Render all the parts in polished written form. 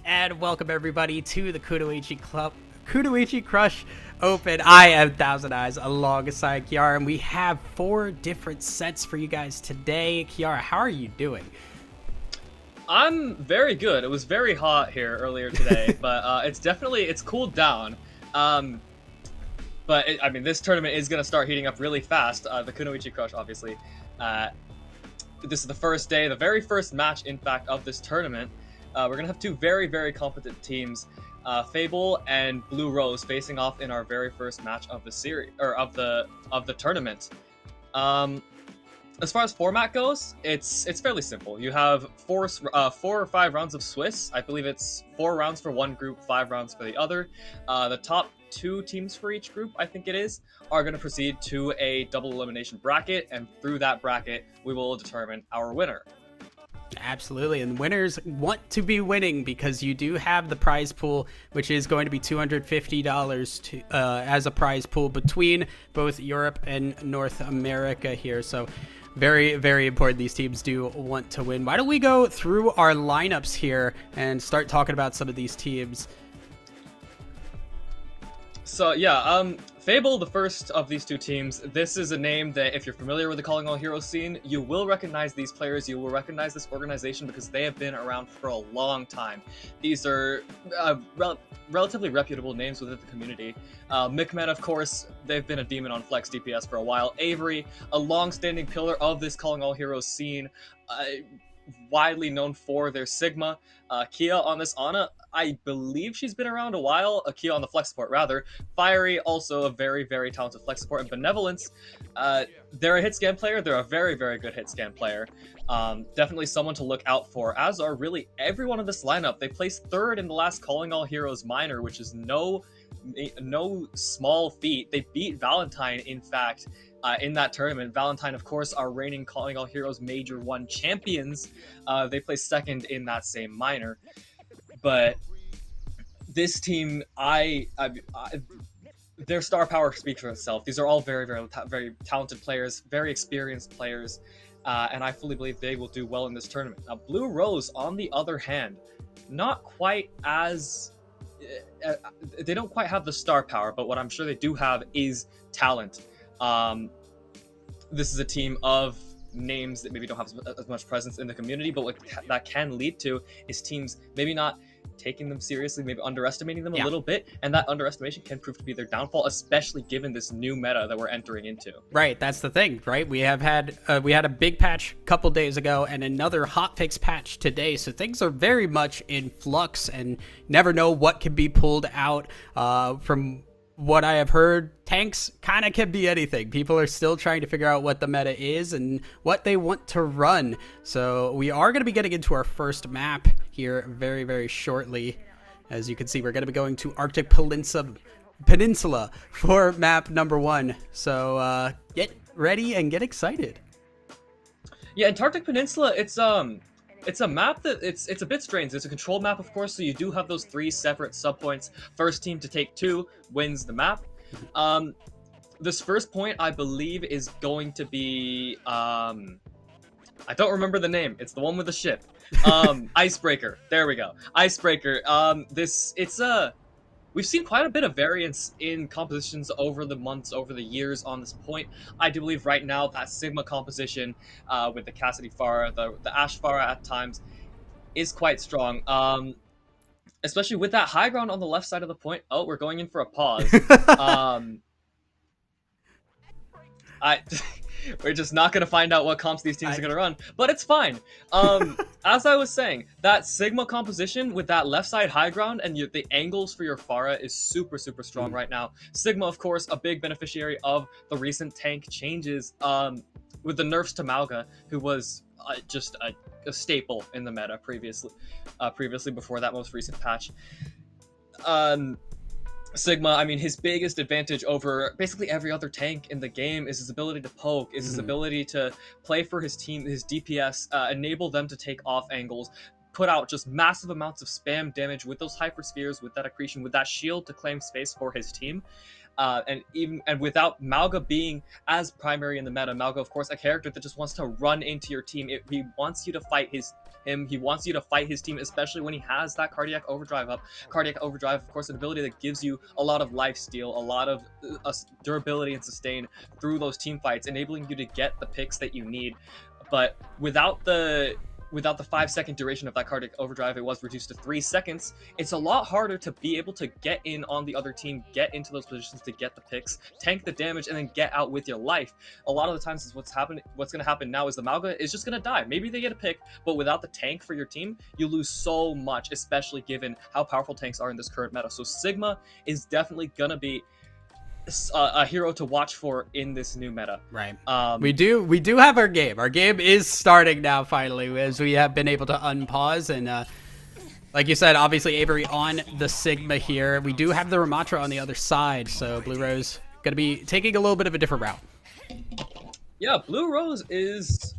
And welcome everybody to the Kunoichi Krush Open. I am Thousand Eyes alongside Kiara, and we have 4 different sets for you guys today. Kiara, how are you doing? I'm very good. It was very hot here earlier today, but it's cooled down. I mean, this tournament is going to start heating up really fast. The Kunoichi Krush, obviously. This is the first day, the very first match, in fact, of this tournament. We're going to have 2 very, very competent teams, Fable and Blue Rose, facing off in our very first match of the series, or of the tournament. As far as format goes, it's fairly simple. You have 4 or 5 rounds of Swiss. I believe it's 4 rounds for one group, 5 rounds for the other. The top 2 teams for each group, I think it is, are going to proceed to a double elimination bracket, and through that bracket, we will determine our winner. Absolutely, and winners want to be winning because you do have the prize pool, which is going to be $250 as a prize pool between both Europe and North America here. So very, very important. These teams do want to win. Why don't we go through our lineups here and start talking about some of these teams? So yeah, Fable, the first of these two teams, this is a name that if you're familiar with the Calling All Heroes scene, you will recognize these players, you will recognize this organization because they have been around for a long time. These are relatively reputable names within the community. Mikmet, of course, they've been a demon on Flex DPS for a while. Avery, a long-standing pillar of this Calling All Heroes scene, widely known for their Sigma. Kia on this Ana, I believe she's been around a while. Kia on the Flex support, rather. Fiery, also a very, very talented Flex support. And Benevolence, they're a hit scan player. They're a very, very good hit scan player. Definitely someone to look out for, as are really everyone in this lineup. They placed third in the last Calling All Heroes minor, which is no small feat. They beat Valentine, in fact, in that tournament. Valentine, of course, are reigning Calling All Heroes Major 1 champions. They placed second in that same minor. But this team, their star power speaks for itself. These are all very, very, very talented players, very experienced players, and I fully believe they will do well in this tournament. Now, Blue Rose, on the other hand, not quite as... they don't quite have the star power, but what I'm sure they do have is talent. This is a team of names that maybe don't have as much presence in the community, but what that can lead to is teams maybe not taking them seriously, maybe underestimating them a little bit, and that underestimation can prove to be their downfall, especially given this new meta that we're entering into. Right, that's the thing, right? We had a big patch a couple days ago and another hotfix patch today, so things are very much in flux and never know what can be pulled out. From what I have heard, tanks kind of can be anything. People are still trying to figure out what the meta is and what they want to run. So we are going to be getting into our first map here very, very shortly. As you can see, we're going to be going to Arctic Peninsula for map number 1. So get ready and get excited. Yeah, Antarctic Peninsula, it's a map that it's a bit strange. It's a controlled map, of course, so you do have those 3 separate subpoints. First team to take 2 wins the map. This first point, I believe, is going to be I don't remember the name. It's the one with the ship. Icebreaker. There we go. Icebreaker. We've seen quite a bit of variance in compositions over the months, over the years on this point. I do believe right now that Sigma composition with the Cassidy Farah, the Ash Farah at times, is quite strong. Especially with that high ground on the left side of the point. Oh, we're going in for a pause. We're just not going to find out what comps these teams are going to run, but it's fine. As I was saying, that Sigma composition with that left side high ground and the angles for your Farah is super, super strong right now. Sigma, of course, a big beneficiary of the recent tank changes with the nerfs to Mauga, who was just a staple in the meta previously before that most recent patch. Sigma, I mean, his biggest advantage over basically every other tank in the game is his ability to poke, is his ability to play for his team, his DPS, enable them to take off angles, put out just massive amounts of spam damage with those hyperspheres, with that accretion, with that shield to claim space for his team. And without Mauga being as primary in the meta, Mauga, of course, a character that just wants to run into your team. He wants you to fight him. He wants you to fight his team, especially when he has that Cardiac Overdrive up. Cardiac Overdrive, of course, an ability that gives you a lot of life steal, a lot of durability and sustain through those team fights, enabling you to get the picks that you need. But without the 5-second duration of that Cardiac Overdrive, it was reduced to 3 seconds. It's a lot harder to be able to get in on the other team, get into those positions to get the picks, tank the damage, and then get out with your life. A lot of the times, what's going to happen now is the Mauga is just going to die. Maybe they get a pick, but without the tank for your team, you lose so much, especially given how powerful tanks are in this current meta. So Sigma is definitely going to be a hero to watch for in this new meta. Right. We do have our game. Our game is starting now, finally, as we have been able to unpause. And like you said, obviously Avery on the Sigma here. We do have the Ramatra on the other side, so Blue Rose going to be taking a little bit of a different route. Yeah, Blue Rose is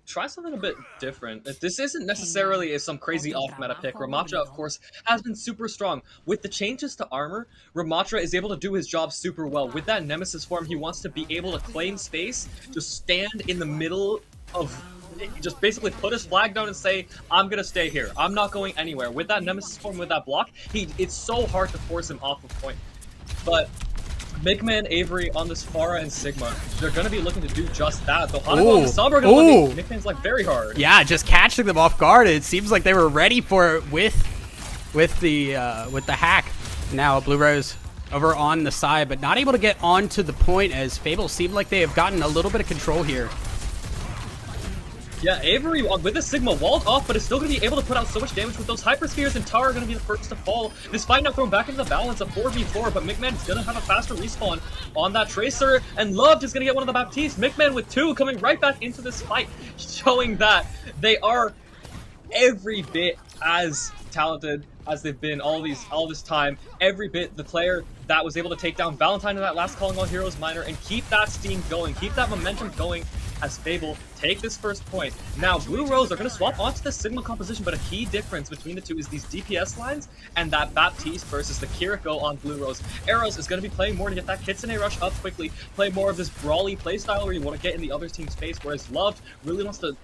try something a bit different. This isn't necessarily some crazy off-meta pick. Ramatra, of course, has been super strong. With the changes to armor, Ramatra is able to do his job super well. With that Nemesis form, he wants to be able to claim space, just stand in the middle of... just basically put his flag down and say, I'm gonna stay here. I'm not going anywhere. With that Nemesis form, with that block, it's so hard to force him off of point. But Migman, Avery on this Pharah and Sigma, they're going to be looking to do just that. Though Hanako and the Sombra are going to look at Migman's like very hard. Yeah, just catching them off guard. It seems like they were ready for it with the hack. Now Blue Rose over on the side, but not able to get onto the point as Fable seem like they have gotten a little bit of control here. Yeah, Avery with the Sigma walled off, but is still going to be able to put out so much damage with those Hyperspheres, and Tara are going to be the first to fall. This fight now thrown back into the balance of 4v4, but Migman is going to have a faster respawn on that Tracer, and Loved is going to get one of the Baptiste. Migman with 2 coming right back into this fight, showing that they are every bit as talented as they've been all this time. Every bit the player that was able to take down Valentine in that last Calling All Heroes minor and keep that steam going, keep that momentum going as Fable take this first point. Now, Blue Rose are going to swap onto the Sigma composition, but a key difference between the two is these DPS lines and that Baptiste versus the Kiriko on Blue Rose. Eros is going to be playing more to get that Kitsune rush up quickly, play more of this brawly playstyle where you want to get in the other team's face, whereas Loved really wants to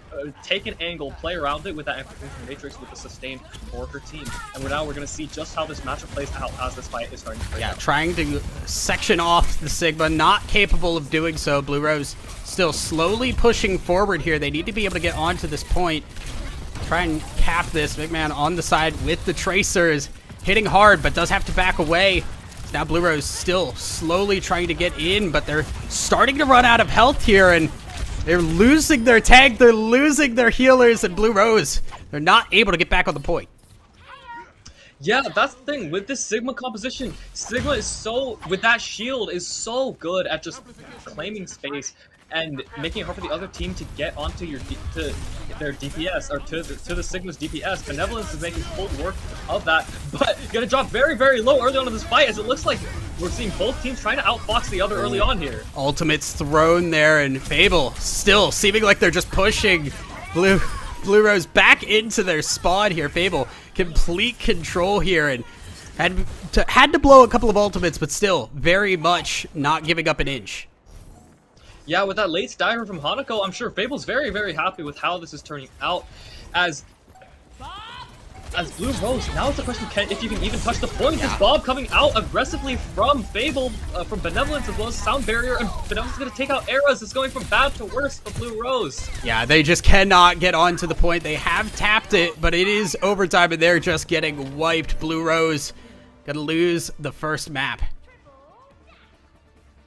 take an angle, play around it with that Amplification Matrix with the sustain for her team. And we're going to see just how this matchup plays out as this fight is starting to play out. Trying to section off the Sigma, not capable of doing so. Blue Rose still slowly pushing forward here. They need to be able to get onto this point. Try and cap this. Migman on the side with the Tracers. Hitting hard, but does have to back away. Now Blue Rose still slowly trying to get in, but they're starting to run out of health here, and they're losing their tank. They're losing their healers, and Blue Rose, they're not able to get back on the point. Yeah, that's the thing with this Sigma composition. Sigma is with that shield, is so good at just claiming space and making it hard for the other team to get onto their DPS, or to the Sigma's DPS. Benevolence is making full work of that, but gonna drop very, very low early on in this fight, as it looks like we're seeing both teams trying to outfox the other early on here. Ultimate's thrown there, and Fable still seeming like they're just pushing Blue Rose back into their spawn here. Fable, complete control here, and had to blow a couple of ultimates, but still very much not giving up an inch. Yeah, with that late diver from Hanako, I'm sure Fable's very, very happy with how this is turning out. As Blue Rose, now it's a question if you can even touch the point. Is Bob coming out aggressively from Fable, from Benevolence, as well as Sound Barrier, and Benevolence is going to take out Eras. It's going from bad to worse for Blue Rose. Yeah, they just cannot get onto the point. They have tapped it, but it is overtime, and they're just getting wiped. Blue Rose gonna lose the first map.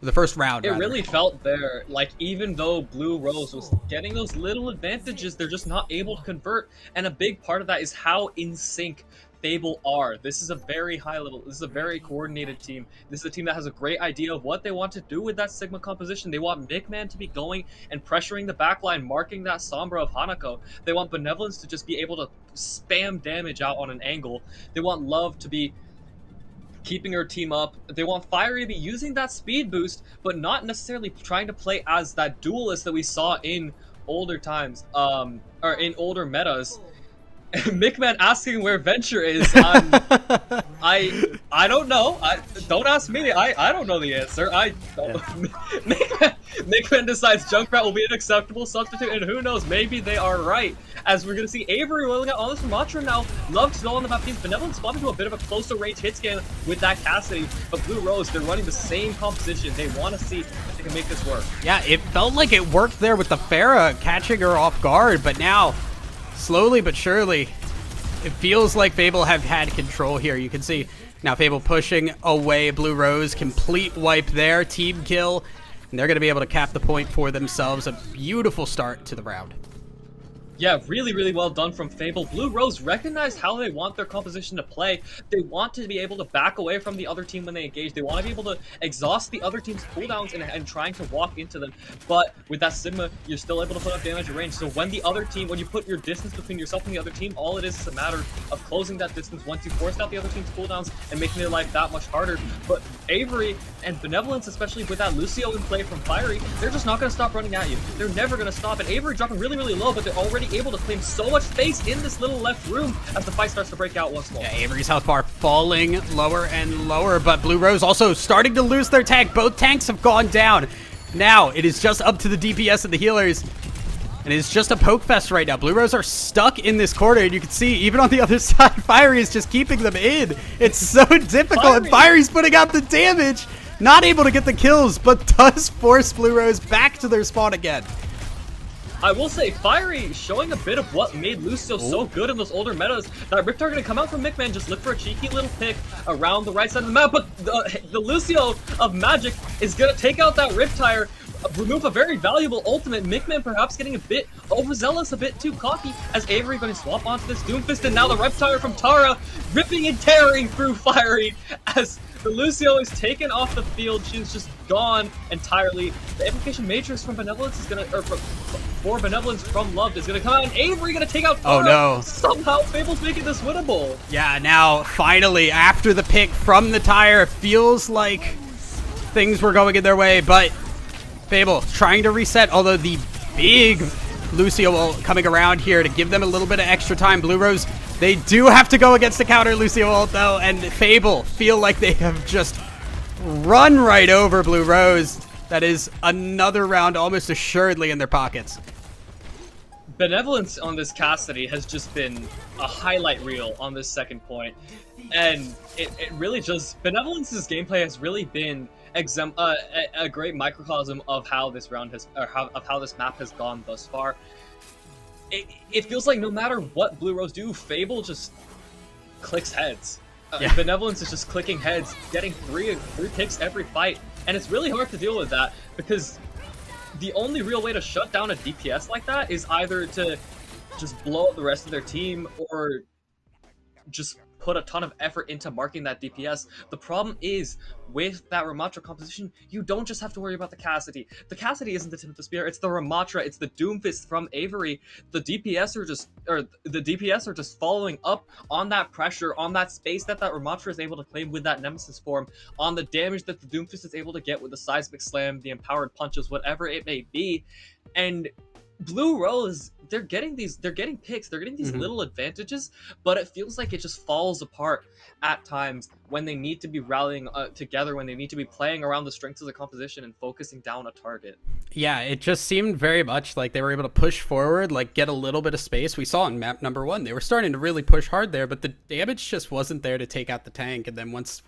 The first round, It really felt there, like even though Blue Rose was getting those little advantages, they're just not able to convert. And a big part of that is how in sync Fable are. This is a very high level, this is a very coordinated team. This is a team that has a great idea of what they want to do with that Sigma composition. They want Migman to be going and pressuring the backline, marking that Sombra of Hanako. They want Benevolence to just be able to spam damage out on an angle. They want Love to be keeping her team up. They want Fiery to be using that speed boost, but not necessarily trying to play as that duelist that we saw in older times, or in older metas. Migman asking where Venture is. I don't know. Don't ask me. I don't know the answer. I don't. Migman decides Junkrat will be an acceptable substitute, and who knows? Maybe they are right. As we're gonna see Avery rolling out all this from Matra now. Love to go on the Baptiste. Benevolence spawned into a bit of a closer range hit scan with that Cassidy, but Blue Rose, they're running the same composition. They want to see if they can make this work. Yeah, it felt like it worked there with the Pharah catching her off guard, but now, slowly but surely, it feels like Fable have had control here. You can see now Fable pushing away Blue Rose. Complete wipe there. Team kill. And they're going to be able to cap the point for themselves. A beautiful start to the round. Yeah, really, really well done from Fable. Blue Rose recognized how they want their composition to play. They want to be able to back away from the other team when they engage. They want to be able to exhaust the other team's cooldowns and trying to walk into them. But with that Sigma, you're still able to put up damage and range. So when you put your distance between yourself and the other team, all it is a matter of closing that distance once you force out the other team's cooldowns and making their life that much harder. But Avery and Benevolence, especially with that Lucio in play from Fiery, they're just not going to stop running at you. They're never going to stop. And Avery dropping really, really low, but they're already able to claim so much space in this little left room as the fight starts to break out once more. Yeah, Avery's health bar falling lower and lower, but Blue Rose also starting to lose their tank. Both tanks have gone down. Now it is just up to the DPS and the healers, and it's just a poke fest right now. Blue Rose are stuck in this corner, and you can see even on the other side, Fiery is just keeping them in. It's so difficult, and Fiery's putting out the damage. not able to get the kills, but does force Blue Rose back to their spawn again. I will say, Fiery showing a bit of what made Lucio so good in those older metas. That Riptire gonna come out from Mickman, just look for a cheeky little pick around the right side of the map, but the Lucio of Magic is gonna take out that Riptire, remove a very valuable ultimate. Mickman perhaps getting a bit overzealous, a bit too cocky, as Avery going to swap onto this Doomfist, and now the Riptire from Tara ripping and tearing through Fiery as the Lucio is taken off the field. She's just gone entirely. The Implication Matrix from Benevolence is gonna, or for Benevolence from Loved is gonna come out, and Avery gonna take out Tara. Oh no. Somehow Fable's making this winnable. Yeah, now finally, after the pick from the tire, feels like things were going in their way, but Fable trying to reset, although the big Lucio coming around here to give them a little bit of extra time. Blue Rose, they do have to go against the counter Lucio ult though, and Fable feel like they have just run right over Blue Rose. That is another round almost assuredly in their pockets. Benevolence on this Cassidy has just been a highlight reel on this second point, and it really just, Benevolence's gameplay has really been a great microcosm of how this round has, or of how this map has gone thus far. It feels like no matter what Blue Rose do, Fable just clicks heads. Yeah. Benevolence is just clicking heads, getting three picks every fight, and it's really hard to deal with that because the only real way to shut down a DPS like that is either to just blow up the rest of their team or just put a ton of effort into marking that DPS. The problem is, with that Ramatra composition, you don't just have to worry about the Cassidy. The Cassidy isn't the tip of the spear, it's the Ramatra, it's the Doomfist from Avery. The DPS are just following up on that pressure, on that space that Ramatra is able to claim with that Nemesis form, on the damage that the Doomfist is able to get with the Seismic Slam, the Empowered Punches, whatever it may be. And Blue Rose, they're getting picks, they're getting these little advantages, but it feels like it just falls apart at times when they need to be rallying together, when they need to be playing around the strengths of the composition and focusing down a target. Yeah, it just seemed very much like they were able to push forward, like get a little bit of space. We saw in map number 1, they were starting to really push hard there, but the damage just wasn't there to take out the tank. And then once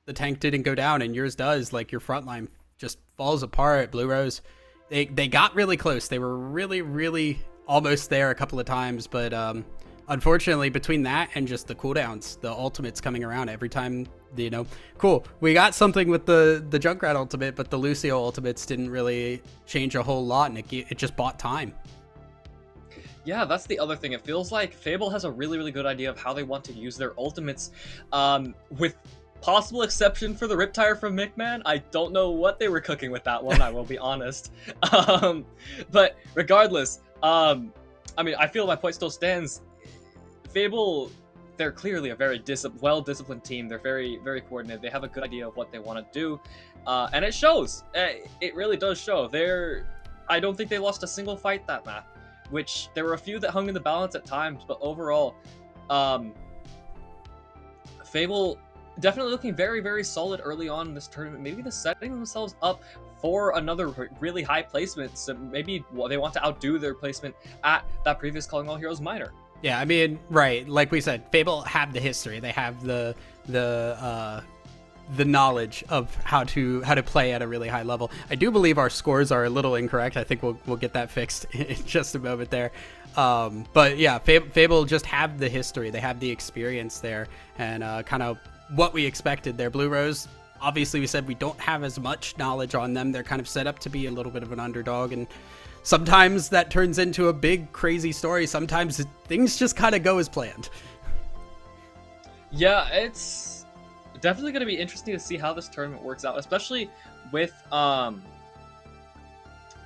the tank didn't go down and yours does, like your front line just falls apart. Blue Rose, they got really close. They were really almost there a couple of times, but unfortunately between that and just the cooldowns, the ultimates coming around every time, you know, cool, we got something with the Junkrat ultimate, but the Lucio ultimates didn't really change a whole lot, and it just bought time. Yeah, that's the other thing. It feels like Fable has a really good idea of how they want to use their ultimates, with possible exception for the Riptire from Mickman. I don't know what they were cooking with that one, I will be honest. But regardless, I mean, I feel my point still stands. Fable, they're clearly a very well-disciplined team. They're very coordinated. They have a good idea of what they want to do, and it shows. It really does show. I don't think they lost a single fight that map, which there were a few that hung in the balance at times, but overall, Fable definitely looking very solid early on in this tournament. Maybe they're setting themselves up for another really high placement, so maybe they want to outdo their placement at that previous Calling All Heroes minor. Yeah, I mean, right, like we said, Fable have the history. They have the knowledge of how to play at a really high level. I do believe our scores are a little incorrect. I think we'll get that fixed in just a moment there. But yeah, Fable just have the history. They have the experience there, and kind of what we expected there. Blue Rose, obviously we said we don't have as much knowledge on them. They're kind of set up to be a little bit of an underdog, and sometimes that turns into a big crazy story. Sometimes things just kind of go as planned. Yeah, it's definitely going to be interesting to see how this tournament works out, especially with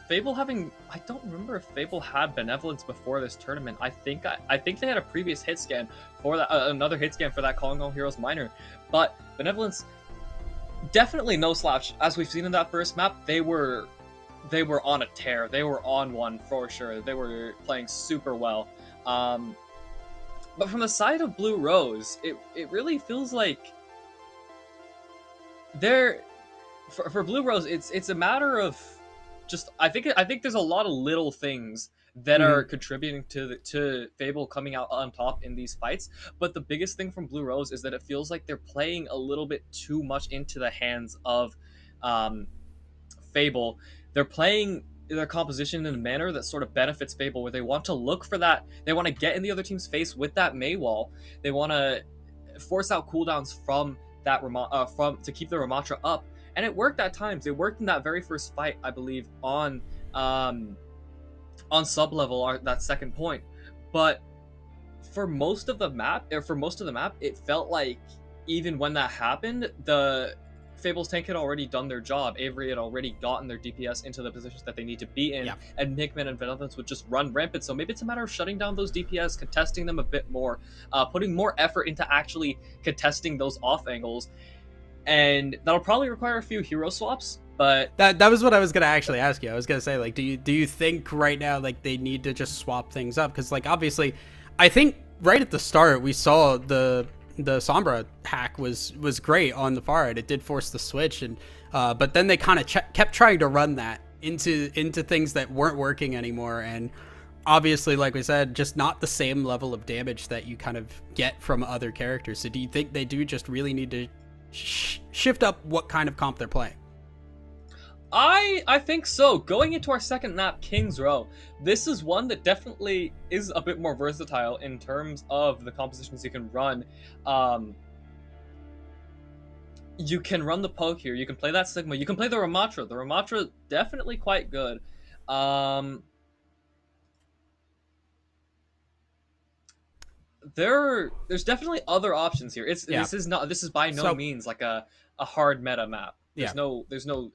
Fable having, I don't remember if Fable had Benevolence before this tournament. I think they had a previous hit scan for that, another hit scan for that Calling All Heroes minor, but Benevolence definitely no slouch. As we've seen in that first map, they were on a tear. They were on one for sure. They were playing super well. But from the side of Blue Rose, it really feels like for Blue Rose, it's a matter of just, I think there's a lot of little things that are contributing to Fable coming out on top in these fights. But the biggest thing from Blue Rose is that it feels like they're playing a little bit too much into the hands of Fable. They're playing their composition in a manner that sort of benefits Fable, where they want to look for that. They want to get in the other team's face with that Mei wall. They want to force out cooldowns from that to keep the Ramatra up, and it worked at times. It worked in that very first fight, I believe, on sub level, that second point. But for most of the map, it felt like even when that happened, the Fable's tank had already done their job. Avery had already gotten their DPS into the positions that they need to be in, and Nickman and Benevolence would just run rampant. So maybe it's a matter of shutting down those DPS, contesting them a bit more, putting more effort into actually contesting those off angles, and that'll probably require a few hero swaps. But that was what I was gonna actually ask you. I was gonna say, like, do you think right now, like, they need to just swap things up? Because, like, obviously, I think right at the start we saw the Sombra hack was great on the far end. It did force the switch, and but then they kind of kept trying to run that into things that weren't working anymore, and obviously, like we said, just not the same level of damage that you kind of get from other characters. So do you think they do just really need to shift up what kind of comp they're playing? I think so. Going into our second map, King's Row, this is one that definitely is a bit more versatile in terms of the compositions you can run. You can run the poke here. You can play that Sigma. You can play the Ramatra. The Ramatra definitely quite good. There's definitely other options here. This is by no means like a hard meta map. There's no,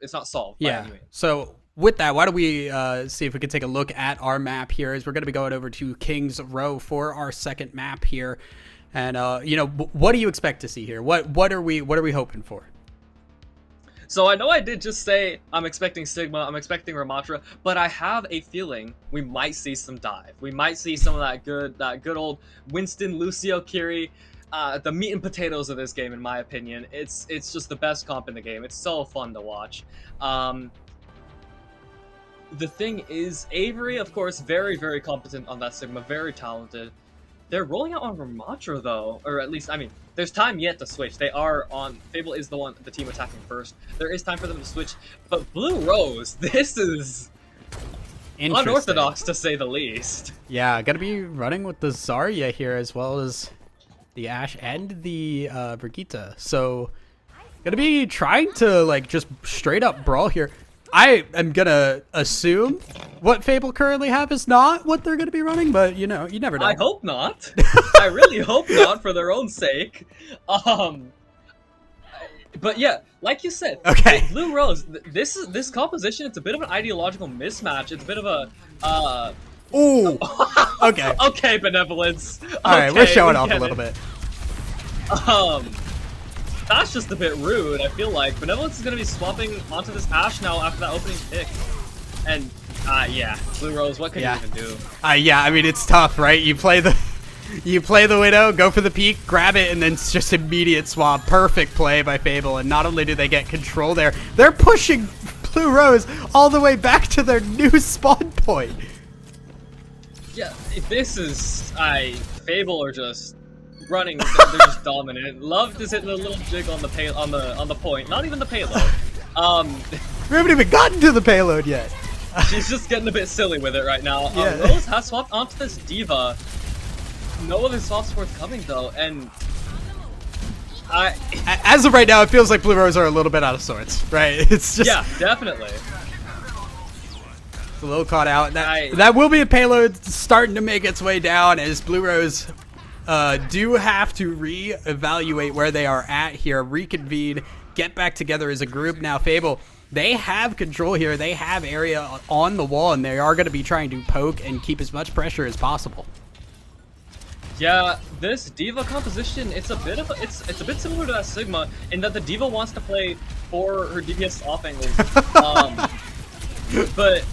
it's not solved by any means. So with that, why don't we see if we can take a look at our map here, as we're going to be going over to King's Row for our second map here. And, you know, what do you expect to see here? What are we hoping for? So I know I did just say I'm expecting Sigma, I'm expecting Ramatra, but I have a feeling we might see some dive. We might see some of that good old Winston, Lucio, Kiri, the meat and potatoes of this game, in my opinion. It's just the best comp in the game. It's so fun to watch. The thing is, Avery, of course, very, very competent on that Sigma, very talented. They're rolling out on Ramatra, though, or at least, I mean, there's time yet to switch. They are on, Fable is the team attacking first. There is time for them to switch, but Blue Rose, this is unorthodox to say the least. Yeah, gotta be running with the Zarya here, as well as the Ashe and the Brigitte. So, gonna be trying to, like, just straight up brawl here. I am gonna assume what Fable currently have is not what they're gonna be running, but you know, you never know. I hope not. I really hope not, for their own sake. But yeah, like you said, okay. Blue Rose, this composition, it's a bit of an ideological mismatch. It's a bit of a ooh. Okay. Okay, Benevolence. All right, we're showing off a little bit. That's just a bit rude, I feel like. Benevolence is going to be swapping onto this Ashe now after that opening pick. And, yeah, Blue Rose, what can you even do? Yeah, I mean, it's tough, right? You play the Widow, go for the peek, grab it, and then it's just immediate swap. Perfect play by Fable, and not only do they get control there, they're pushing Blue Rose all the way back to their new spawn point. Yeah, this is... Fable are just... running, they're just dominant. Love is hitting a little jig on the point. Not even the payload. We haven't even gotten to the payload yet. She's just getting a bit silly with it right now. Yeah. Rose has swapped onto this D.Va. No other swaps forthcoming though, and as of right now, it feels like Blue Rose are a little bit out of sorts, right? It's just definitely. It's a little caught out. That will be a payload starting to make its way down as Blue Rose do have to re-evaluate where they are at here, reconvene, get back together as a group. Now, Fable, they have control here. They have area on the wall, and they are going to be trying to poke and keep as much pressure as possible. Yeah, this D.Va composition, it's a bit similar to that Sigma in that the D.Va wants to play for her DPS off angles. But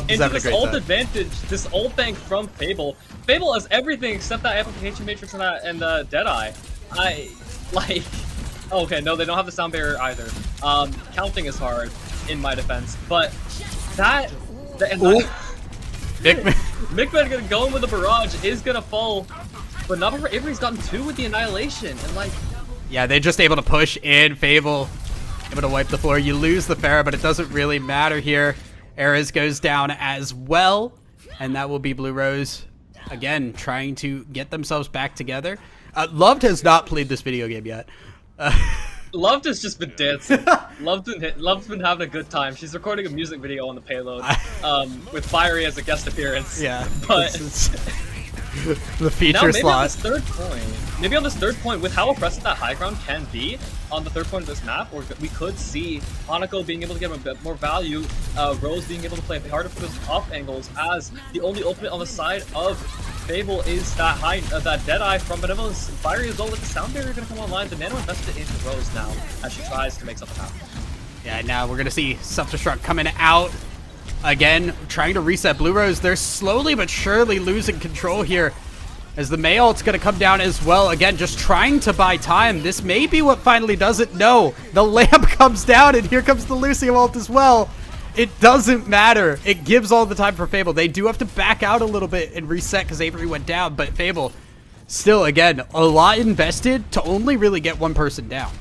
into this ult advantage, this ult bank from Fable. Fable has everything except that amplification matrix and the Deadeye. Okay, no, they don't have the sound barrier either. Counting is hard, in my defense, but Mickman going with the barrage is gonna fall, but not before Avery's gotten 2 with the annihilation, and like... Yeah, they're just able to push in. Fable able to wipe the floor. You lose the Pharah, but it doesn't really matter here. Eras goes down as well, and that will be Blue Rose again trying to get themselves back together. Loved has not played this video game yet. Loved has just been dancing. Love's been having a good time. She's recording a music video on the payload, with Fiery as a guest appearance. Yeah, but the feature now, maybe slot. on this third point, with how oppressive that high ground can be on the third point of this map, or we could see Hanako being able to get a bit more value, Rose being able to play harder for those off angles, as the only ultimate on the side of Fable is that that Deadeye from Benevolence. Fiery as well with the sound barrier going to come online. The Nano invested into Rose now as she tries to make something happen. Yeah, now we're going to see Self-Destruct coming out. Again, trying to reset Blue Rose. They're slowly but surely losing control here as the Mei ult's going to come down as well. Again, just trying to buy time. This may be what finally does it. No, the lamp comes down and here comes the Lucio ult as well. It doesn't matter. It gives all the time for Fable. They do have to back out a little bit and reset because Avery went down, but Fable still, again, a lot invested to only really get one person down.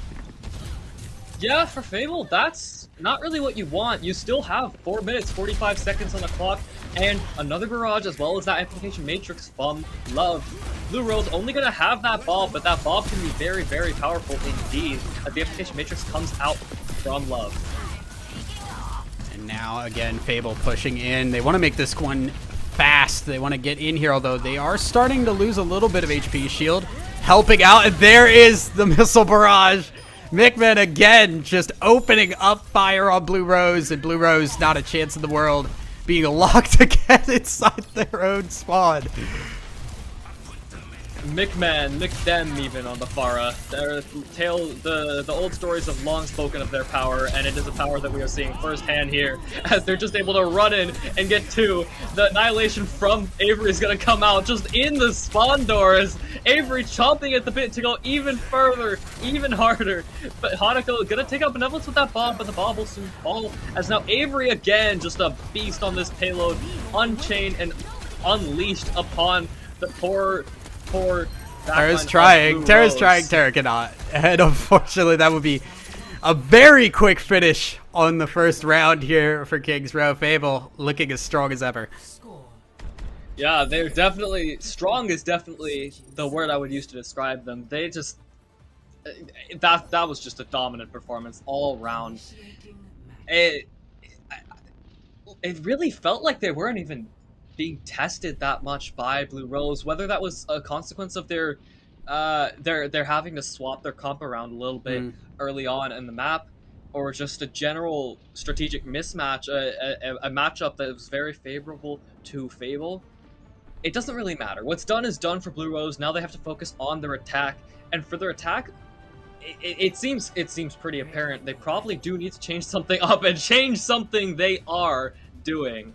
Yeah, for Fable, that's not really what you want. You still have 4 minutes, 45 seconds on the clock, and another barrage as well as that Amplification Matrix from Love. Blue Rose only going to have that Bob, but that Bob can be very, very powerful indeed as the Amplification Matrix comes out from Love. And now, again, Fable pushing in. They want to make this one fast. They want to get in here, although they are starting to lose a little bit of HP. Shield helping out, and there is the missile barrage. Mickman again just opening up fire on Blue Rose, and Blue Rose not a chance in the world being locked again inside their own spawn. Mick Even on the Pharah. The old stories have long spoken of their power, and it is a power that we are seeing firsthand here, as they're just able to run in and get two. The Annihilation from Avery is going to come out just in the spawn doors. Avery chomping at the bit to go even further, even harder. But Hanako going to take out Benevolence with that bomb, but the bomb will soon fall, as now Avery again, just a beast on this payload, unchained and unleashed upon the poor Tara's trying, Tara cannot. And unfortunately, that would be a very quick finish on the first round here for Kings Row. Fable looking as strong as ever. Yeah, they're definitely, strong is definitely the word I would use to describe them. They just, that was just a dominant performance all around. It really felt like they weren't even being tested that much by Blue Rose, whether that was a consequence of their having to swap their comp around a little bit early on in the map, or just a general strategic mismatch, a matchup that was very favorable to Fable. It doesn't really matter. What's done is done for Blue Rose. Now they have to focus on their attack, and for their attack, it seems pretty apparent they probably do need to change something up and change something they are doing.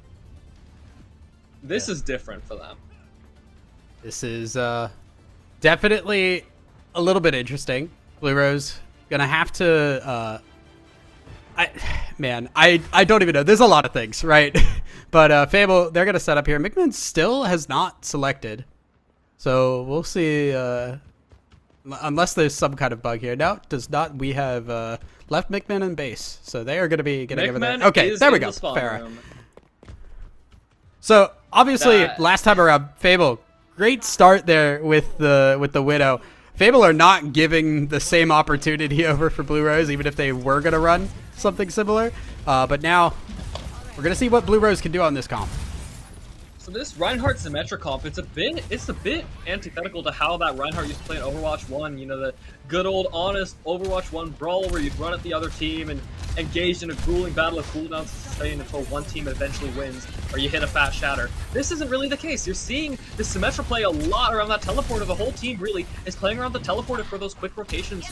This is different for them. This is definitely a little bit interesting. Blue Rose gonna have to I don't even know. There's a lot of things, right? But Fable, they're gonna set up here. Mickman still has not selected, so we'll see. Unless there's some kind of bug here. No, does not. We have left Mickman in base, so they are gonna be getting over there. Okay, there we go. Farah. So obviously, last time around, Fable, great start there with the Widow. Fable are not giving the same opportunity over for Blue Rose, even if they were gonna run something similar. But now we're gonna see what Blue Rose can do on this comp. So this Reinhardt Symmetra comp, it's a bit antithetical to how that Reinhardt used to play in Overwatch 1. You know, the good old honest Overwatch 1 brawl where you'd run at the other team and engaged in a grueling battle of cooldowns to sustain until one team eventually wins, or you hit a fat shatter. This isn't really the case. You're seeing the Symmetra play a lot around that teleporter. The whole team really is playing around the teleporter for those quick rotations.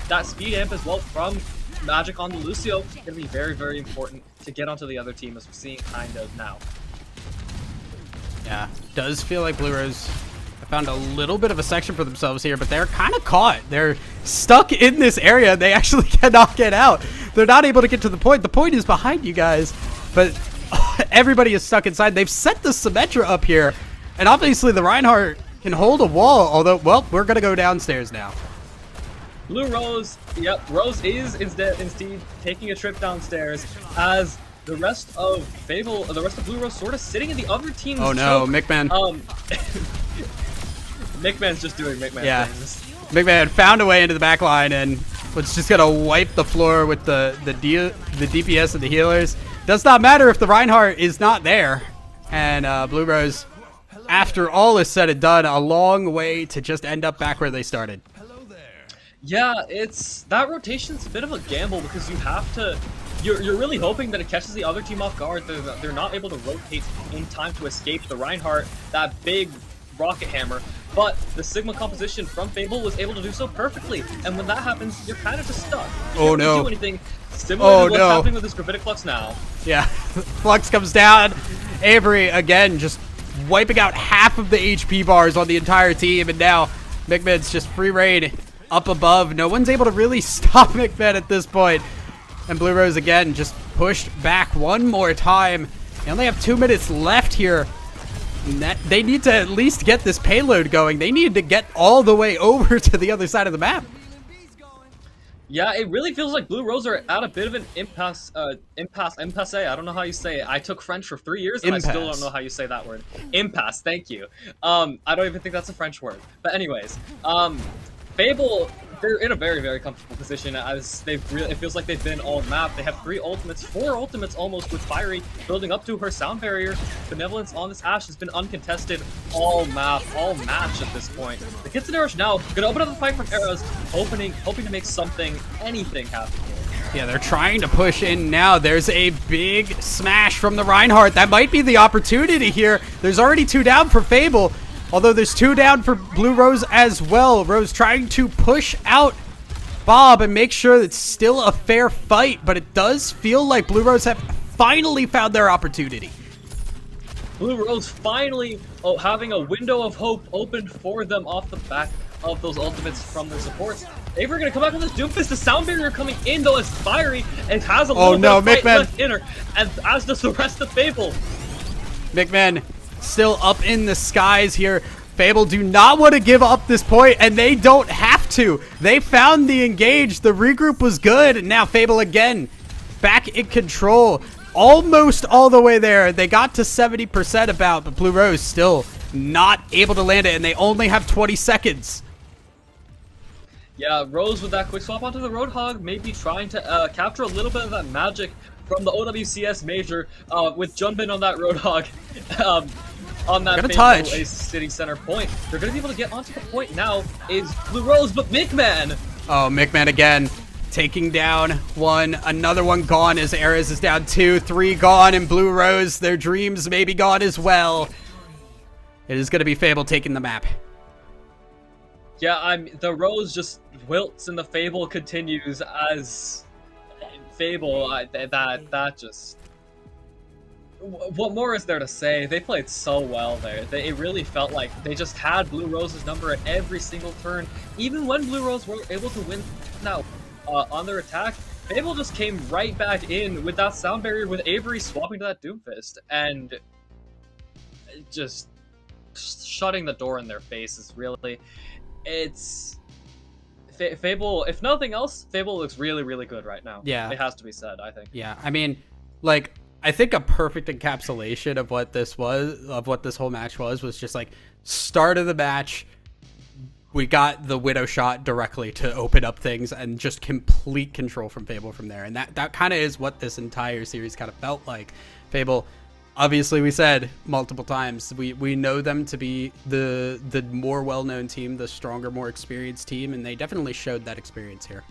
That speed amp as well from Magic on the Lucio is going to be very, very important to get onto the other team, as we're seeing kind of now. Yeah, does feel like Blue Rose found a little bit of a section for themselves here, but they're kind of caught. They're stuck in this area. They actually cannot get out. They're not able to get to the point. The point is behind you guys, but everybody is stuck inside. They've set the Symmetra up here, and obviously the Reinhardt can hold a wall, although, well, we're going to go downstairs now. Blue Rose, yep, Rose is instead taking a trip downstairs as the rest of Blue Rose sort of sitting in the other team's Oh no, choke. McMahon. McMahon's just doing McMahon things. McMahon found a way into the back line and was just gonna wipe the floor with the DPS and the healers. Does not matter if the Reinhardt is not there. And Blue Rose, after all is said and done, a long way to just end up back where they started. Yeah, that rotation's a bit of a gamble because you have to. You're really hoping that it catches the other team off guard. They're not able to rotate in time to escape the Reinhardt, that big rocket hammer. But the Sigma composition from Fable was able to do so perfectly. And when that happens, you're kind of just stuck. You can't really do anything similar to what's happening with this Gravitic Flux now. Yeah, Flux comes down. Avery, again, just wiping out half of the HP bars on the entire team. And now McMahon's just free reign up above. No one's able to really stop McMahon at this point. And Blue Rose, again, just pushed back one more time. They only have 2 minutes left here. They need to at least get this payload going. They need to get all the way over to the other side of the map. Yeah, it really feels like Blue Rose are at a bit of an impasse. Impasse. I don't know how you say it. I took French for 3 years and I still don't know how you say that word. Impasse. Thank you. I don't even think that's a French word. But anyways, Fable, they're in a very, very comfortable position as it feels like they've been all map. They have 3 ultimates, 4 ultimates almost, with Fiery building up to her sound barrier. Benevolence on this Ashe has been uncontested all map, all match at this point. The Kitsune Rush now gonna open up the fight from Eras, hoping to make anything happen. Yeah, they're trying to push in now. There's a big smash from the Reinhardt. That might be the opportunity here. There's already 2 down for Fable. Although there's 2 down for Blue Rose as well. Rose trying to push out Bob and make sure it's still a fair fight. But it does feel like Blue Rose have finally found their opportunity. Blue Rose finally having a window of hope opened for them off the back of those ultimates from their supports. Avery gonna come back with this Doomfist. The sound barrier coming in though as Fiery and has a little bit of fight left in her, and as does the rest of Fable. McMahon still up in the skies here. Fable do not want to give up this point, and they don't have to. They found the engage. The regroup was good, and now Fable again back in control. Almost all the way there. They got to 70% about, but Blue Rose still not able to land it, and they only have 20 seconds. Yeah, Rose with that quick swap onto the Roadhog, maybe trying to capture a little bit of that magic from the OWCS Major with Junbin on that Roadhog. On that Fable Ace sitting center point. They're going to be able to get onto the point now is Blue Rose, but McMahon! Oh, McMahon again. Taking down 1. Another one gone as Ares is down 2. 3 gone, and Blue Rose, their dreams may be gone as well. It is going to be Fable taking the map. Yeah, the Rose just wilts and the Fable continues as Fable, that just... What more is there to say? They played so well there. It really felt like they just had Blue Rose's number at every single turn. Even when Blue Rose were able to win now on their attack, Fable just came right back in with that sound barrier with Avery swapping to that Doomfist and just shutting the door in their faces, really. Fable, if nothing else, Fable looks really, really good right now. Yeah. It has to be said, I think. Yeah, I mean, like, I think a perfect encapsulation of what this was, of what this whole match was just like start of the match. We got the Widow shot directly to open up things and just complete control from Fable from there. And that kind of is what this entire series kind of felt like. Fable, obviously we said multiple times, we know them to be the more well-known team, the stronger, more experienced team. And they definitely showed that experience here.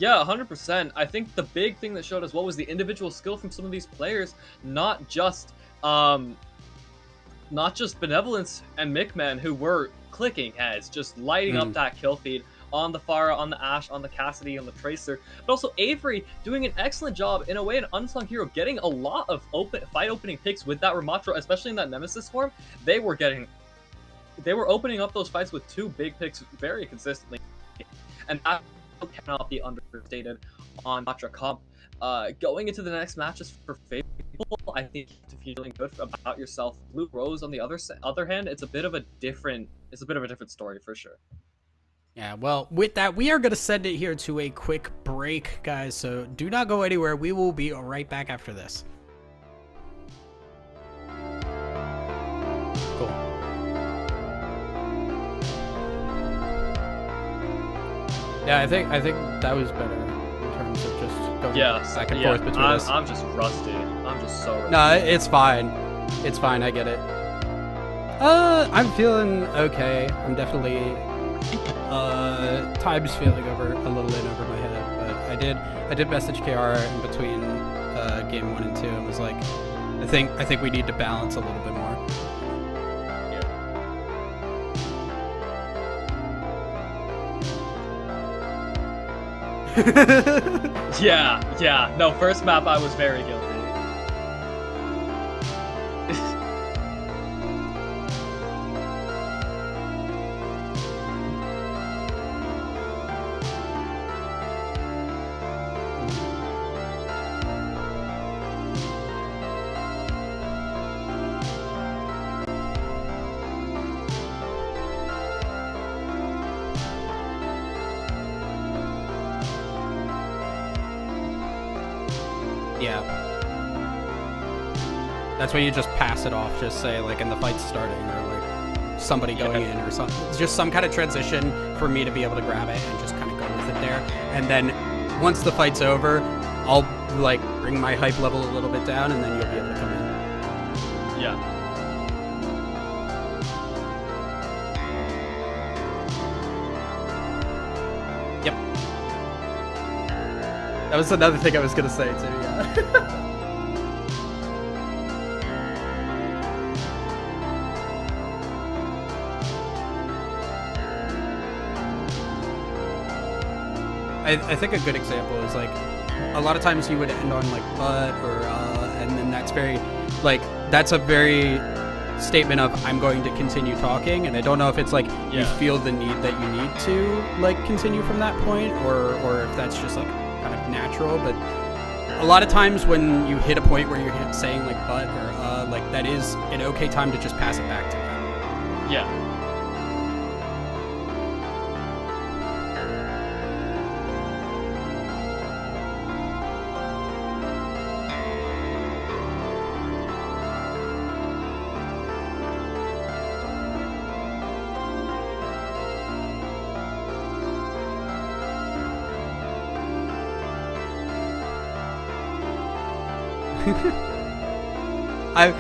Yeah, 100%. I think the big thing that showed us what was the individual skill from some of these players, not just Benevolence and McMahon, who were clicking heads, just lighting up that kill feed on the Pharah, on the Ashe, on the Cassidy, on the Tracer, but also Avery doing an excellent job, in a way an unsung hero, getting a lot of fight opening picks with that Ramatra, especially in that Nemesis form. They were opening up those fights with 2 big picks very consistently, and that cannot be understated on Matra Comp. Going into the next matches for Fable, I think to feeling good about yourself. Blue Rose on the other hand, it's a bit of a different story for sure. Yeah, well, with that, we are going to send it here to a quick break, guys. So do not go anywhere. We will be right back after this. Cool. Yeah, I think that was better in terms of just going back and forth between us. I'm just rusty. I'm just so rusty. No, it's fine. It's fine. I get it. I'm feeling okay. I'm definitely time's feeling over a little bit over my head, but I did message KR in between game 1 and 2 and was like, I think we need to balance a little bit more. Yeah. No, first map I was very guilty. Yeah. That's when you just pass it off, just say, like, and the fight's starting, or, like, somebody going in, or something. It's just some kind of transition for me to be able to grab it and just kind of go with it there. And then, once the fight's over, I'll, like, bring my hype level a little bit down, and then you'll be able to come in. Yeah. Yep. That was another thing I was gonna say, too, yeah. I think a good example is, like, a lot of times you would end on, like, but or and then that's very, like, that's a very statement of I'm going to continue talking, and I don't know if it's like you feel the need that you need to, like, continue from that point, or if that's just, like, kind of natural. But a lot of times when you hit a point where you're saying, like, but or like, that is an okay time to just pass it back to them. Yeah. I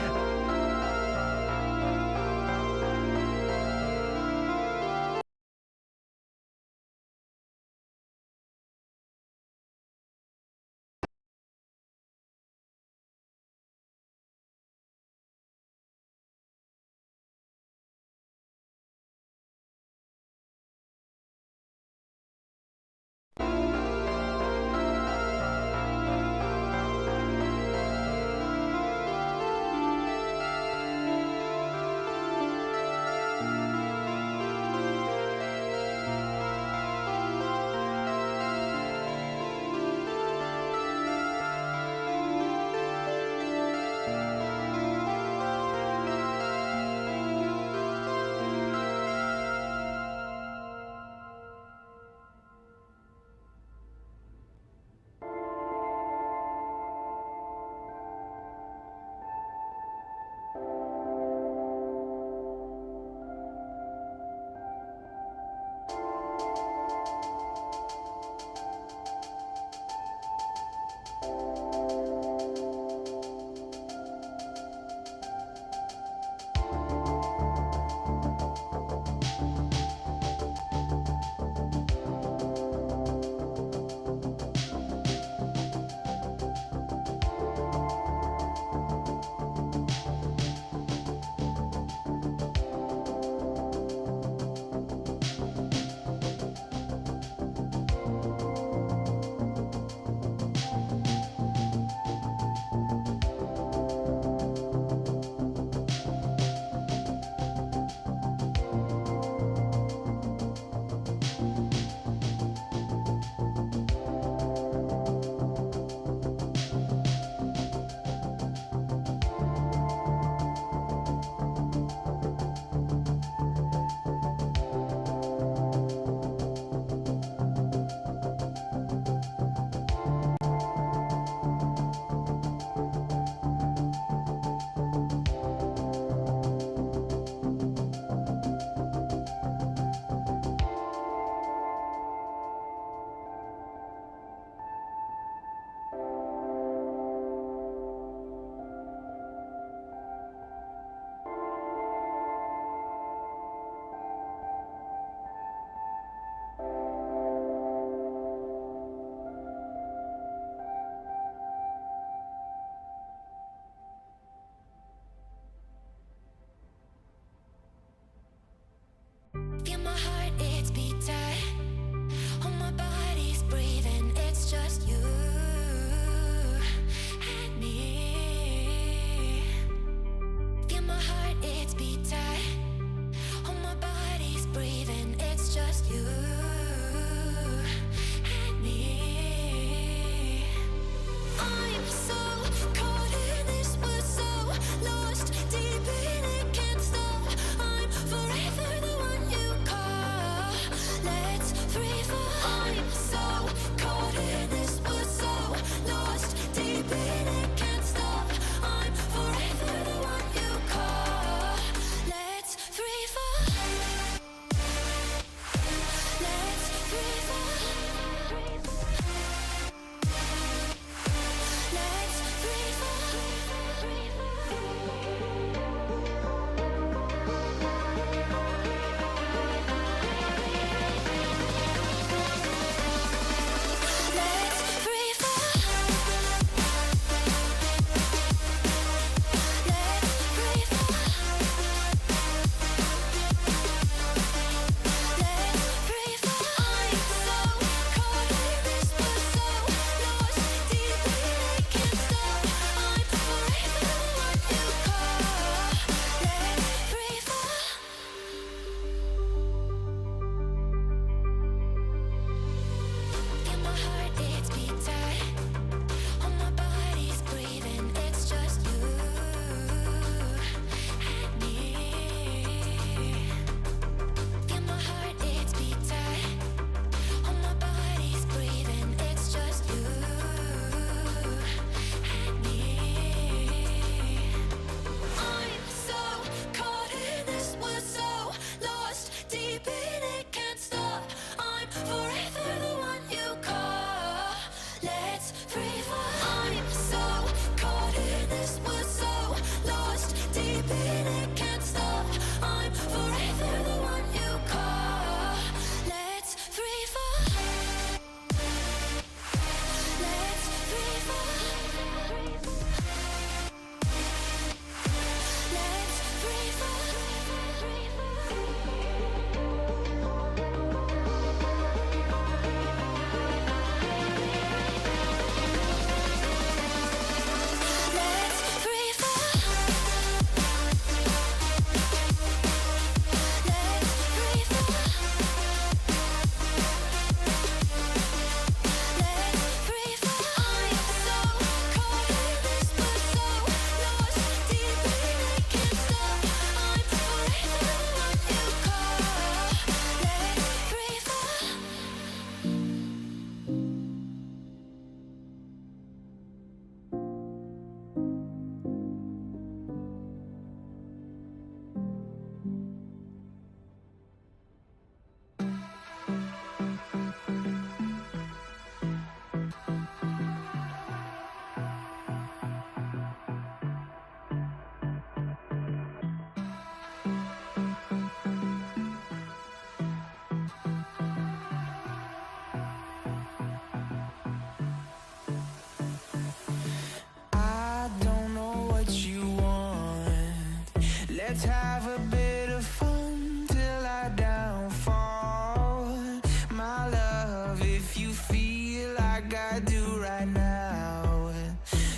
like I do right now.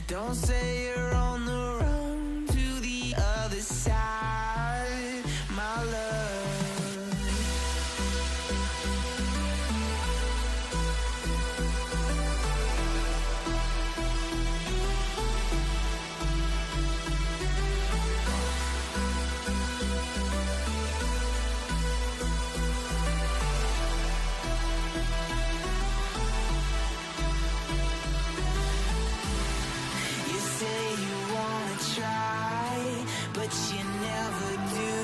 Don't say you're on the run to the other side, my love. But you never do.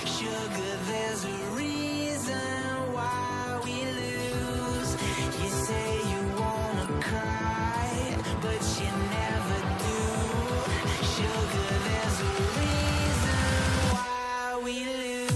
Sugar, there's a reason why we lose. You say you wanna cry, but you never do. Sugar, there's a reason why we lose.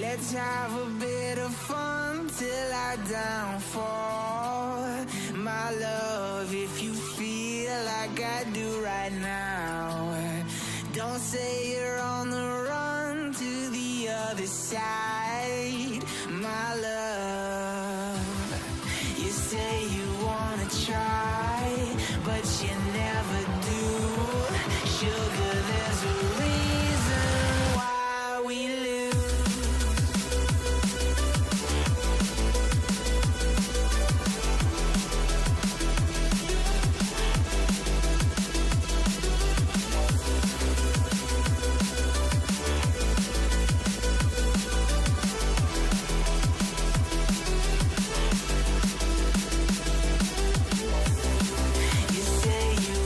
Let's have a bit of fun till I downfall. My love, if you feel like I do right now, don't say you're on the run to the other side, my love. You say you wanna try, but you never do. Sugar, there's a reason why we lose. You say you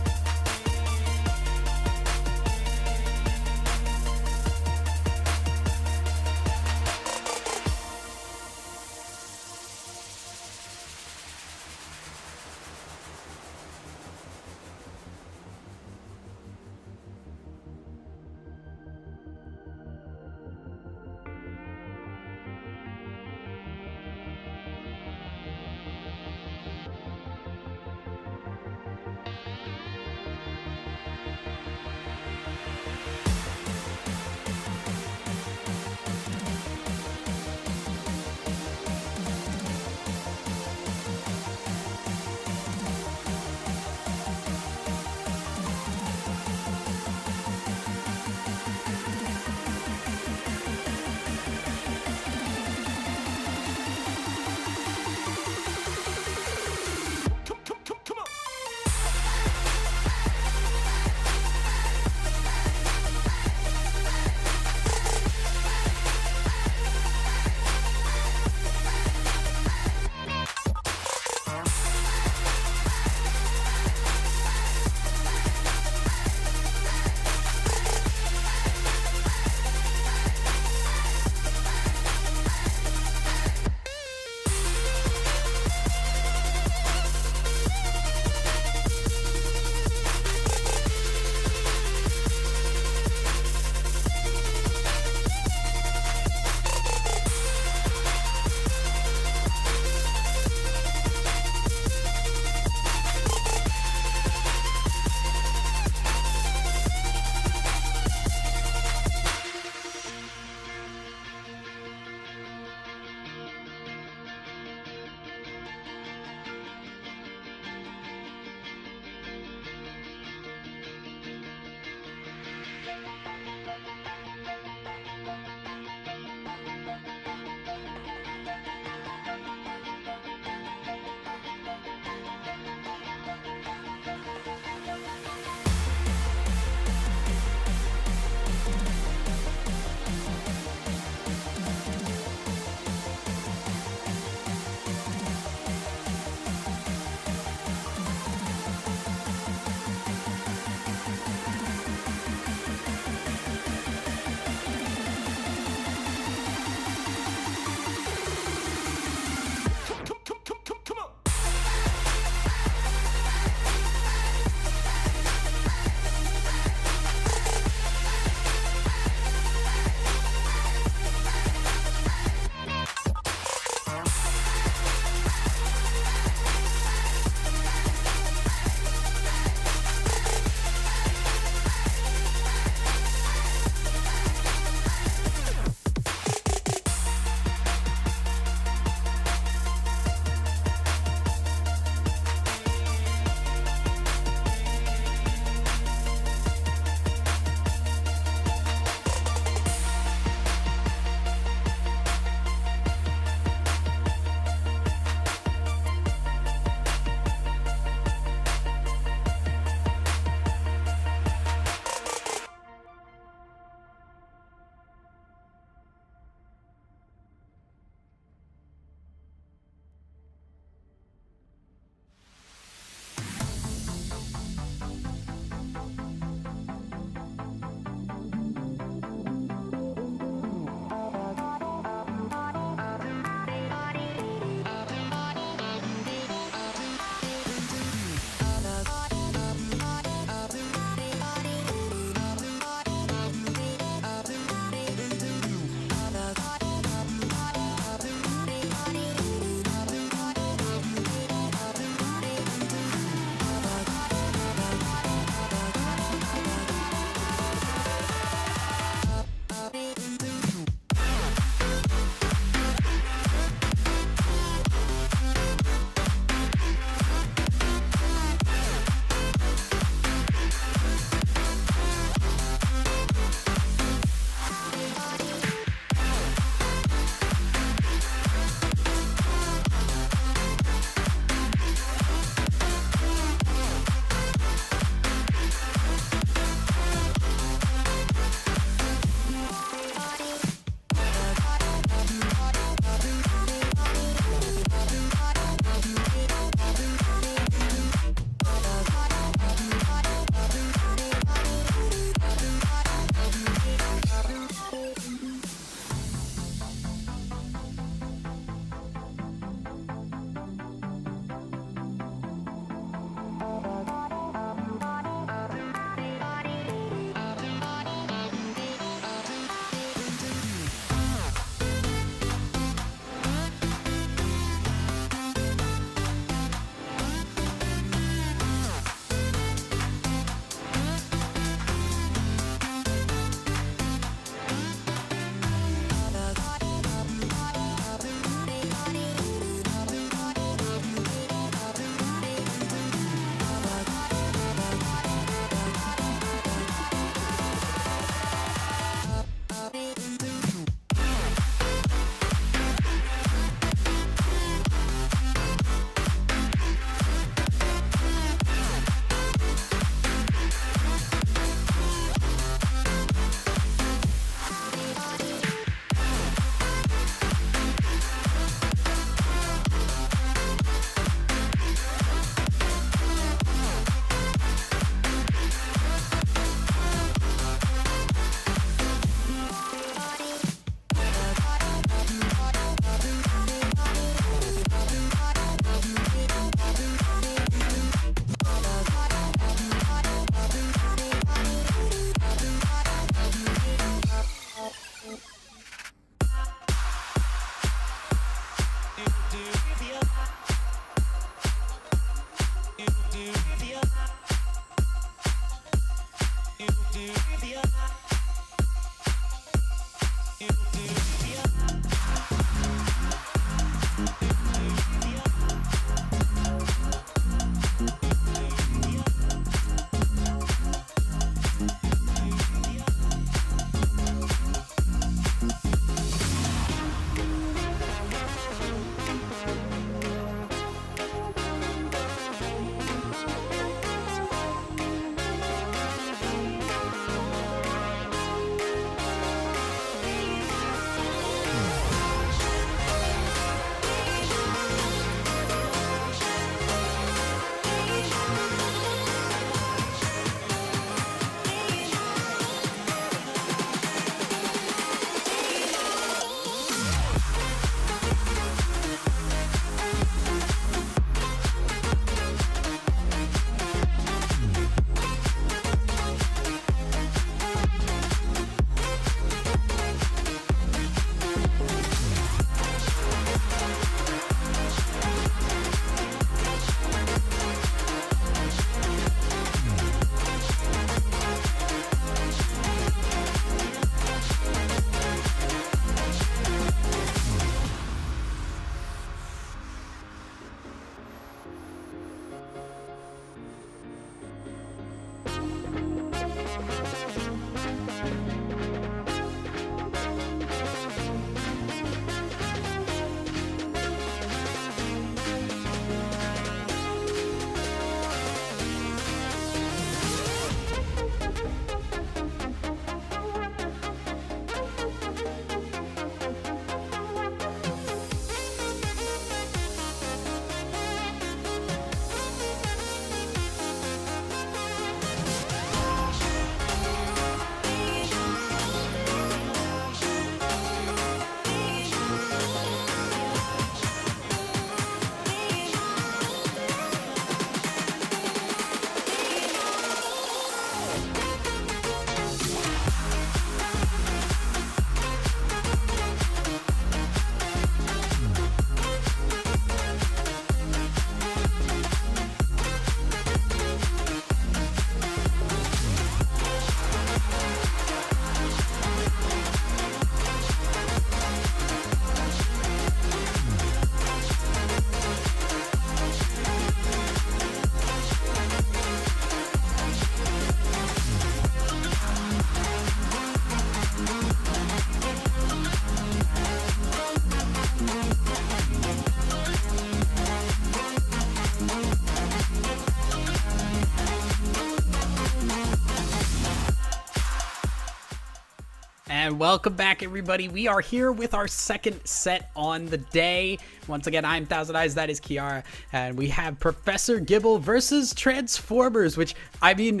And welcome back, everybody. We are here with our second set on the day. Once again, I'm Thousand Eyes, that is Kiara, and we have Professor Gibble versus Transformers, which, I mean,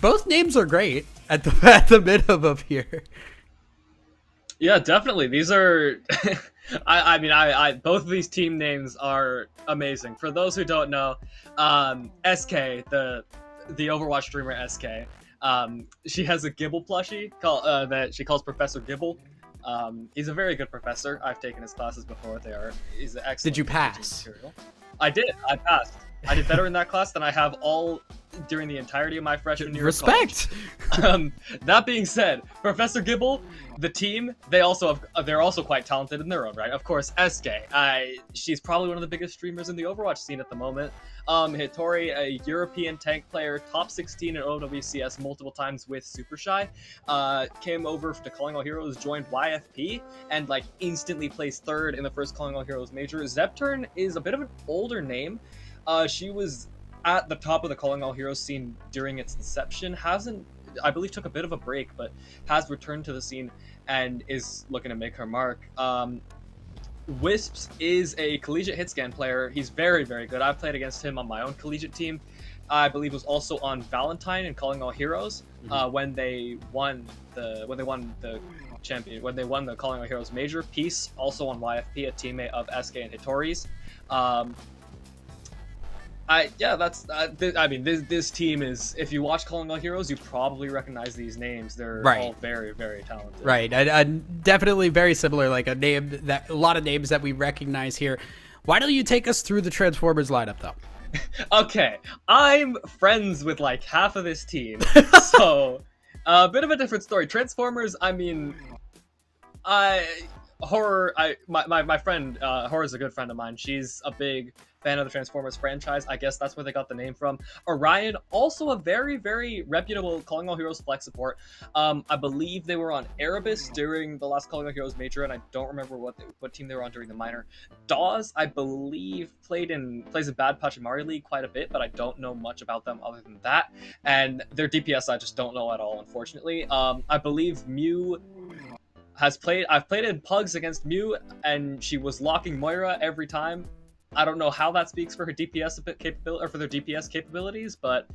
both names are great at the minimum here. Yeah, definitely. These are, I both of these team names are amazing. For those who don't know, SK, the Overwatch streamer SK, she has a Gibble plushie that she calls Professor Gibble. He's a very good professor. I've taken his classes before. He's an excellent. Did you pass? Material. I did. I passed. I did better in that class than I have all during the entirety of my freshman year. Respect. Of college. That being said, Professor Gibble, the team, they're also quite talented in their own right. Of course, SK. She's probably one of the biggest streamers in the Overwatch scene at the moment. Hitori, a European tank player, top 16 in OWCS multiple times with Super Shy, came over to Calling All Heroes, joined YFP, and instantly placed third in the first Calling All Heroes major. Zepturn is a bit of an older name. She was at the top of the Calling All Heroes scene during its inception. I believe took a bit of a break, but has returned to the scene and is looking to make her mark. Wisps is a collegiate hitscan player. He's very, very good. I've played against him on my own collegiate team. I believe was also on Valentine and Calling All Heroes when they won the Calling All Heroes major. Peace also on YFP, a teammate of SK and Hitori's. This team is, if you watch Calling All Heroes, you probably recognize these names. They're all very, very talented. Right. Definitely very similar, like a lot of names that we recognize here. Why don't you take us through the Transformers lineup, though? Okay. I'm friends with half of this team. So, a bit of a different story. Transformers, Horror, my friend, Horror is a good friend of mine. She's a big fan of the Transformers franchise. I guess that's where they got the name from. Orion, also a very, very reputable Calling All Heroes flex support. I believe they were on Erebus during the last Calling All Heroes major, and I don't remember what team they were on during the minor. Dawes, I believe, plays in Bad Pachimari League quite a bit, but I don't know much about them other than that. And their DPS I just don't know at all, unfortunately. I believe Mew I've played in Pugs against Mew, and she was locking Moira every time. I don't know how that speaks for her DPS capability or for their DPS capabilities, but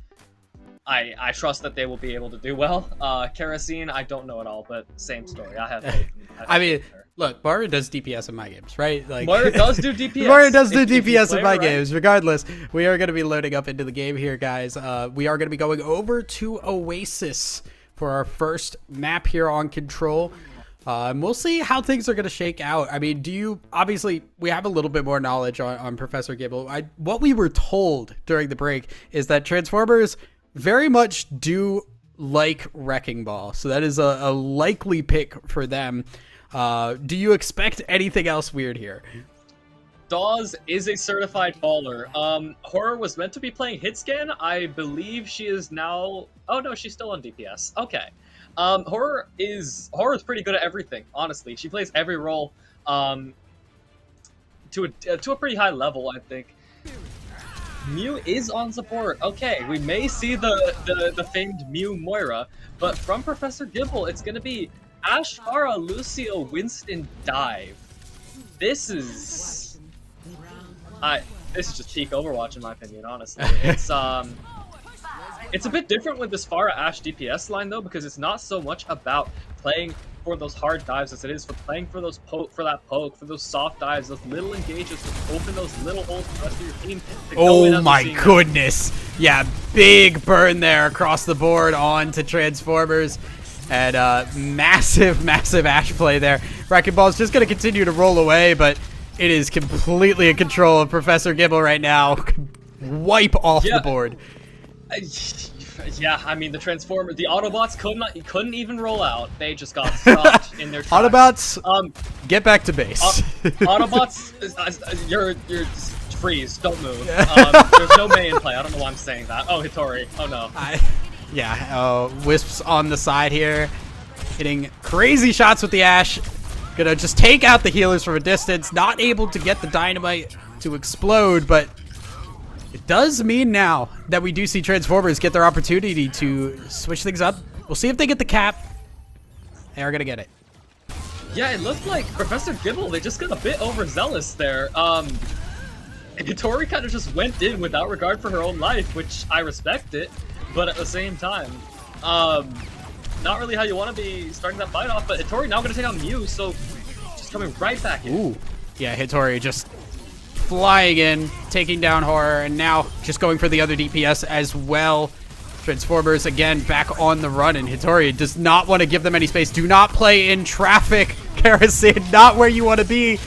I trust that they will be able to do well. Kerosene, I don't know at all, but same story. I have faith. Look, Moira does DPS in my games, right? Moira does do DPS. Moira does do DPS in my games. Regardless, we are going to be loading up into the game here, guys. We are going to be going over to Oasis for our first map here on Control. And we'll see how things are going to shake out. I mean, obviously, we have a little bit more knowledge on Professor Gibble. What we were told during the break is that Transformers very much do like Wrecking Ball. So that is a likely pick for them. Do you expect anything else weird here? Dawes is a certified baller. Horror was meant to be playing Hitscan. I believe she is now... Oh, no, she's still on DPS. Okay. Horror is pretty good at everything, honestly. She plays every role to a pretty high level, I think. Mew is on support. Okay, we may see the famed Mew Moira, but from Professor Gibble, it's going to be Ash, Pharah, Lucio, Winston, Dive. This is just peak Overwatch in my opinion, honestly. It's a bit different with this Pharah Ash DPS line though, because it's not so much about playing for those hard dives as it is for playing for those for those soft dives, those little engages to open those little holes for the rest of your team. Oh my goodness. Yeah, big burn there across the board onto Transformers. And massive Ash play there. Wrecking Ball's just going to continue to roll away, but it is completely in control of Professor Gibble right now. Wipe off the board. Yeah, I mean the Autobots couldn't even roll out. They just got stopped in their tracks. Autobots, get back to base. Autobots, you're freeze, don't move. There's no May in play. I don't know why I'm saying that. Oh, Hitori. Oh no. Wisps on the side here, hitting crazy shots with the Ash. Gonna just take out the healers from a distance. Not able to get the dynamite to explode, but it does mean now that we do see Transformers get their opportunity to switch things up. We'll see if they get the cap. They are going to get it. Yeah, it looked like Professor Gibble, they just got a bit overzealous there. Hitori kind of just went in without regard for her own life, which I respect it, but at the same time, not really how you want to be starting that fight off, but Hitori now going to take out Mew, so just coming right back in. Ooh. Yeah, Hitori just flying in, taking down Horror, and now just going for the other DPS as well. Transformers again back on the run, and Hitori does not want to give them any space. Do not play in traffic, Kerosene, not where you want to be.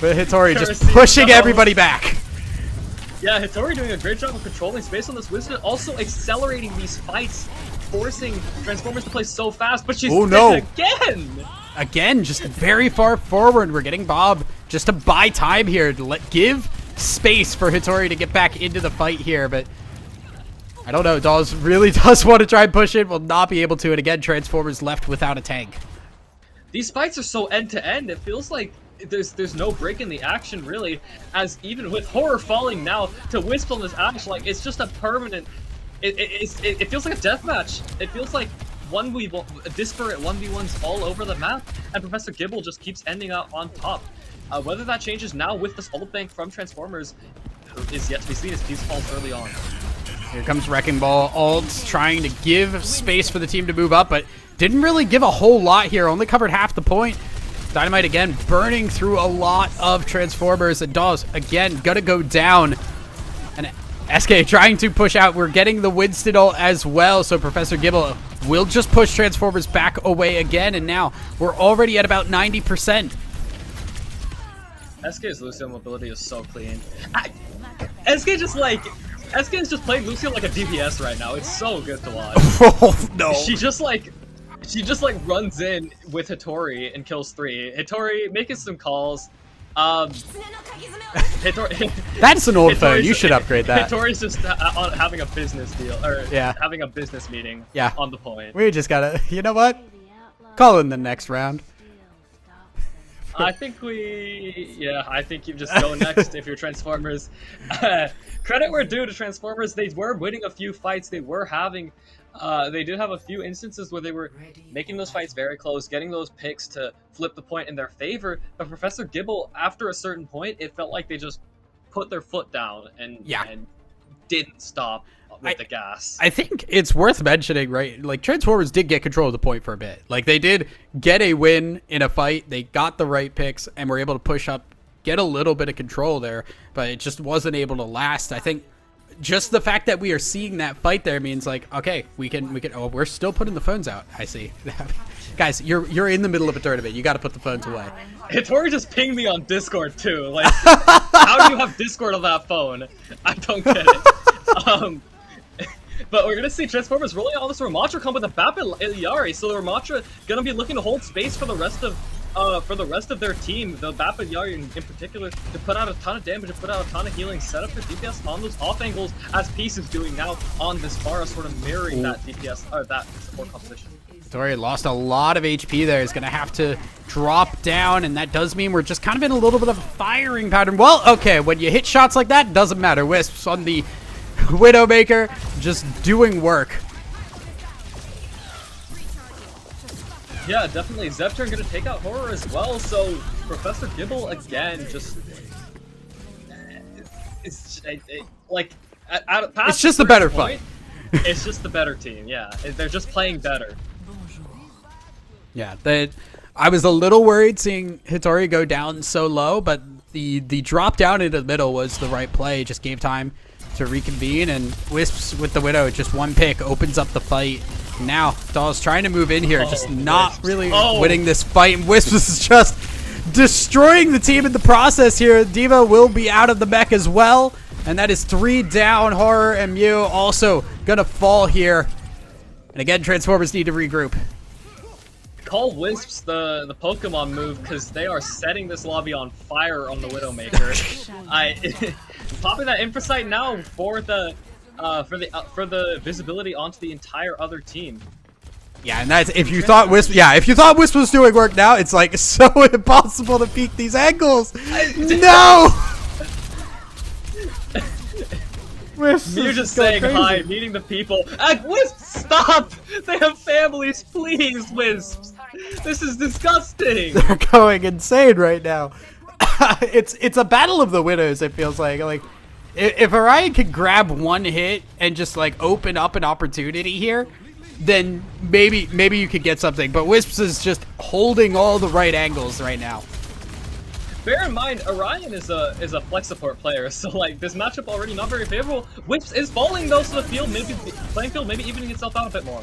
But Hitori just pushing everybody back. Yeah, Hitori doing a great job of controlling space on this Winston, also accelerating these fights, forcing Transformers to play so fast, but she's dead again! Again, just very far forward. We're getting Bob just to buy time here, to give space for Hitori to get back into the fight here, but I don't know, Dawes really does want to try and push it, will not be able to, and again, Transformers left without a tank. These fights are so end-to-end, it feels like there's no break in the action, really, as even with Horror falling now to Wisp on this Ash, like, it's just a permanent, it feels like a deathmatch. It feels like 1v1, disparate 1v1s all over the map, and Professor Gibble just keeps ending up on top. Whether that changes now with this ult bank from Transformers is yet to be seen, as Peace falls early on. Here comes Wrecking Ball, ults trying to give space for the team to move up, but didn't really give a whole lot here, only covered half the point. Dynamite again burning through a lot of Transformers, and Dawes again gonna go down. And SK trying to push out. We're getting the Winston ult as well, so Professor Gibble will just push Transformers back away again, and now we're already at about 90%. SK's Lucio mobility is so clean. SK is just playing Lucio like a DPS right now. It's so good to watch. Oh no. She just runs in with Hitori and kills 3. Hitori making some calls. Hitori, that's an old phone. Hitori's, You should upgrade that. Hitori's just having a business deal, or having a business meeting on the point. We just gotta, you know what? Call in the next round. I think you just go next if you're Transformers. Credit where due to Transformers, they were winning a few fights. They were having, they did have a few instances where they were making those fights very close, getting those picks to flip the point in their favor. But Professor Gibble, after a certain point, it felt like they just put their foot down and didn't stop with the gas. I think it's worth mentioning, right? Like, Transformers did get control of the point for a bit. Like, they did get a win in a fight. They got the right picks and were able to push up, get a little bit of control there, but it just wasn't able to last. I think just the fact that we are seeing that fight there means, like, okay, we can. Oh, we're still putting the phones out. I see. Guys, you're in the middle of a tournament. You got to put the phones away. Hitori just pinged me on Discord too. Like, how do you have Discord on that phone? I don't get it. But we're gonna see Transformers rolling out this Ramatra combo with a Bap Yari, so the Ramatra gonna be looking to hold space for the rest of their team. The Bap Yari in particular to put out a ton of damage, to put out a ton of healing, set up the DPS on those off angles as Peace is doing now on this Bara, sort of mirroring that DPS or that support composition. Hitori lost a lot of HP there. He's gonna have to drop down, and that does mean we're just kind of in a little bit of a firing pattern. Well, okay, when you hit shots like that, doesn't matter. Wisps on the Widowmaker just doing work. Yeah, definitely. Zepturn gonna take out Horror as well, so Professor Gibble again just it's just the better fight. It's just the better team, yeah. They're just playing better. Yeah, I was a little worried seeing Hitori go down so low, but the drop down into the middle was the right play. It just gave time to reconvene, and Wisps with the Widow, just one pick opens up the fight. Now Dawes trying to move in here, just not really winning this fight, and Wisps is just destroying the team in the process here. Diva will be out of the mech as well, and that is 3 down. Horror and Mew also gonna fall here, and again Transformers need to regroup. Call Wisps the Pokemon move, because they are setting this lobby on fire on the Widowmaker. Popping that Infrasight now for the visibility onto the entire other team. Yeah, and that's if you thought Wisp was doing work now, it's like so impossible to peek these angles. No. Wisp, you're just saying hi, meeting the people. Wisps, stop! They have families, please, Wisps. This is disgusting. They're going insane right now. It's a battle of the winners. It feels like if Orion could grab one hit and just like open up an opportunity here, then maybe you could get something. But Wisps is just holding all the right angles right now. Bear in mind, Orion is a flex support player, so like this matchup already not very favorable. Wisps is falling though to the field, maybe playing field, maybe evening itself out a bit more.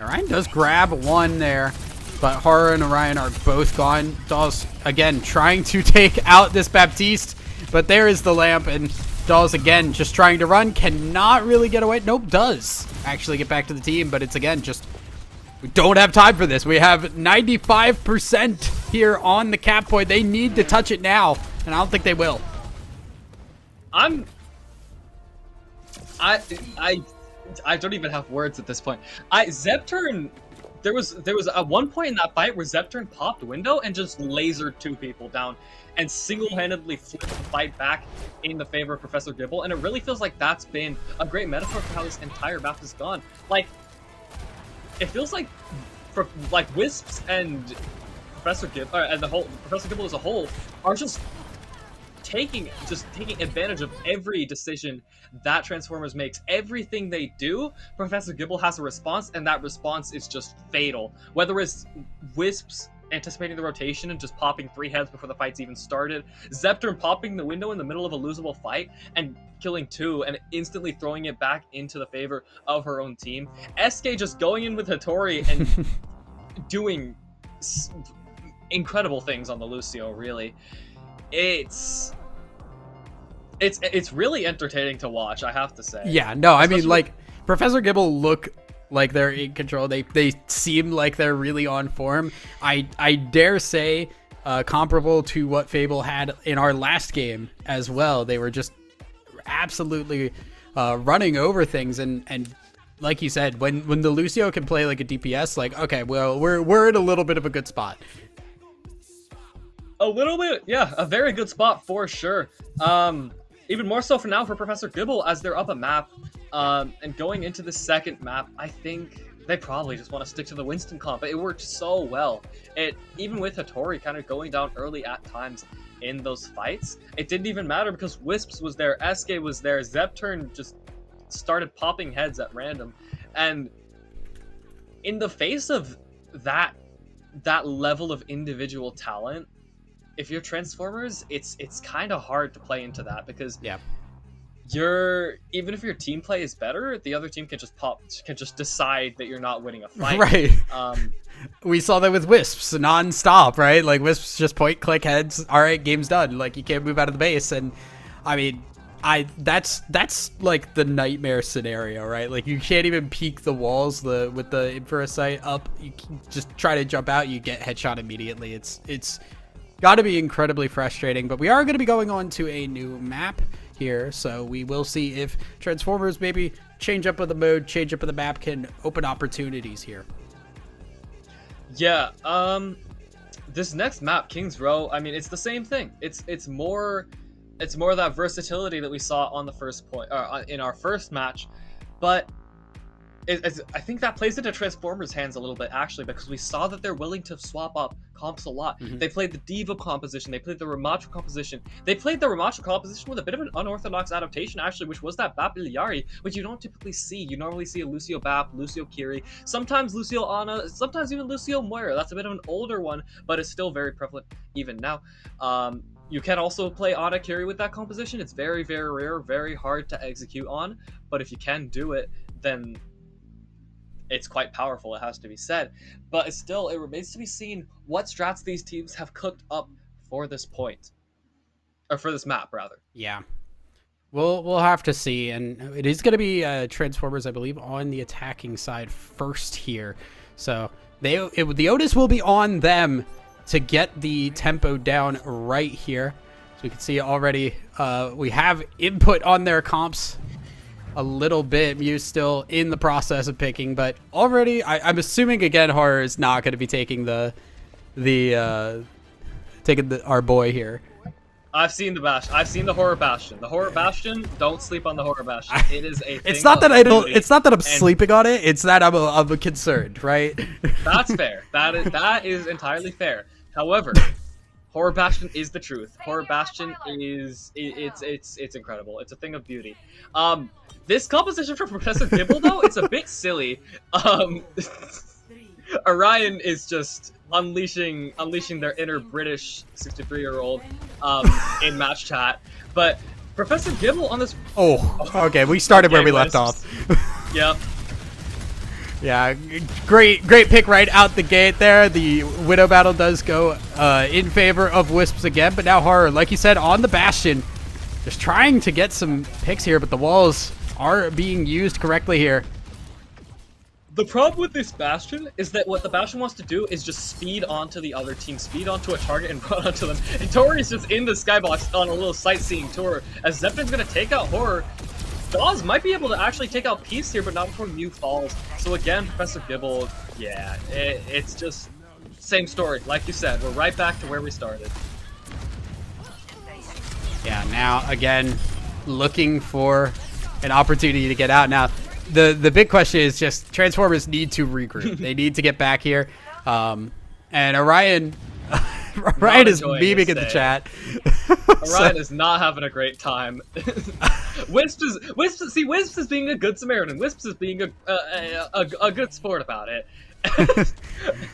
Orion does grab one there, but Horror and Orion are both gone. Dolls again trying to take out this Baptiste, but there is the lamp, and Dolls again just trying to run, cannot really get away. Nope, does actually get back to the team, but it's again just we don't have time for this. We have 95% here on the cap point. They need to touch it now, and I don't think they will. I don't even have words at this point. Zepturn, there was at one point in that fight where Zepturn popped window and just lasered 2 people down and single-handedly flipped the fight back in the favor of Professor Gibble, and it really feels like that's been a great metaphor for how this entire map has gone. Like, it feels like for like Wisps and Professor Gibble and Professor Gibble as a whole are just taking advantage of every decision that Transformers makes. Everything they do, Professor Gibble has a response, and that response is just fatal. Whether it's Wisps anticipating the rotation and just popping 3 heads before the fight's even started, Zepturn popping the window in the middle of a losable fight and killing 2 and instantly throwing it back into the favor of her own team, SK just going in with Hattori and doing incredible things on the Lucio. Really, it's really entertaining to watch, I have to say. Yeah, no, I mean, like, Professor Gibble look like they're in control. They seem like they're really on form. I dare say comparable to what Fable had in our last game as well. They were just absolutely running over things, and like you said, when the Lucio can play like a DPS, like, okay, well, we're in a little bit of a good spot. A little bit, yeah, a very good spot for sure. Even more so for now for Professor Gibble as they're up a map. And going into the second map, I think they probably just want to stick to the Winston comp. It worked so well. Even with Hattori kind of going down early at times in those fights, it didn't even matter because Wisps was there, SK was there, Zepturn just started popping heads at random. And in the face of that level of individual talent, if you're Transformers, it's kind of hard to play into that because even if your team play is better, the other team can just decide that you're not winning a fight. Right. We saw that with Wisps non-stop, right? Like, Wisps just point, click heads. All right, game's done. Like, you can't move out of the base. And I mean, that's like the nightmare scenario, right? Like, you can't even peek the walls with the infrared sight up. You can just try to jump out, you get headshot immediately. It's got to be incredibly frustrating. But we are going to be going on to a new map here, so we will see if Transformers maybe change up of the mode, change up of the map can open opportunities here. Yeah, this next map, King's Row, I mean, it's the same thing. It's more of that versatility that we saw on the first point in our first match, but I think that plays into Transformers' hands a little bit, actually, because we saw that they're willing to swap up comps a lot. Mm-hmm. They played the Diva composition, they played the Ramacho composition, they played the Ramacho composition with a bit of an unorthodox adaptation, actually, which was that Bap Iliari, which you don't typically see. You normally see a Lucio Bap, Lucio Kiri, sometimes Lucio Ana, sometimes even Lucio Moira. That's a bit of an older one, but it's still very prevalent even now. You can also play Ana Kiri with that composition. It's very, very rare, very hard to execute on, but if you can do it, then it's quite powerful, it has to be said. But still, it remains to be seen what strats these teams have cooked up for this point. Or for this map, rather. Yeah. We'll have to see. And it is going to be Transformers, I believe, on the attacking side first here. So the Otis will be on them to get the tempo down right here. So we can see already we have input on their comps a little bit. Mew's still in the process of picking, but already I'm assuming again Horror is not going to be taking our boy here. I've seen the Bastion. I've seen the Horror Bastion. The Horror Bastion. Don't sleep on the Horror Bastion. It is a. It's thing not that of I don't. beauty, It's not that I'm and sleeping on it. It's that I'm concerned, right? That's fair. That is entirely fair. However, Horror Bastion is the truth. Horror Bastion is it's incredible. It's a thing of beauty. This composition for Professor Gibble though, it's a bit silly. Orion is just unleashing their inner British 63-year-old in match chat, but Professor Gibble on this. Oh, okay. We started where we left off. Yep. Yeah, great pick right out the gate there. The Widow battle does go in favor of Wisps again, but now Horror, like you said, on the Bastion, just trying to get some picks here, but the walls are being used correctly here. The problem with this Bastion is that what the Bastion wants to do is just speed onto the other team, speed onto a target and run onto them. And Tori's just in the skybox on a little sightseeing tour. As Zepton's going to take out Horror, Dawes might be able to actually take out Peace here, but not before Mew falls. So again, Professor Gibble, yeah, it's just same story. Like you said, we're right back to where we started. Yeah, now again, looking for an opportunity to get out. Now, the big question is just Transformers need to regroup. They need to get back here. And Orion is memeing in the chat. Orion is not having a great time. Wisps is being a good Samaritan. Wisps is being a good sport about it.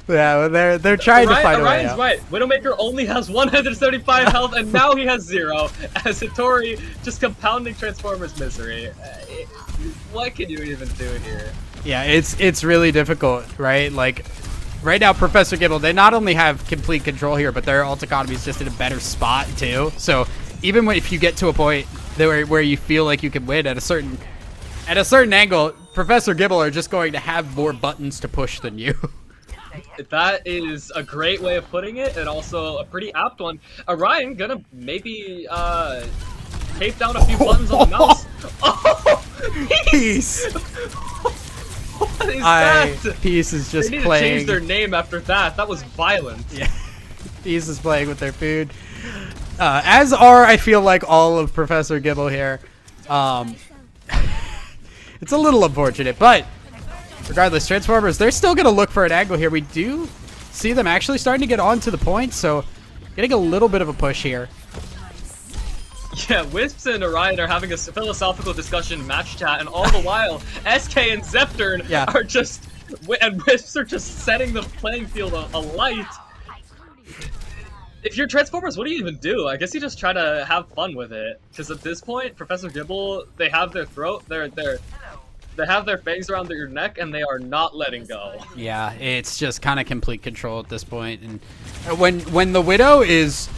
Yeah, well, they're trying to find a way Orion's out. right. Widowmaker only has 175 health, and now he has 0. As Hitori just compounding Transformers misery. What can you even do here? Yeah, it's really difficult, right? Like, right now, Professor Gibble, they not only have complete control here, but their ult economy is just in a better spot, too. So, even if you get to a point where you feel like you can win at a certain angle, Professor Gibble are just going to have more buttons to push than you. That is a great way of putting it, and also a pretty apt one. Orion gonna maybe tape down a few buttons on the mouse. Oh, Peace! What is that? Peace is just they need playing. to change their name after that. That was violent. Yeah, Peace is playing with their food. As are, I feel like, all of Professor Gibble here. It's a little unfortunate, but regardless, Transformers, they're still going to look for an angle here. We do see them actually starting to get onto the point, so getting a little bit of a push here. Yeah, Wisps and Orion are having a philosophical discussion match chat, and all the while, SK and Zeptern are just, and Wisps are just setting the playing field alight. If you're Transformers, what do you even do? I guess you just try to have fun with it, because at this point, Professor Gibble, they have their throat, they have their fangs around your neck, and they are not letting go. Yeah, it's just kind of complete control at this point. And when the Widow is,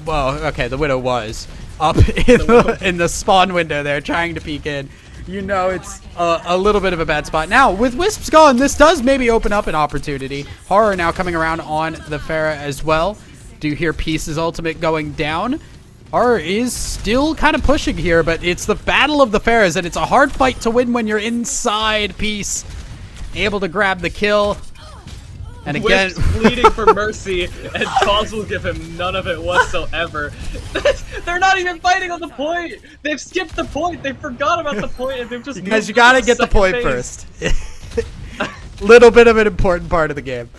well, okay, the Widow was up in the spawn window there trying to peek in, you know it's a little bit of a bad spot. Now, with Wisps gone, this does maybe open up an opportunity. Horror now coming around on the Pharah as well. Do you hear Peace's ultimate going down? Horror is still kind of pushing here, but it's the battle of the Pharahs, and it's a hard fight to win when you're inside Peace. Able to grab the kill. And again, Wisps pleading for mercy, and Dawes will give him none of it whatsoever. They're not even fighting on the point. They've skipped the point. They forgot about the point, and they've just. Because you gotta get the point phase. first. Little bit of an important part of the game.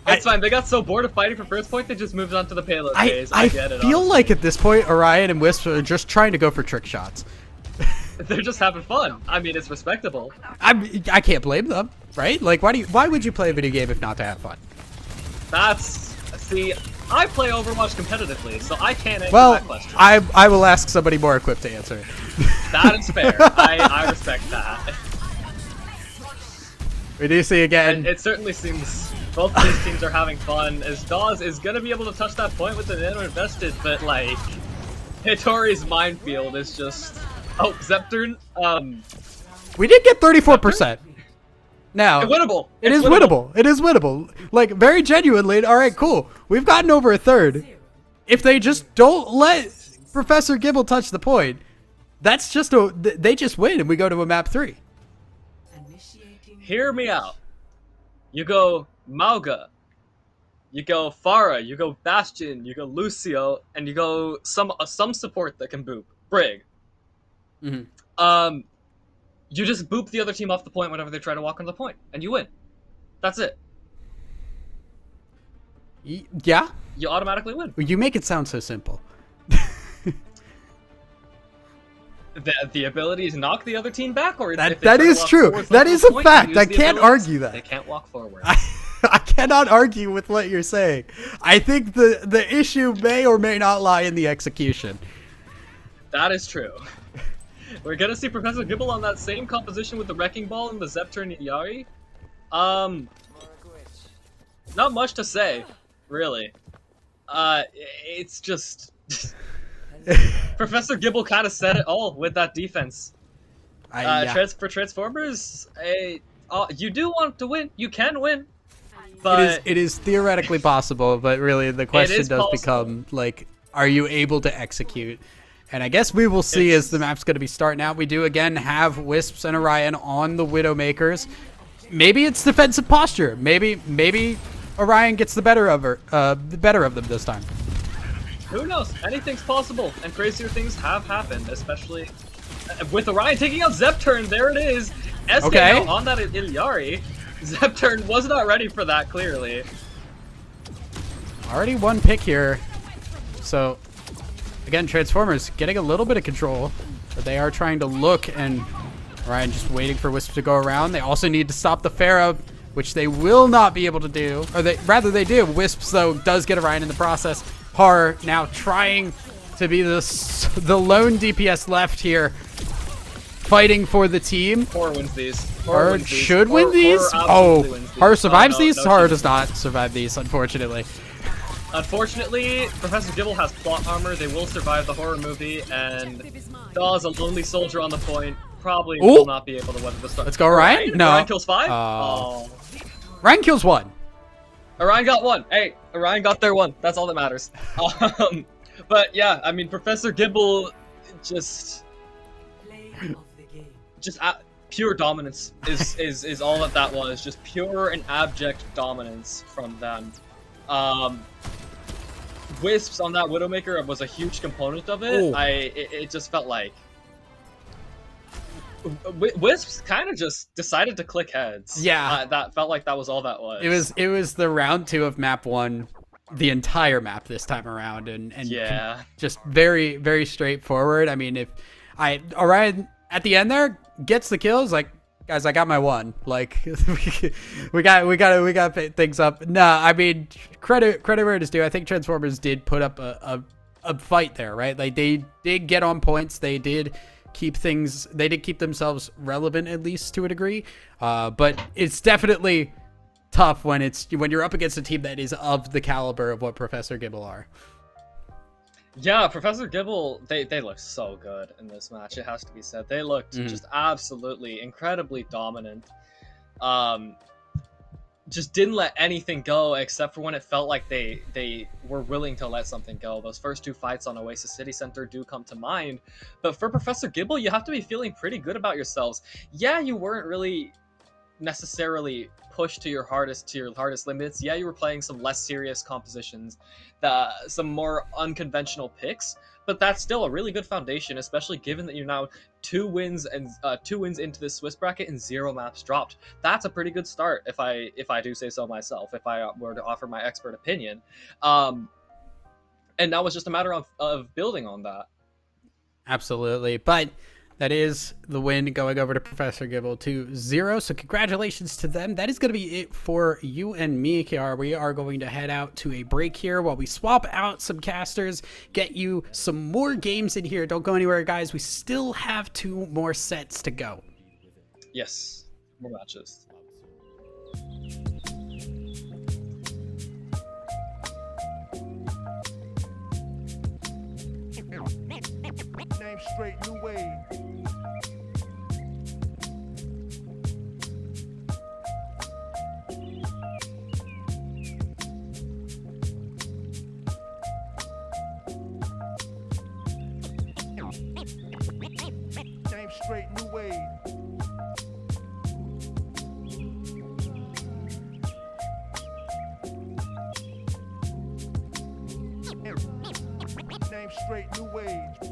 It's fine. They got so bored of fighting for first point, they just moved on to the payload phase. I get it. feel like at this point, Orion and Wisp are just trying to go for trick shots. They're just having fun. I mean, it's respectable. I can't blame them, right? Like, why would you play a video game if not to have fun? See, I play Overwatch competitively, so I can't answer Well, that question. I will ask somebody more equipped to answer it. That is fair. I respect that. We do see again. And it certainly seems both of these teams are having fun, as Dawes is going to be able to touch that point with the nano invested, but, like, Hitori's minefield is just... Oh, Zeptern, We did get 34%. Now, winnable. It is winnable. It is winnable. Like, very genuinely, alright, cool. We've gotten over a third. If they just don't let Professor Gibble touch the point, that's just they just win and we go to a map 3. Hear me out. You go Mauga, you go Pharah, you go Bastion, you go Lucio, and you go some support that can boop. Brig. Mhm. You just boop the other team off the point whenever they try to walk onto the point, and you win. That's it. Yeah? You automatically win. You make it sound so simple. The ability to knock the other team back, or That is true. That is a fact. I can't argue that. They can't walk forward. I cannot argue with what you're saying. I think the issue may or may not lie in the execution. That is true. We're gonna see Professor Gibble on that same composition with the Wrecking Ball and the Zepter and Yari. Not much to say, really. It's just Professor Gibble kind of said it all with that defense. Yeah. For Transformers, you do want to win. You can win, but It is theoretically possible, but really the question does possible. become, like, are you able to execute? And I guess we will see as the map's going to be starting out. We do, again, have Wisps and Orion on the Widowmakers. Maybe it's defensive posture. Maybe Orion gets the better of them this time. who knows? Anything's possible, and crazier things have happened, especially with Orion taking out Zepturn. There it is. SK Okay. out on that Ilyari. Zepturn was not ready for that, clearly. Already one pick here. So, again, Transformers getting a little bit of control, but they are trying to look, and Orion just waiting for Wisp to go around. They also need to stop the Pharaoh, which they will not be able to do. Or rather they do. Wisps, though, does get Orion in the process. Har now trying to be the lone DPS left here, fighting for the team. Horror wins these. Har wins these. should win these. Horror absolutely wins these. Har survives no, these. no, Har she does not survive these, unfortunately. Unfortunately, Professor Gibble has plot armor. They will survive the horror movie, and Dawes, a lonely soldier on the point, probably will not be able to weather the storm. Let's go, Orion. No. Orion kills 5? Oh. Ryan kills 1. Orion got 1. Hey, Orion got their 1. That's all that matters. But yeah, I mean, Professor Gibble just pure dominance is all that was. Just pure and abject dominance from them. Wisps on that Widowmaker was a huge component of it. Ooh. It just felt like Wisps kind of just decided to click heads. Yeah. That felt like that was all that was. It was the round 2 of map 1, the entire map this time around, and yeah, just very, very straightforward. I mean, if Orion at the end there gets the kills, like, guys, I got my 1. Like, we got things up. Nah, I mean, credit where it is due. I think Transformers did put up a fight there, right? Like, they did get on points. They did keep themselves relevant, at least to a degree. But it's definitely tough when you're up against a team that is of the caliber of what Professor Gibble are. Yeah, Professor Gibble, they looked so good in this match, it has to be said. They looked just absolutely incredibly dominant. Just didn't let anything go except for when it felt like they were willing to let something go. Those first 2 fights on Oasis City Center do come to mind. But for Professor Gibble, you have to be feeling pretty good about yourselves. Yeah, you weren't really necessarily pushed to your hardest limits. Yeah, you were playing some less serious compositions, some more unconventional picks, but that's still a really good foundation, especially given that you're now 2 wins into this Swiss bracket and 0 maps dropped. That's a pretty good start, if I do say so myself, if I were to offer my expert opinion. And now it's just a matter of building on that. Absolutely, but that is the win going over to Professor Gibble 2-0. So congratulations to them. That is going to be it for you and me, Kiara. We are going to head out to a break here while we swap out some casters, get you some more games in here. Don't go anywhere, guys. We still have 2 more sets to go. Yes, more matches. Name straight, new wave. Name straight, new wave. Name straight new age.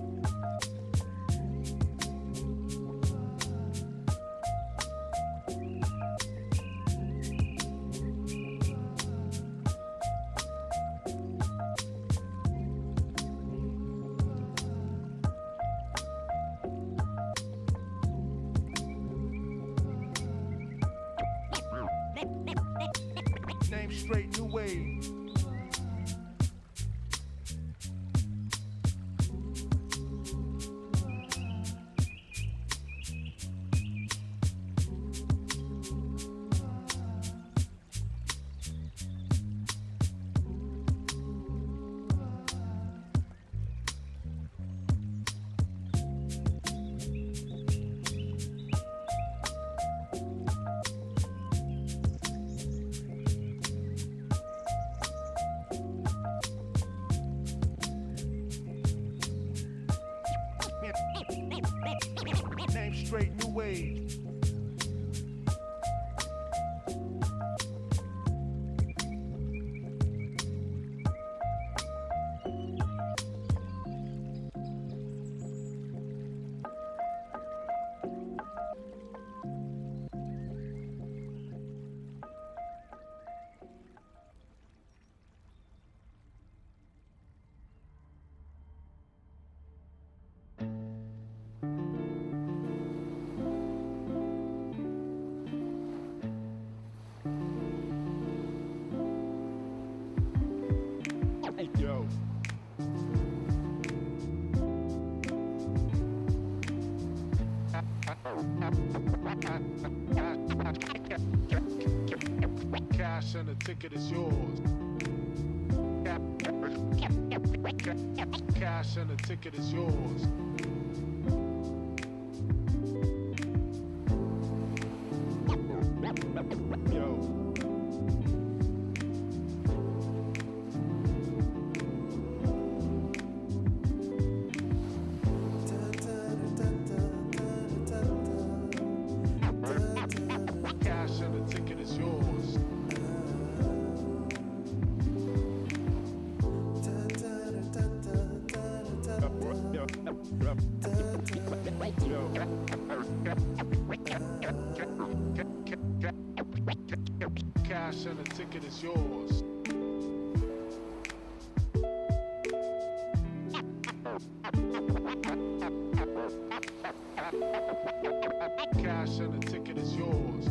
Name straight new age. Name straight new age. Yo. Cash and the ticket is yours. Cash and the ticket is yours. Yo. Cash and the ticket is yours. Cash and the ticket is yours. Cash and the ticket is yours.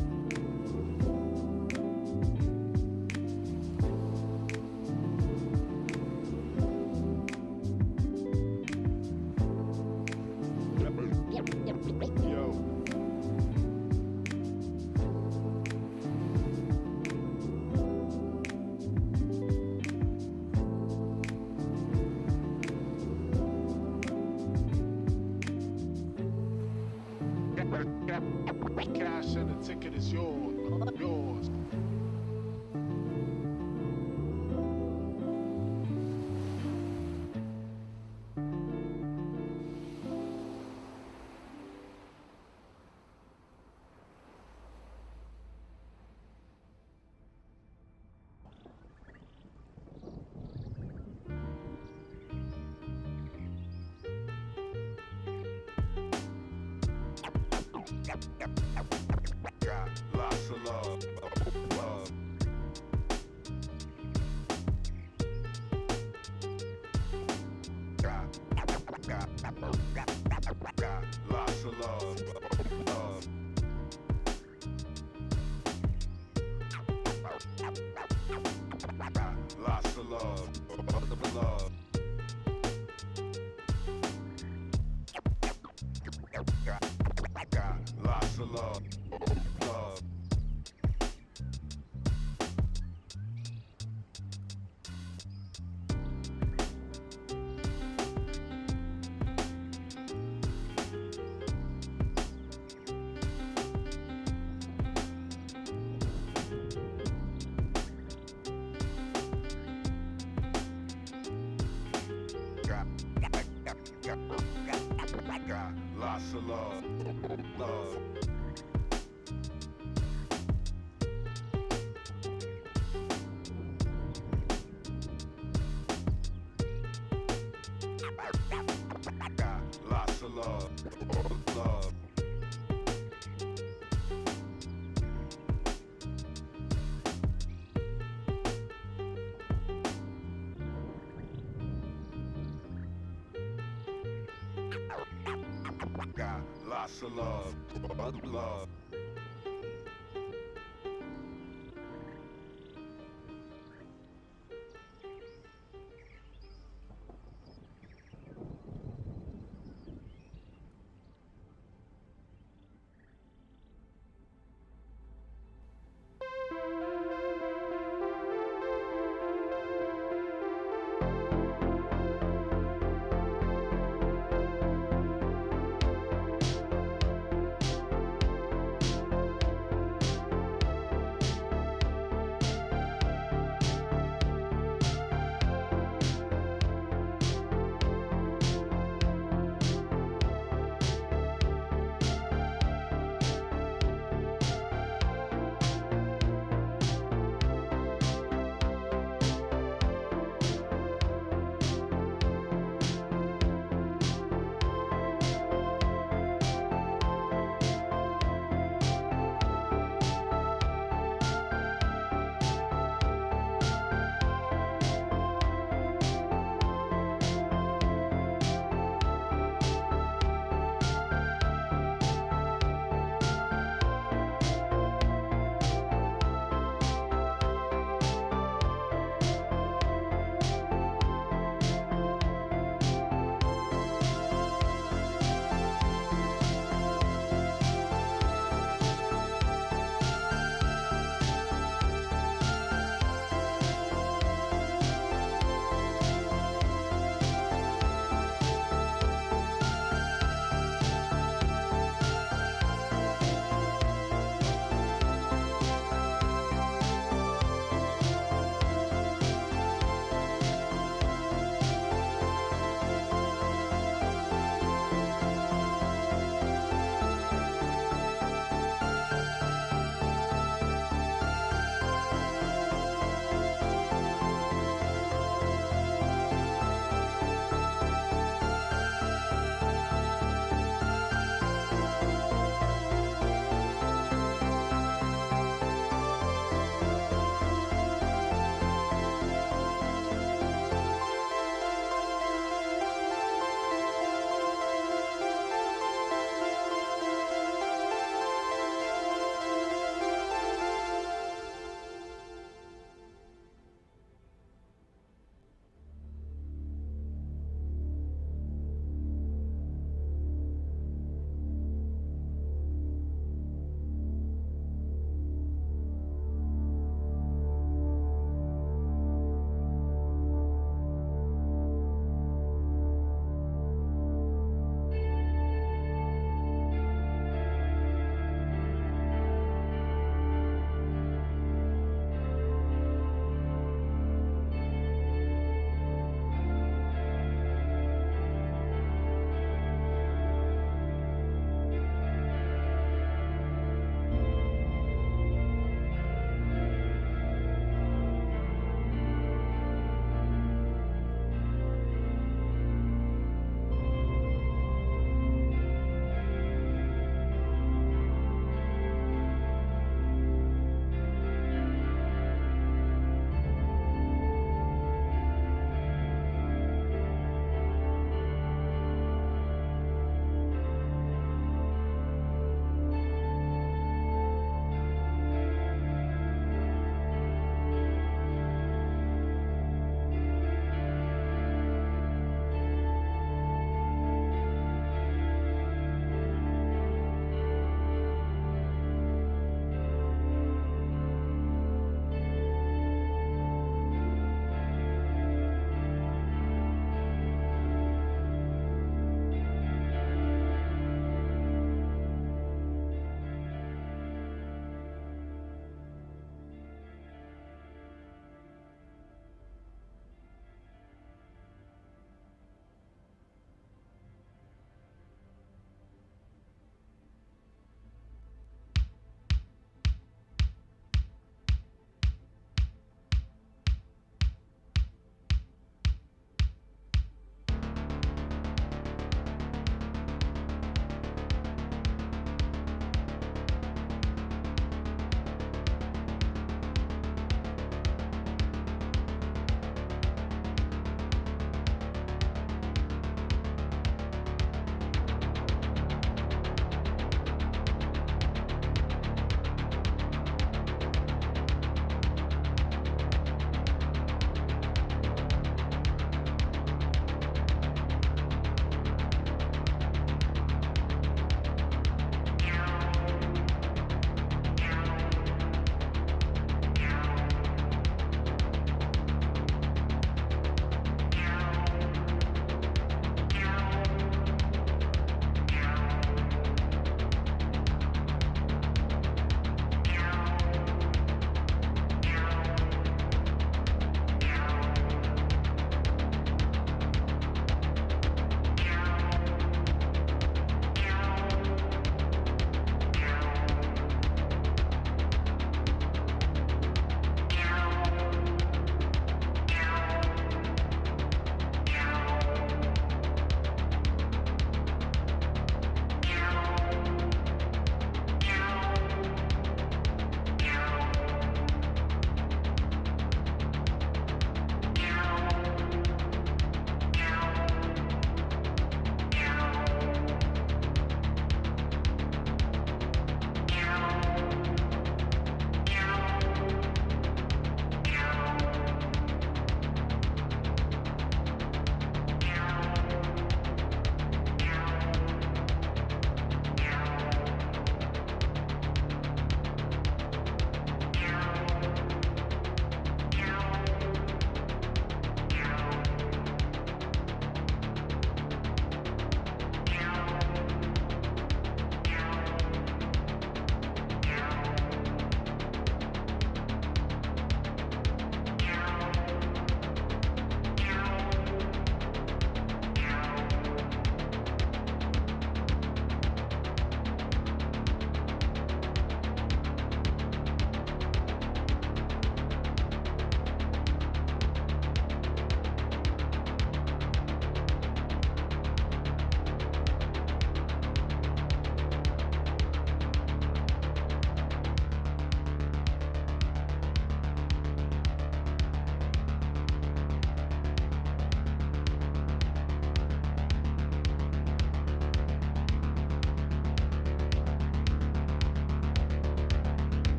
Yo. Cash and the ticket is yours. Yours. Got lots of love. Love. Got lots of love. Love. Got lots of love. Love. Got lots of love. Love. Got lots of love. Love. love, love. Got lots of love, love.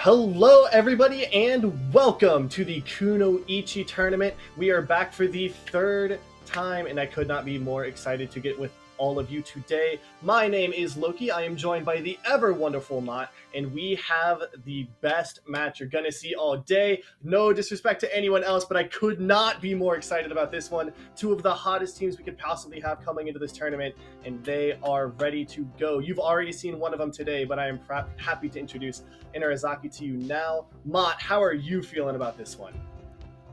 Hello everybody and welcome to the Kunoichi tournament. We are back for the third time and I could not be more excited to get with all of you today. My name is Loki. I am joined by the ever wonderful Mott, and we have the best match you're gonna see all day. No disrespect to anyone else, but I could not be more excited about this one. Two of the hottest teams we could possibly have coming into this tournament, and they are ready to go. You've already seen one of them today, but I am happy to introduce Inarizaki to you now. Mott, how are you feeling about this one?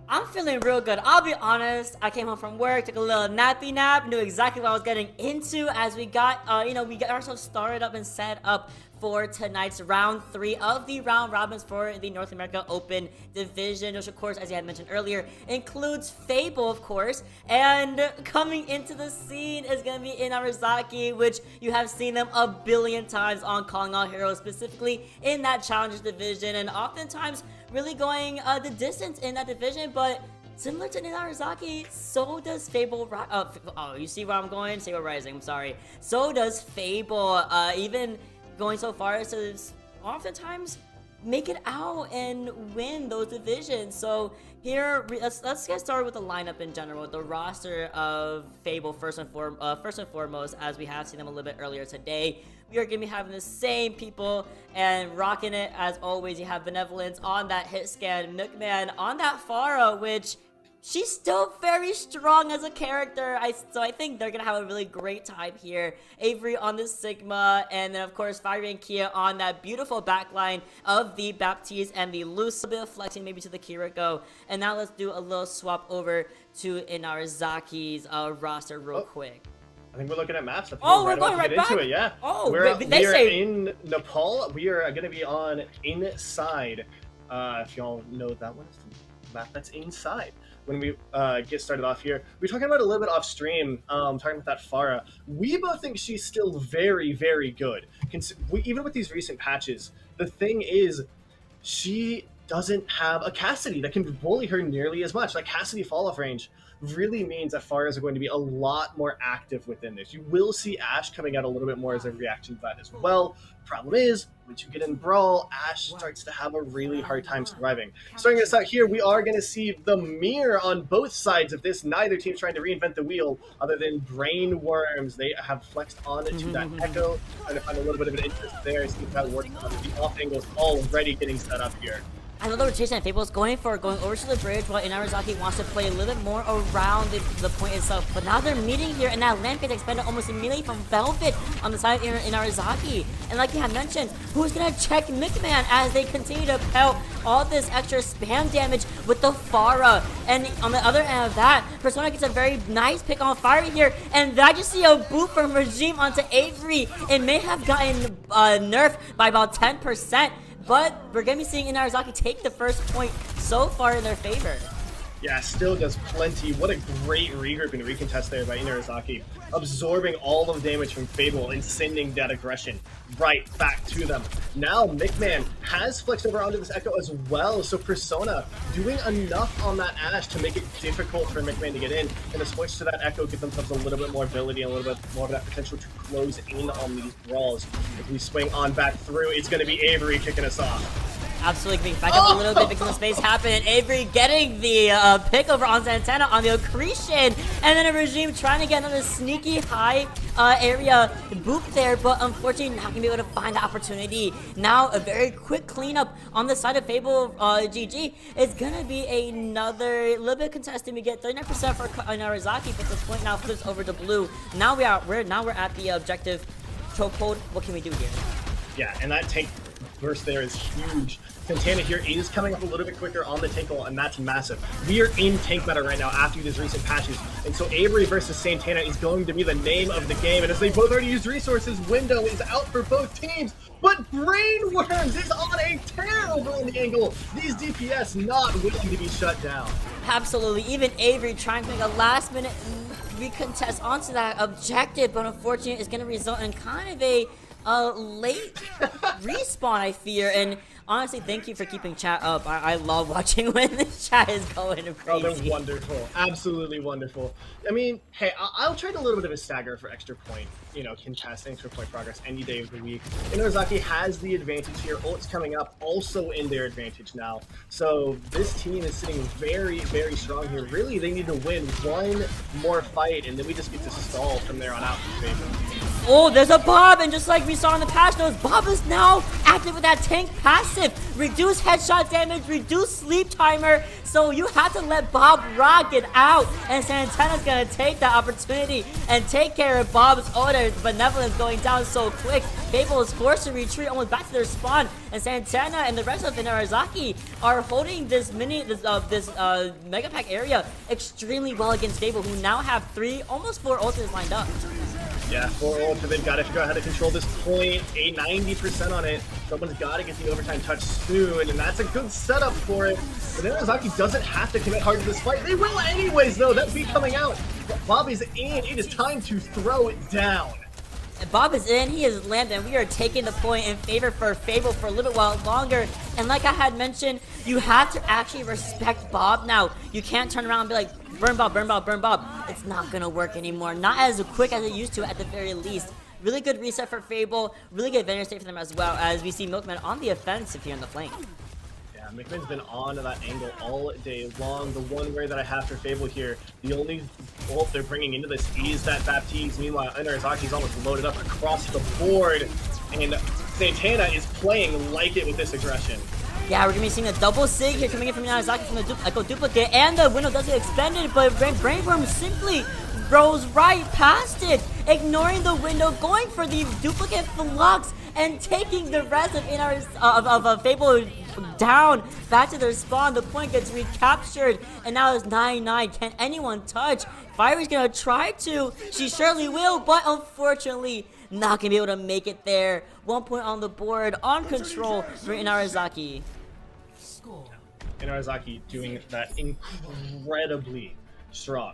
I'm feeling real good. I'll be honest. I came home from work, took a little nappy nap, knew exactly what I was getting into as we got, we got ourselves started up and set up for tonight's round 3 of the round robins for the North America Open division, which of course, as you had mentioned earlier, includes Fable, of course, and coming into the scene is going to be Inarizaki, which you have seen them a billion times on Calling All Heroes, specifically in that Challengers division, and oftentimes really going the distance in that division, but similar to Inarizaki, so does Fable. You see where I'm going? Fable Rising, I'm sorry. So does Fable, even going so far as to oftentimes make it out and win those divisions. So here, let's get started with the lineup in general, the roster of Fable first and foremost, as we have seen them a little bit earlier today. We are going to be having the same people and rocking it as always. You have Benevolence on that hit scan, Milkman on that Farah, which she's still very strong as a character. So I think they're going to have a really great time here. Avery on the Sigma, and then of course Fiery and Kia on that beautiful backline of the Baptiste and the loose, a bit of flexing maybe to the Kiriko. And now let's do a little swap over to Inarizaki's roster real quick. I think we're looking at maps. We're going right back? Into it, yeah. Oh, we are in Nepal. We are going to be on Inside. If y'all know that one, it's the map that's Inside. When we get started off here, we're talking about a little bit off stream, talking about that Farah. We both think she's still very, very good. Even with these recent patches, the thing is, she doesn't have a Cassidy that can bully her nearly as much. Like, Cassidy fall-off range really means that Farahs are going to be a lot more active within this. You will see Ash coming out a little bit more as a reaction to that as well. Problem is, once you get in Brawl, Ash starts to have a really hard time surviving. Starting us out here, we are going to see the mirror on both sides of this. Neither team's trying to reinvent the wheel other than Brain Worms. They have flexed on to that Echo, trying to find a little bit of an interest there. See if that works. The off angle's already getting set up here. I love the rotation that Fable's going over to the bridge, while Inarizaki wants to play a little bit more around the point itself. But now they're meeting here, and that lamp gets expended almost immediately from Velvet on the side of Inarizaki. And like you had mentioned, who's gonna check McMahon as they continue to pelt all this extra spam damage with the Farah? And on the other end of that, Persona gets a very nice pick on fire here, and I just see a boot from Regime onto Avery. It may have gotten nerfed by about 10%. But we're going to be seeing Inarizaki take the first point so far in their favor. Yeah, still does plenty. What a great regroup and recontest there by Inarizaki. Absorbing all of the damage from Fable and sending that aggression right back to them. Now, McMahon has flexed over onto this Echo as well, so Persona doing enough on that Ash to make it difficult for McMahon to get in, and to switch to that Echo, give themselves a little bit more ability, a little bit more of that potential to close in on these brawls. If we swing on back through, it's going to be Avery kicking us off. Absolutely, being back up a little bit, fixing the space happen. Avery getting the pick over on Santana on the accretion, and then a Regime trying to get another sneaky high area boop there, but unfortunately not gonna be able to find the opportunity. Now a very quick cleanup on the side of Fable GG. It's gonna be another little bit contested. We get 39% for Inarizaki, but this point now flips over to blue. Now we're at the objective chokehold. What can we do here? Yeah, and that tank burst there is huge. Santana here is coming up a little bit quicker on the Tinkle, and that's massive. We are in tank meta right now after these recent patches, and so Avery versus Santana is going to be the name of the game, and as they both already used resources, window is out for both teams, but Brain Worms is on a tear over on the angle. These DPS not willing to be shut down. Absolutely, even Avery trying to make a last minute recontest onto that objective, but unfortunately it's going to result in kind of a late respawn, I fear, and honestly, thank you for keeping chat up. I love watching when the chat is going Oh, crazy. they're wonderful. Absolutely wonderful. I mean, hey, I'll trade a little bit of a stagger for extra point, contesting extra point progress any day of the week. Inarizaki has the advantage here. Ult's coming up, also in their advantage now. So this team is sitting very, very strong here. Really, they need to win one more fight, and then we just get to stall from there on out in favor. Oh, there's a Bob, and just like we saw in the patch notes, Bob is now active with that tank passive. Reduce headshot damage, reduce sleep timer, so you have to let Bob rock it out, and Santana's gonna take that opportunity and take care of Bob's order. Benevolence going down so quick. Fable is forced to retreat almost back to their spawn, and Santana and the rest of Inarizaki are holding this mega pack area extremely well against Fable, who now have 3, almost 4 ultimates lined up. Yeah, 4 ultimate, gotta figure out how to control this point, a 90% on it. Someone's gotta get the overtime touch soon, and that's a good setup for it. But Inarizaki doesn't have to commit hard to this fight. They will anyways, though. That's me coming out. Bobby's in. It is time to throw it down. And Bob is in, he is landed, and we are taking the point in favor for Fable for a little bit while longer. And like I had mentioned, you have to actually respect Bob now. You can't turn around and be like, burn Bob, burn Bob, burn Bob. It's not gonna work anymore. Not as quick as it used to at the very least. Really good reset for Fable, really good vendor state for them as well, as we see Milkman on the offensive here in the flank. Yeah, McMahon's been on that angle all day long. The one way that I have for Fable here, the only ult they're bringing into this is that Baptiste. Meanwhile, Inarizaki's almost loaded up across the board, and Santana is playing like it with this aggression. Yeah, we're gonna be seeing a double sig here coming in from Inarizaki from the Echo Duplicate, and the window does get expended, but Brainworm simply rolls right past it, ignoring the window, going for the duplicate flux, and taking the rest of Fable down back to their spawn. The point gets recaptured, and now it's 9-9. Can anyone touch? Fiery's gonna try to. She surely will, but unfortunately, not gonna be able to make it there. 1 point on the board, on control for Inarizaki. Inarizaki doing that incredibly strong.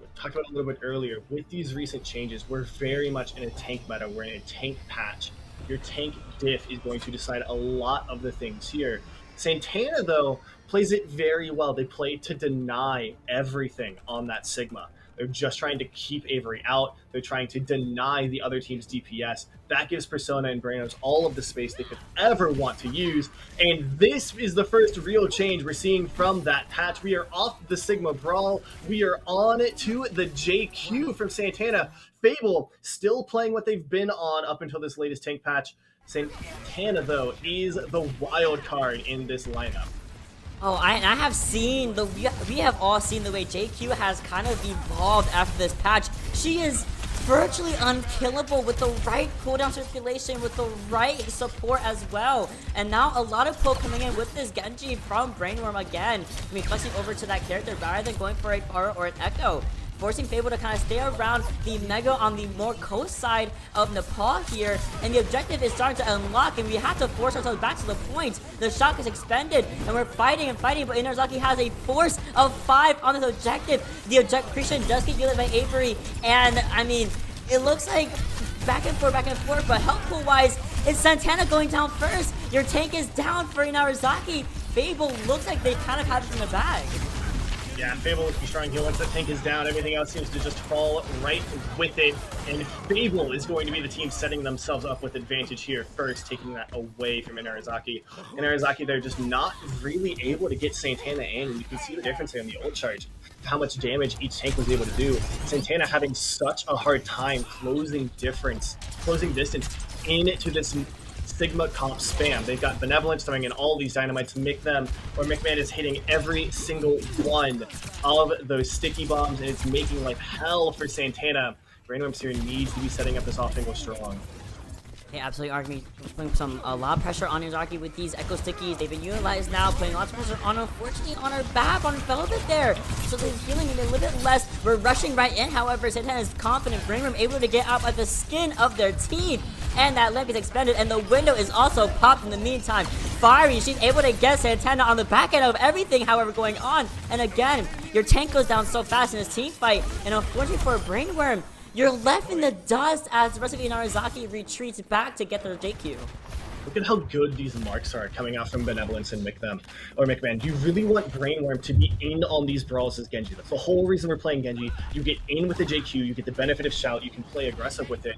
We talked about it a little bit earlier. With these recent changes, we're very much in a tank meta. We're in a tank patch. Your tank diff is going to decide a lot of the things here. Santana, though, plays it very well. They play to deny everything on that Sigma. They're just trying to keep Avery out. They're trying to deny the other team's DPS. That gives Persona and Branos all of the space they could ever want to use. And this is the first real change we're seeing from that patch. We are off the Sigma Brawl. We are on to the JQ from Santana. Fable still playing what they've been on up until this latest tank patch. Santana, though, is the wild card in this lineup. Oh, I have seen we have all seen the way JQ has kind of evolved after this patch. She is virtually unkillable with the right cooldown circulation, with the right support as well. And now a lot of poke coming in with this Genji from Brainworm again. I mean, flexing over to that character rather than going for a Power or an Echo, forcing Fable to kind of stay around the Mega on the more coast side of Nepal here. And the objective is starting to unlock, and we have to force ourselves back to the point. The shock is expended, and we're fighting and fighting, but Inarizaki has a force of 5 on this objective. The objective does get yielded by Avery, and I mean, it looks like back and forth, but health pool wise, it's Santana going down first. Your tank is down for Inarizaki. Fable looks like they kind of have it in the bag. Yeah, Fable looks to be strong here. Once that tank is down, everything else seems to just fall right with it. And Fable is going to be the team setting themselves up with advantage here first, taking that away from Inarizaki. Inarizaki, they're just not really able to get Santana in. And you can see the difference here in the ult charge, how much damage each tank was able to do. Santana having such a hard time closing distance into this Sigma comp spam. They've got Benevolence throwing in all these dynamites to make them, or McMahon is hitting every single one of those sticky bombs, and it's making life hell for Santana. Brainworms here needs to be setting up this off angle strong. Yeah, absolutely. Army putting a lot of pressure on Izaki with these Echo Stickies. They've been utilized now, putting lots of pressure on, unfortunately, on our BAP, on Velvet there. So they're healing a little bit less. We're rushing right in, however. Santana is confident. Brainworm able to get out by the skin of their teeth. And that limp is expended, and the window is also popped in the meantime. Fiery, she's able to get Santana on the back end of everything, however, going on. And again, your tank goes down so fast in this team fight. And unfortunately for Brainworm, you're left in the dust as the rest of Inarizaki retreats back to get their JQ. Look at how good these marks are coming out from Benevolence and McMahon. Do you really want Brainworm to be in on these brawls as Genji? That's the whole reason we're playing Genji. You get in with the JQ, you get the benefit of Shout, you can play aggressive with it.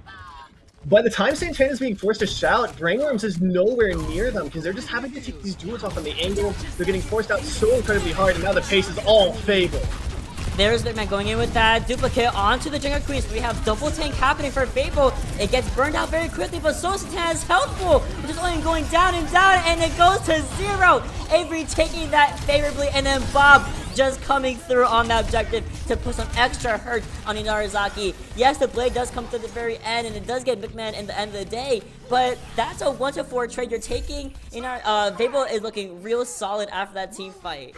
By the time Santana's being forced to Shout, Brainworms is nowhere near them because they're just having to take these duels off on the angle. They're getting forced out so incredibly hard, and now the pace is all Fable. There's McMahon going in with that duplicate onto the Jungle Queen. So we have double tank happening for Fable. It gets burned out very quickly, but so Santana is helpful, which is only going down, and it goes to 0. Avery taking that favorably, and then Bob just coming through on that objective to put some extra hurt on Inarizaki. Yes, the blade does come to the very end, and it does get McMahon in the end of the day, but that's a 1-4 trade you're taking. Fable is looking real solid after that team fight.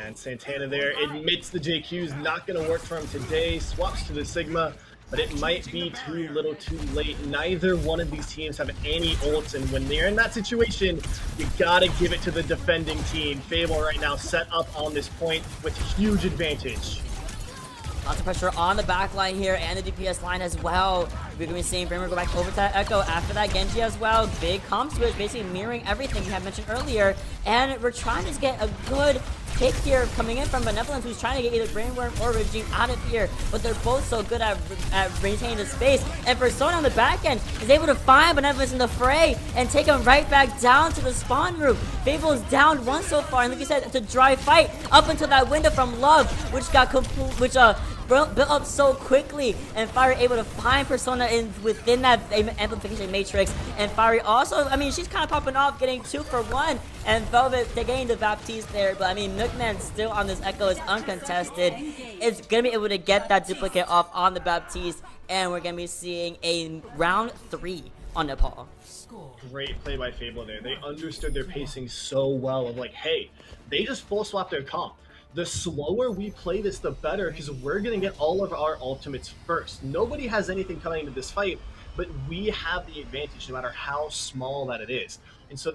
And Santana there admits the JQ is not going to work for him today, swaps to the Sigma, but it might be too little too late. Neither one of these teams have any ults, and when they're in that situation, you gotta give it to the defending team. Fable right now set up on this point with huge advantage. Lots of pressure on the back line here and the DPS line as well. We're going to be seeing Brimmer go back over to that Echo after that Genji as well. Big comp switch, basically mirroring everything we had mentioned earlier. And we're trying to get a good pick here coming in from Benevolence, who's trying to get either Brainworm or Regime out of here. But they're both so good at maintaining the space. And Persona on the back end is able to find Benevolence in the fray and take him right back down to the spawn room. Fable is down 1 so far. And like you said, it's a dry fight up until that window from Love, which got built up so quickly, and Fiery able to find Persona within that amplification matrix. And Fiery also, I mean, she's kind of popping off, getting 2 for 1, and Velvet, they're getting the Baptiste there, but I mean, Milkman still on this Echo is uncontested. It's gonna be able to get that duplicate off on the Baptiste, and we're gonna be seeing a round 3 on Nepal. Great play by Fable there. They understood their pacing so well of like, hey, they just full swap their comp. The slower we play this, the better, because we're going to get all of our ultimates first. Nobody has anything coming into this fight, but we have the advantage no matter how small that it is. And so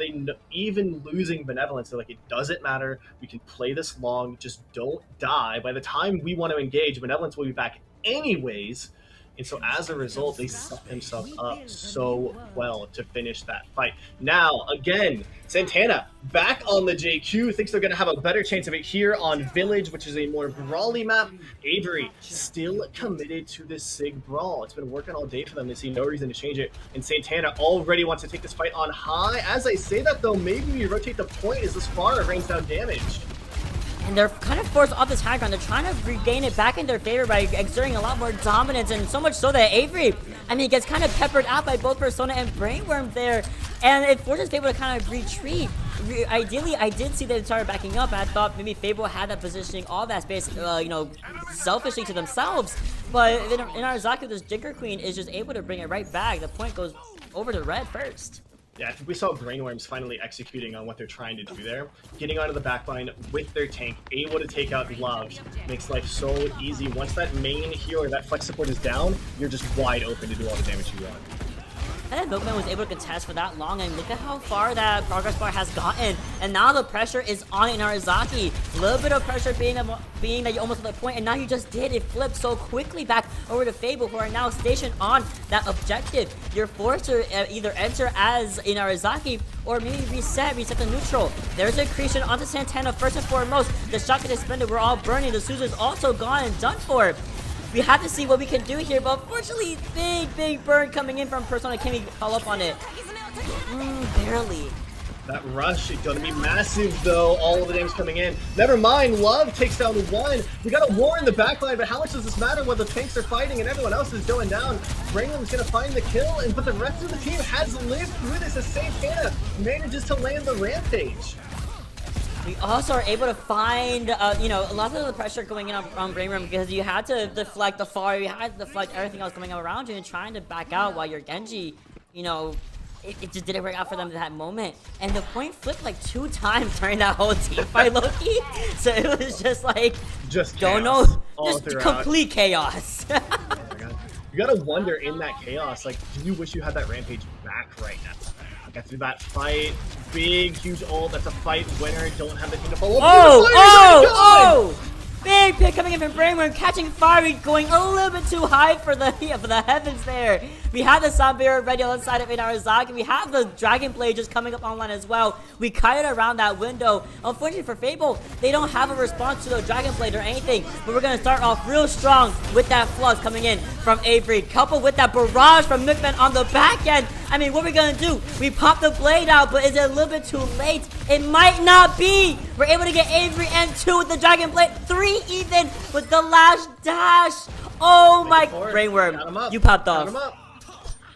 even losing Benevolence, they're like, it doesn't matter. We can play this long. Just don't die. By the time we want to engage, Benevolence will be back anyways. And so as a result, they set themselves up so well to finish that fight. Now, again, Santana back on the JQ, thinks they're going to have a better chance of it here on Village, which is a more brawly map. Avery still committed to this Sig Brawl. It's been working all day for them. They see no reason to change it. And Santana already wants to take this fight on high. As I say that, though, maybe we rotate the point as this far rains down damage. And they're kind of forced off this high ground. They're trying to regain it back in their favor by exerting a lot more dominance, and so much so that Avery, I mean, gets kind of peppered out by both Persona and Brainworm there, and it forces Fable to kind of retreat. Ideally, I did see that they started backing up, and I thought maybe Fable had that positioning, all that space, you know, selfishly to themselves, but in Inarizaki, this Jinker Queen is just able to bring it right back. The point goes over to red first. Yeah, I think we saw Brainworms finally executing on what they're trying to do there. Getting onto the backline with their tank, able to take out Love, makes life so easy. Once that main healer, that flex support is down, you're just wide open to do all the damage you want. And then Milkman was able to contest for that long, and look at how far that progress bar has gotten. And now the pressure is on Inarizaki. A little bit of pressure being that you almost at the point, and now you just did. It flipped so quickly back over to Fable, who are now stationed on that objective. You're forced to either enter as Inarizaki or maybe reset the neutral. There's a creation onto Santana first and foremost. The shotgun suspended, we're all burning. The Suzu's also gone and done for. We have to see what we can do here, but unfortunately, big burn coming in from Persona. Can we follow up on it? Barely. That rush is going to be massive, though. All of the damage coming in. Never mind, Love takes down 1. We got a war in the backline, but how much does this matter when the tanks are fighting and everyone else is going down? Brainward's going to find the kill, but the rest of the team has lived through this as Santana manages to land the rampage. We also are able to find, you know, a lot of the pressure going in on Brainworm because you had to deflect the far, you had to deflect everything else coming around you and trying to back out while your Genji, you know, it just didn't work out for them at that moment. And the point flipped like 2 times during that whole team fight, Loki. So it was just like, don't know, just complete chaos. Oh my God. You gotta wonder in that chaos, like, do you wish you had that rampage back right now? Got through that fight, big, huge ult. That's a fight winner. Don't have the team to follow. Oh! Big pick coming in from Brainworm, catching fire, going a little bit too high for the heavens there. We have the Sunbear ready on the side of Inarizaki. We have the Dragon Blade just coming up online as well. We kited around that window. Unfortunately for Fable, they don't have a response to the Dragon Blade or anything. But we're going to start off real strong with that Flux coming in from Avery, coupled with that barrage from Milkman on the back end. I mean, what are we going to do? We pop the blade out, but is it a little bit too late? It might not be. We're able to get Avery and 2 with the Dragon Blade. 3 even with the last dash. Oh my, Brainworm, you popped off.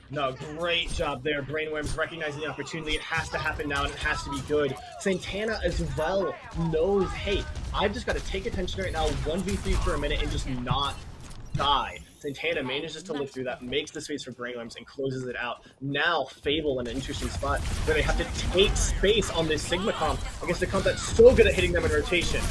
No, great job there. Brainworm's recognizing the opportunity. It has to happen now, and it has to be good. Santana as well knows, hey, I've just got to take attention right now, 1v3 for a minute, and just not die. Santana manages to live through that, makes the space for Brainworms, and closes it out. Now, Fable in an interesting spot where they have to take space on this Sigma comp against a comp that's so good at hitting them in rotation.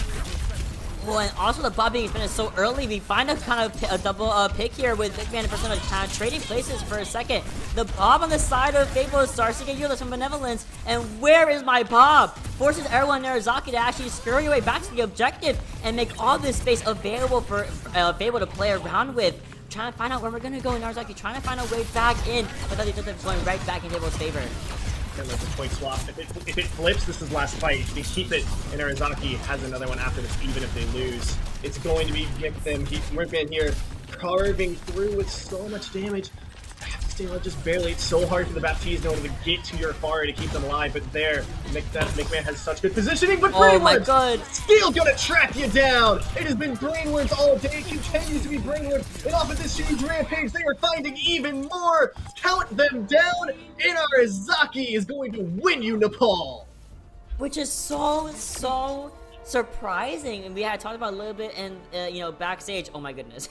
Well, and also the Bob being finished so early, we find a double pick here with Big Man and Persona kind of trading places for a second. The Bob on the side of Fable starts to get useless from Benevolence, and where is my Bob? Forces everyone in Narazaki to actually scurry away back to the objective and make all this space available for Fable to play around with. Trying to find out where we're going to go in Narazaki, trying to find a way back in, without the objective going right back in Fable's favor. Like the point swap. If it flips, this is last fight. If they keep it, and Arizaki has another one after this, even if they lose. It's going to be Wimpman here, carving through with so much damage. I have to stay alive just barely. It's so hard for the Baptiste in order to get to your far to keep them alive, but there, McMahon has such good positioning, but oh my god, still gonna track you down! It has been Brainworms all day, continues to be Brainworms, and off of this huge rampage, they are finding even more! Count them down, Inarizaki is going to win you, Nepal! Which is so surprising, and we had talked about a little bit in backstage. Oh my goodness.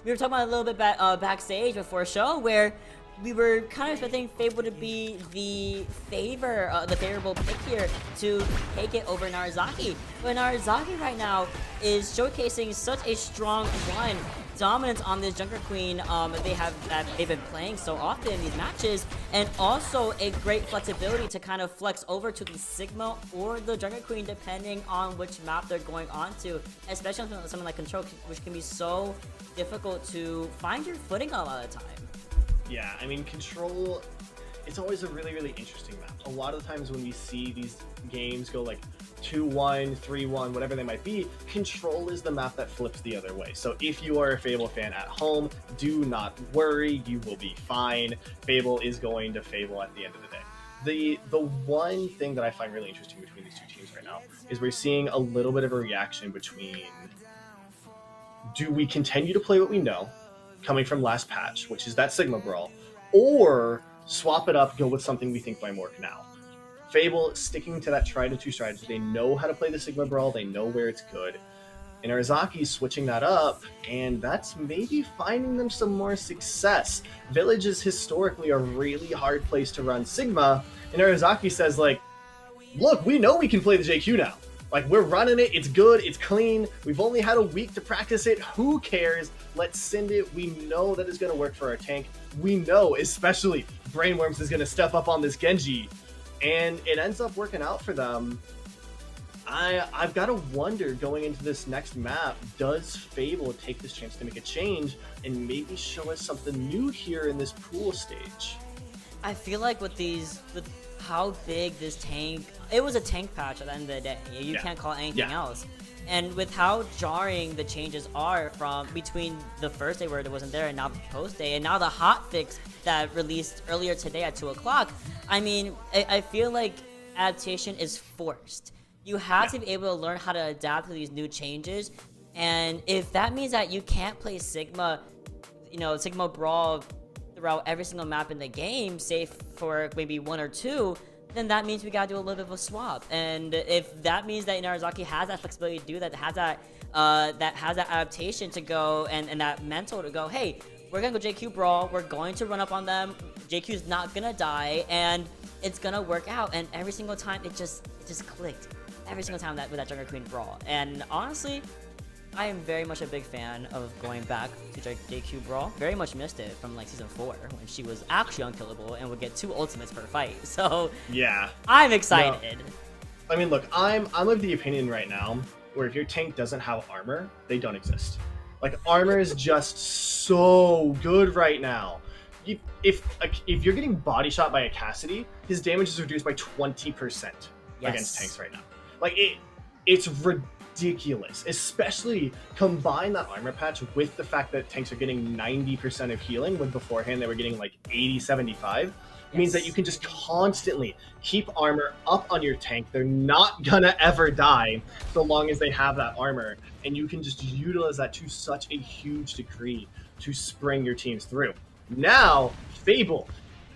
We were talking about a little bit backstage before show where we were kind of expecting Fable to be the favorable pick here to take it over Narazaki. But Narazaki right now is showcasing such a strong dominance on this Junker Queen they've been playing so often in these matches, and also a great flexibility to kind of flex over to the Sigma or the Junker Queen depending on which map they're going on to, especially on something like Control, which can be so difficult to find your footing a lot of the time. Yeah, I mean, Control, it's always a really, really interesting map. A lot of the times when we see these games go like 2-1, 3-1, whatever they might be, Control is the map that flips the other way. So if you are a Fable fan at home, do not worry, you will be fine. Fable is going to Fable at the end of the day. The one thing that I find really interesting between these two teams right now is we're seeing a little bit of a reaction between, do we continue to play what we know, coming from last patch, which is that Sigma Brawl, or swap it up, go with something we think might work now. Fable sticking to that tried and true strategy. They know how to play the Sigma Brawl, they know where it's good. And Arazaki's switching that up, and that's maybe finding them some more success. Village is historically a really hard place to run Sigma, and Arazaki says, like, look, we know we can play the JQ now. Like, we're running it, it's good, it's clean, we've only had a week to practice it, who cares? Let's send it, we know that it's going to work for our tank. We know, especially, Brainworms is going to step up on this Genji, and it ends up working out for them. I've got to wonder, going into this next map, does Fable take this chance to make a change and maybe show us something new here in this pool stage? I feel like with how big this tank, it was a tank patch at the end of the day. You can't call it anything else. And with how jarring the changes are from between the first day where it wasn't there and now the post day, and now the hot fix that released earlier today at 2 o'clock, I mean, I feel like adaptation is forced. You have to be able to learn how to adapt to these new changes, and if that means that you can't play Sigma Brawl throughout every single map in the game, save for maybe 1 or 2, then that means we gotta do a little bit of a swap. And if that means that Inarizaki has that flexibility to do that, has that adaptation to go and that mental to go, hey, we're gonna go JQ Brawl, we're going to run up on them, JQ's not gonna die, and it's gonna work out. And every single time it just clicked. Every single time with that Junker Queen Brawl. And honestly, I am very much a big fan of going back to JQ Brawl. Very much missed it from like season 4 when she was actually unkillable and would get 2 ultimates per fight. So yeah, I'm excited. No. I mean, look, I'm of the opinion right now where if your tank doesn't have armor, they don't exist. Like, armor is just so good right now. If you're getting body shot by a Cassidy, his damage is reduced by 20% against tanks right now. Like, it's ridiculous. Especially combine that armor patch with the fact that tanks are getting 90% of healing, when beforehand they were getting like 80, 75. Means that you can just constantly keep armor up on your tank. They're not gonna ever die so long as they have that armor, and you can just utilize that to such a huge degree to spring your teams through. Now, Fable,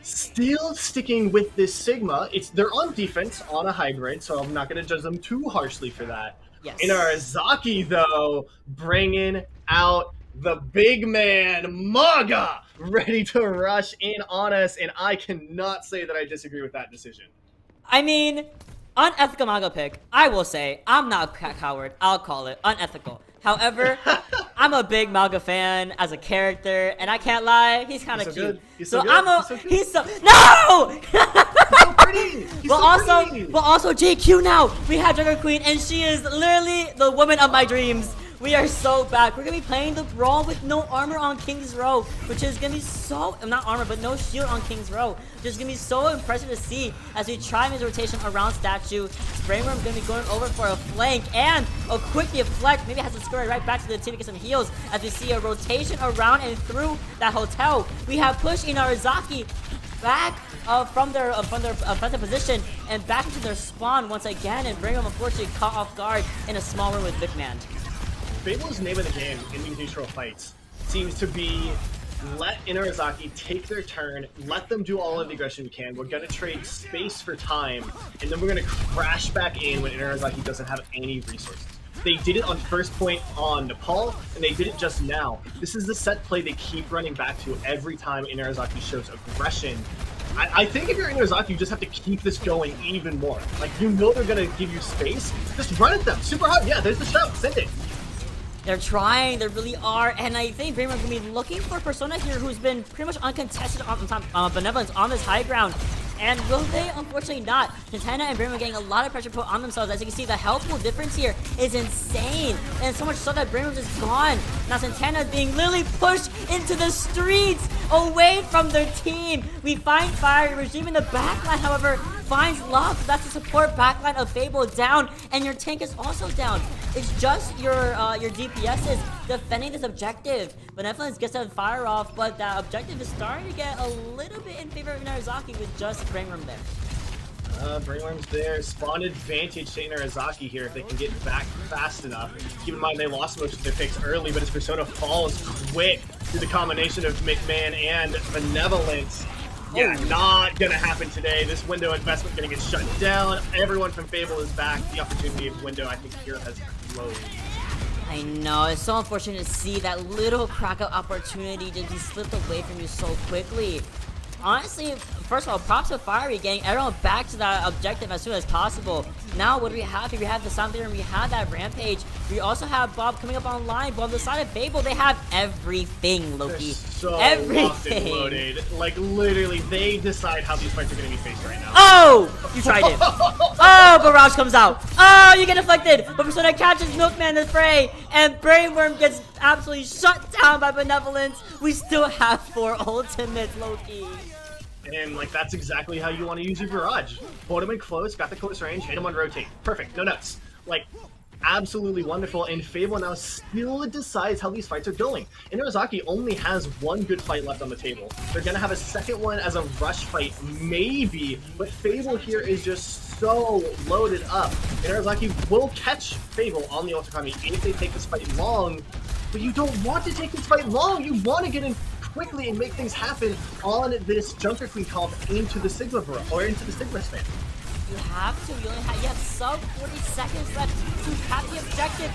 still sticking with this Sigma. They're on defense on a hybrid, so I'm not gonna judge them too harshly for that. Yes. Inarizaki, though, bringing out the big man, Maga, ready to rush in on us, and I cannot say that I disagree with that decision. I mean, unethical Maga pick. I will say, I'm not a coward. I'll call it unethical. However, I'm a big Maga fan as a character, and I can't lie, he's kind of so cute. good. He's so good. No! He's so pretty. But also JQ now. We have Jungle Queen, and she is literally the woman of my dreams. We are so back. We're gonna be playing the brawl with no armor on King's Row, which is gonna be so, not armor, but no shield on King's Row. Which is gonna be so impressive to see as we try his rotation around statue. Sprainworm gonna be going over for a flank and a quick deflect. Maybe has to scurry right back to the team to get some heals as we see a rotation around and through that hotel. We have pushed Inarizaki back from their offensive position and back into their spawn once again, and Brigham unfortunately caught off guard in a small room with Big Man. Fable's name of the game in these neutral fights seems to be let Inarizaki take their turn, let them do all of the aggression we can. We're going to trade space for time, and then we're going to crash back in when Inarizaki doesn't have any resources. They did it on first point on Nepal, and they did it just now. This is the set play they keep running back to every time Inarizaki shows aggression. I think if you're Inarizaki, you just have to keep this going even more. Like, you know they're going to give you space. Just run at them. Super hard. Yeah, there's the shout. Send it. They're trying, they really are, and I think Bramer is going to be looking for Persona here, who's been pretty much uncontested on Benevolence on this high ground. And will they? Unfortunately not. Nintendo and Bramer getting a lot of pressure put on themselves. As you can see, the health pool difference here is insane. And so much so that Bramer is gone. Now Santana is being literally pushed into the streets away from their team. We find Fire Regime in the backline, however, finds Love. So that's the support backline of Fable down. And your tank is also down. It's just your DPS is defending this objective. Benevolence gets that fire off, but that objective is starting to get a little bit in favor of Inarizaki with just Brainworm there. Brainworm's there. Spawn advantage to Inarizaki here if they can get back fast enough. Keep in mind they lost most of their picks early, but his Persona falls quick through the combination of McMahon and Benevolence. Yeah, not gonna happen today. This window investment gonna get shut down. Everyone from Fable is back. The opportunity of window, I think, here has closed. I know, it's so unfortunate to see that little crack of opportunity to be slipped away from you so quickly. Honestly, first of all, props to Fiery getting everyone back to that objective as soon as possible. Now, what do we have here? We have the Sound Theater and we have that Rampage. We also have Bob coming up online, but on the side of Fable, they have everything, Loki. They're so everything. locked and loaded. Like, literally, they decide how these fights are going to be faced right now. Oh! You tried it. Oh, Barrage comes out. Oh, you get deflected. But Persona catches Milkman in the fray, and Brainworm gets absolutely shut down by Benevolence. We still have 4 ultimates, Loki. And, like, that's exactly how you want to use your Barrage. Hold him in close, got the close range, hit him on rotate. Perfect, no nuts. Like, absolutely wonderful, and Fable now still decides how these fights are going. Inarizaki only has 1 good fight left on the table. They're gonna have a second one as a rush fight, maybe, but Fable here is just so loaded up. Inarizaki will catch Fable on the Ultra if they take this fight long, but you don't want to take this fight long. You want to get in quickly and make things happen on this Junker Queen comp into the Sigma Bro, or into the Sigma span. You have to. You have sub 40 seconds left to have the objective.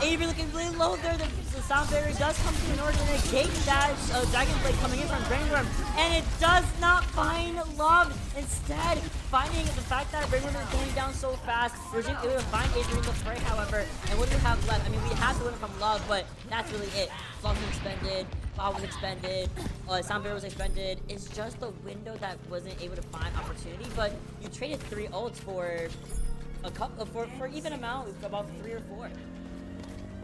Avery looking really low there. The sound barrier does come through in order to negate that Dragon Blade coming in from Brainworm, and it does not find Love. Instead, finding the fact that Brainworm is going down so fast, we're just able to find Avery in the fray, however. And what do we have left? I mean, we have to win from Love, but that's really it. Love was expended. Bob was expended, Sound Barrier was expended. It's just the window that wasn't able to find opportunity, but you traded 3 ults for a couple for even amount, about 3 or 4.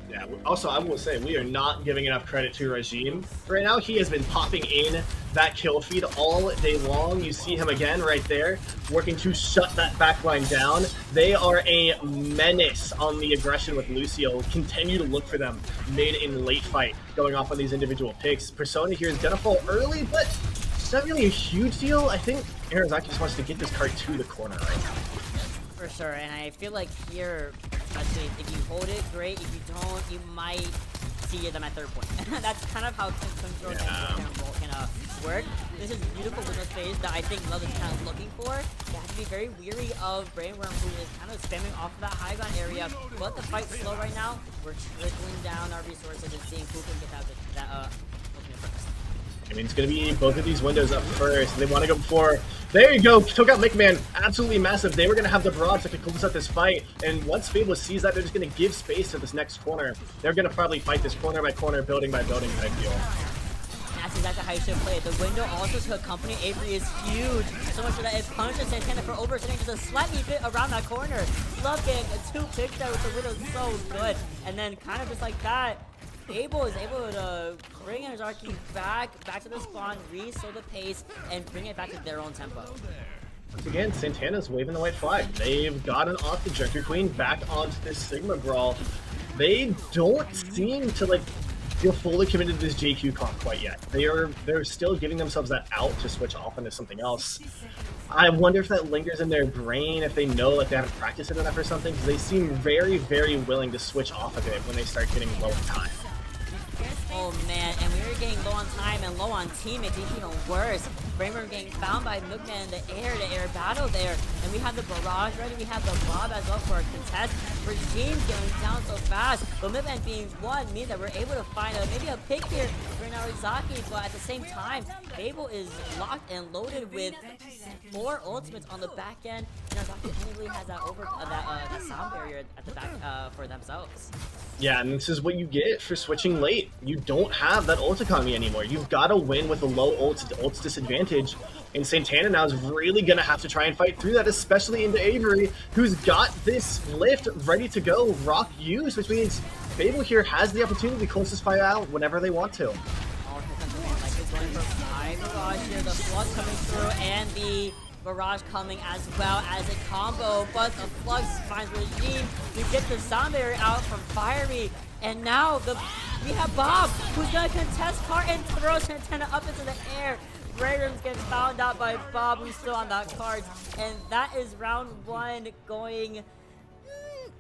Yeah, also, I will say, we are not giving enough credit to Regime. Right now, he has been popping in that kill feed all day long. You see him again right there, working to shut that backline down. They are a menace on the aggression with Lucio. Continue to look for them mid and late fight, going off on these individual picks. Persona here is gonna fall early, but it's not really a huge deal. I think Arizaki just wants to get this card to the corner right now. For sure, and I feel like here, especially if you hold it, great. If you don't, you might see them at third point. That's kind of how control can work. This is beautiful window phase that I think Love is kind of looking for. You have to be very weary of Brainworm, who is kind of spamming off of that high ground area. But the fight's slow right now. We're trickling down our resources and seeing who can get that ultimate first. I mean, it's going to be both of these windows up first. They want to go before. There you go. Took out McMahon. Absolutely massive. They were going to have the barrage that could close out this fight. And once Fable sees that, they're just going to give space to this next corner. They're going to probably fight this corner by corner, building by building, I feel. That's exactly how you should play it. The window also to accompany Avery is huge. So much so that it punishes Santana for oversitting just a slightly bit around that corner. Love getting a 2 picks there with the window so good. And then kind of just like that, Abel is able to bring Arizaki back to the spawn, re-slow the pace, and bring it back to their own tempo. Once again, Santana's waving the white flag. They've gotten off the Junker Queen back onto this Sigma Brawl. They don't seem to feel fully committed to this JQ comp quite yet. They're still giving themselves that out to switch off into something else. I wonder if that lingers in their brain, if they know they haven't practiced it enough or something, because they seem very, very willing to switch off of it when they start getting low in time. Oh man, and we were getting low on time and low on teammates, it's even worse. Brainworm getting found by Milkman in the air battle there. And we have the barrage ready, we have the Bob as well for a contest. Regime going down so fast, but Milkman being one means that we're able to find maybe a pick here for Narizaki, but at the same time, Fable is locked and loaded with 4 ultimates on the back end. Narizaki only really has that that sound barrier at the back for themselves. Yeah, and this is what you get for switching late. You don't have that ult economy anymore. You've got to win with a low ult's disadvantage. And Santana now is really going to have to try and fight through that, especially into Avery, who's got this lift ready to go, rock used, which means Fable here has the opportunity to close this fight out whenever they want to. All going for 5 barrage here, the flood coming through, and the barrage coming as well as a combo, but the Flux finds Regime. We get the sound barrier out from Fiery, and now we have Bob, who's gonna contest cart and throw Santana up into the air. Brainworm's getting found out by Bob, who's still on that card, and that is round 1 going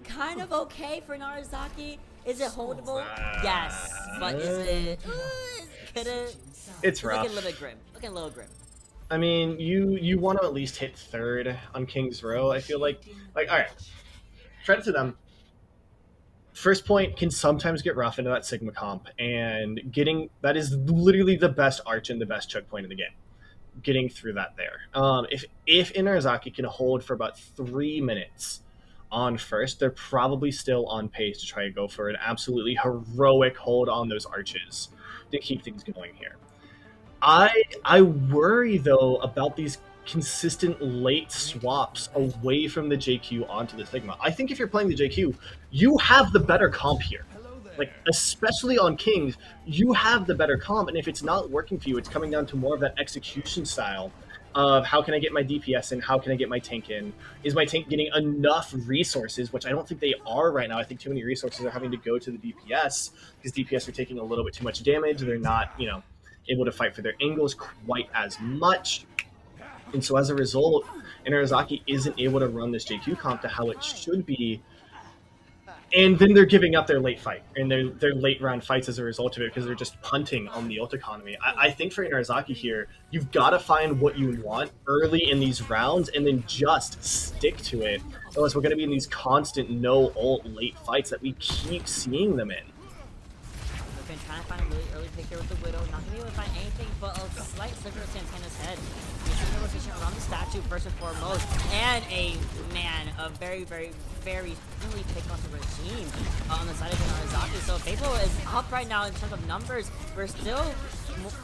kind of okay for Narizaki. Is it holdable? Yes, but is it? It's rough. Looking a little bit grim. Looking a little grim. I mean, you want to at least hit 3rd on King's Row. I feel like all right, credit to them. First point can sometimes get rough into that Sigma comp, and that is literally the best arch and the best choke point in the game. Getting through that there. If Inarizaki can hold for about 3 minutes on first, they're probably still on pace to try to go for an absolutely heroic hold on those arches to keep things going here. I worry though about these consistent late swaps away from the JQ onto the Sigma. I think if you're playing the JQ, you have the better comp here. Especially on Kings, you have the better comp, and if it's not working for you, it's coming down to more of that execution style of how can I get my DPS in, how can I get my tank in, is my tank getting enough resources, which I don't think they are right now. I think too many resources are having to go to the DPS, because DPS are taking a little bit too much damage, they're not, able to fight for their angles quite as much. And so as a result, Inarizaki isn't able to run this JQ comp to how it should be. And then they're giving up their late fight and their late round fights as a result of it, because they're just punting on the ult economy. I think for Inarizaki here, you've got to find what you want early in these rounds and then just stick to it. Otherwise, we're going to be in these constant no ult late fights that we keep seeing them in. We've been trying to find a really early pick here with the Widow. Not going to be able to find anything but a slight sliver of Santana's head. He's in the rotation around the statue first and foremost. And a very, very, very really pick off the Regime on the side of Narizaki. So Fable is up right now in terms of numbers. We're still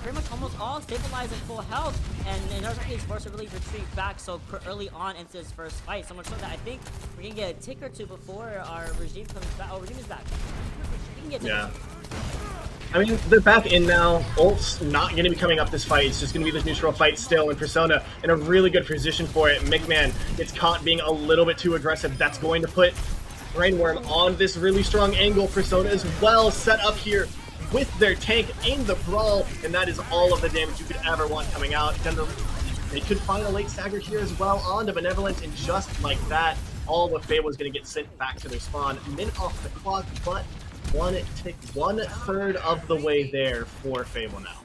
pretty much almost all stabilized and full health, and Narzaki is forced to really retreat back so early on into his first fight. So much so that I think we can get a tick or two before our regime comes back. Oh, regime is back. We can get a tick or two. I mean, they're back in now. Ult's not going to be coming up this fight. It's just going to be this neutral fight still, and Persona in a really good position for it. McMahon gets caught being a little bit too aggressive. That's going to put Brainworm on this really strong angle. Persona is well set up here with their tank in the brawl, and that is all of the damage you could ever want coming out. They could find a late stagger here as well on to Benevolent, and just like that, all of Fable is going to get sent back to their spawn. Min off the clock, but one third of the way there for Fable now.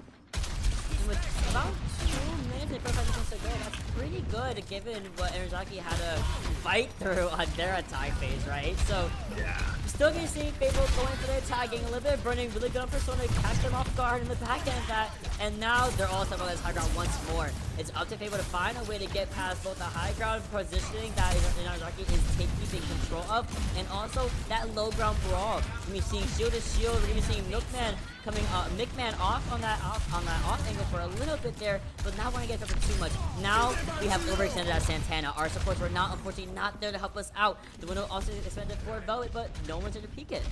With about 2 minutes and 45 seconds to go, that's pretty good given what Narzaki had to fight through on their attack phase, right? So, Yeah. still gonna see Fable going for the attack, getting a little bit of burning, really good on Persona to catch them off guard in the back end of that, and now they're all set on this high ground once more. It's up to Fable to find a way to get past both the high ground positioning that Narzaki is keeping control of, and also that low ground brawl. We're seeing shield to shield, we're gonna be seeing Milkman coming Mickman off on that off angle for a little bit there, but now we're gonna get covered too much. Now we have overextended at Santana. Our supports were unfortunately not there to help us out. The window also expanded for Velvet, but no one's there to peek it.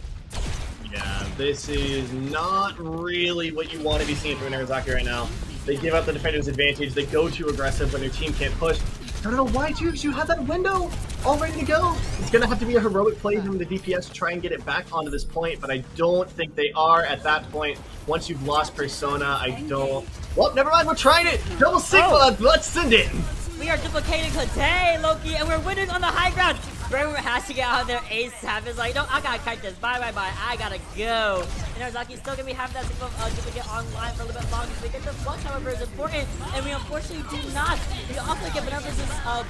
Yeah, this is not really what you want to be seeing from Narazaki right now. They give up the defender's advantage. They go too aggressive when their team can't push. I don't know why, too, because you have that window all ready to go. It's going to have to be a heroic play from the DPS to try and get it back onto this point, but I don't think they are at that point. Once you've lost Persona, I don't... Well, never mind, we're trying it! Double Sigma, let's send it! We are duplicating today, Loki, and we're winning on the high ground. Brainworm has to get out of there ASAP. It's like, no, I gotta kite this. Bye. I gotta go. And Narzaki's still gonna be having that Sigma duplicate online for a little bit longer. Because the flux, however, is important, and we unfortunately do not. We also get Benevolent's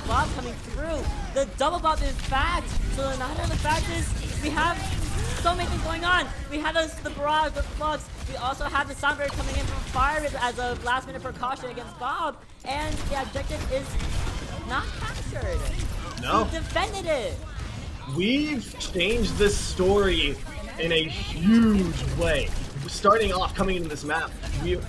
Bob coming through. The double Bob, in fact. So the nine of the fact is, we have so many things going on. We have the barrage with Flux. We also have the Soundbird coming in from Fire as a last minute precaution against Bob. And the objective is not captured. No. We defended it. We've changed this story in a huge way. Starting off, coming into this map,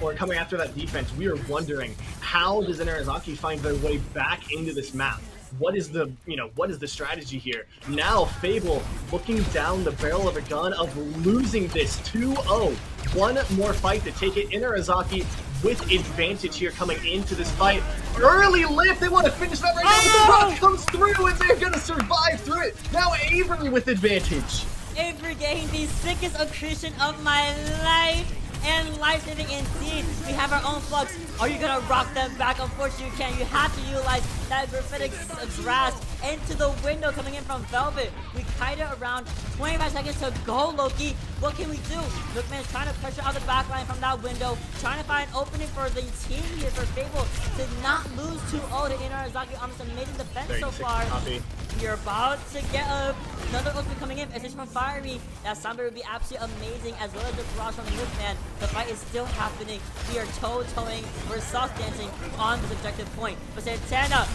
or coming after that defense, we are wondering, how does Narazaki find their way back into this map? What is the, what is the strategy here? Now, Fable looking down the barrel of a gun of losing this 2-0. One more fight to take it. Narazaki with advantage here coming into this fight. Early lift, they want to finish that right now, but the rock comes through and they're going to survive through it. Now Avery with advantage. Avery getting the sickest accretion of my life. And life-saving indeed. We have our own Flux. Are you gonna rock them back? Unfortunately, you can't. You have to utilize that graphitic grasp into the window coming in from Velvet. We kite it around 25 seconds to go, Loki. What can we do? Lookman is trying to pressure out the backline from that window, trying to find an opening for the team here for Fable to not lose 2-0 to Narazaki on this amazing defense so far. Copy. You're about to get another opening coming in, especially from Firey. That Soundbird would be absolutely amazing, as well as the barrage from Milkman. The fight is still happening. We are toe-toeing, we're soft dancing on this objective point. But Santana,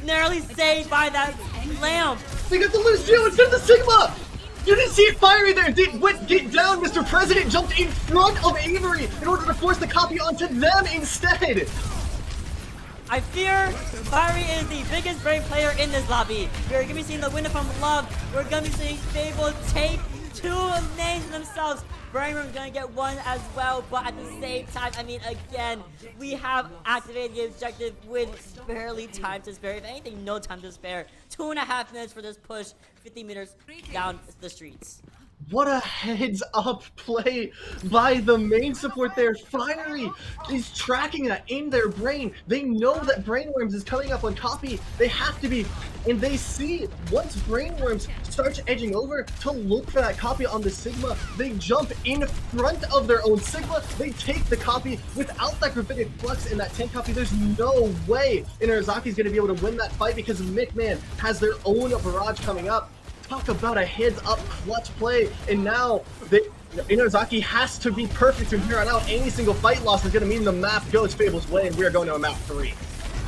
narrowly saved by that lamp. They got the loose deal instead of the Sigma! You didn't see it Firey there! Get down, Mr. President jumped in front of Avery in order to force the copy onto them instead! I fear Firey is the biggest brave player in this lobby. We're gonna be seeing the winner from Love. We're gonna be seeing Fable take 2 names themselves. Brainworm's gonna get 1 as well, but at the same time, I mean, again, we have activated the objective with barely time to spare. If anything, no time to spare. 2.5 minutes for this push, 50 meters down the streets. What a heads-up play by the main support there. Firey is tracking that in their brain. They know that Brainworms is coming up on copy. They have to be, and they see once Brainworms starts edging over to look for that copy on the Sigma, they jump in front of their own Sigma. They take the copy without that graphitic flux in that 10 copy. There's no way Inarazaki's going to be able to win that fight because McMahon has their own barrage coming up. Talk about a heads-up clutch play, and now Inazaki has to be perfect from here on out. Any single fight loss is going to mean the map goes Fable's way, and we are going to a map 3.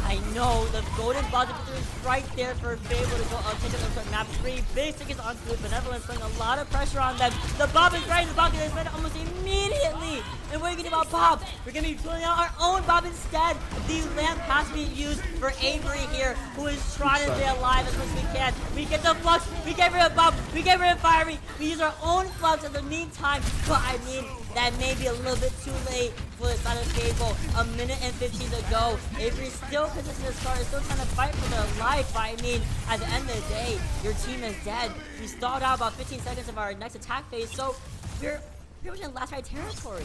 I know the golden buzzer is right there for Fable to go take it over to map 3. Big Stick is onto it. Benevolence putting a lot of pressure on them. The Bob is right in the bucket. It's ready almost immediately. And what are you going to do about Bob? We're going to be pulling out our own Bob instead. The lamp has to be used for Avery here, who is trying to stay alive as much as we can. We get the flux. We get rid of Bob. We get rid of Fiery. We use our own flux in the meantime. But I mean, that may be a little bit too late for the side of Fable. A minute and 15 to go. Avery still positioning his car, is still trying to fight for their life. But I mean, at the end of the day, your team is dead. We stalled out about 15 seconds of our next attack phase, so we're pretty much in last fight territory.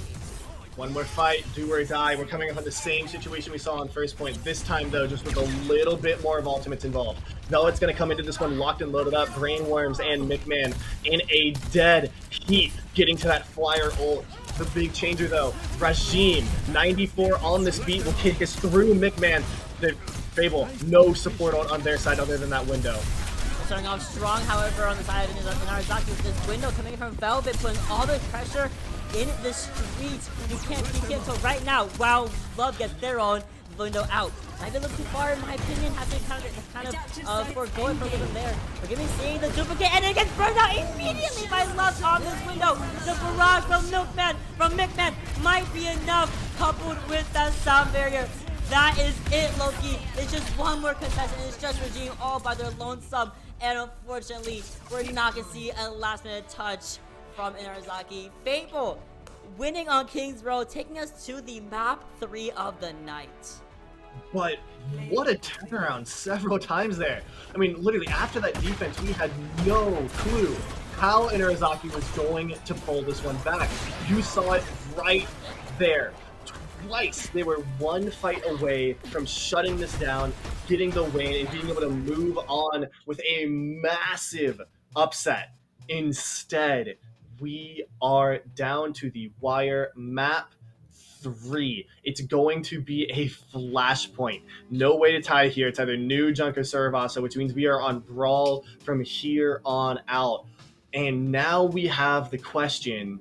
One more fight, do or die. We're coming up on the same situation we saw on first point. This time, though, just with a little bit more of ultimates involved. Velvet's going to come into this one locked and loaded up. Brainworms and McMahon in a dead heat, getting to that flyer ult. The big changer, though, Rajim, 94 on this beat, will kick us through McMahon. The Fable, no support on their side other than that window. Starting off strong, however, on the side of Inarizaki with this window coming from Velvet, putting all the pressure in the streets. You can't peek it. So right now, while Love gets their own window out. Might be a little too far, in my opinion. Have to kind of forego it for a little bit there. We're gonna be seeing the duplicate, and it gets burned out immediately by Love on this window. The barrage from McMahon might be enough, coupled with that sound barrier. That is it, Loki. It's just one more contestant. It's just Regime all by their lone sub. And unfortunately, we're not going to see a last-minute touch from Inarizaki. Fable winning on King's Row, taking us to the map 3 of the night. But what a turnaround several times there. I mean, literally, after that defense, we had no clue how Inarizaki was going to pull this one back. You saw it right there. Twice they were one fight away from shutting this down, getting the win, and being able to move on with a massive upset. Instead, we are down to the wire. Map 3. It's going to be a flashpoint. No way to tie here. It's either New Junk or Survasa, which means we are on Brawl from here on out. And now we have the question,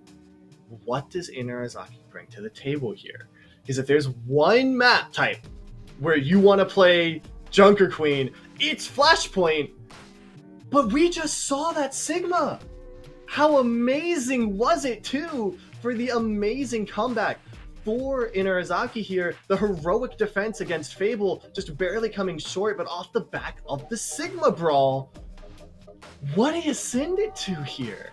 what does Inarizaki bring to the table here? Because if there's one map type where you want to play Junker Queen, it's Flashpoint. But we just saw that Sigma. How amazing was it, too, for the amazing comeback for Inarizaki here. The heroic defense against Fable just barely coming short, but off the back of the Sigma Brawl. What do you send it to here?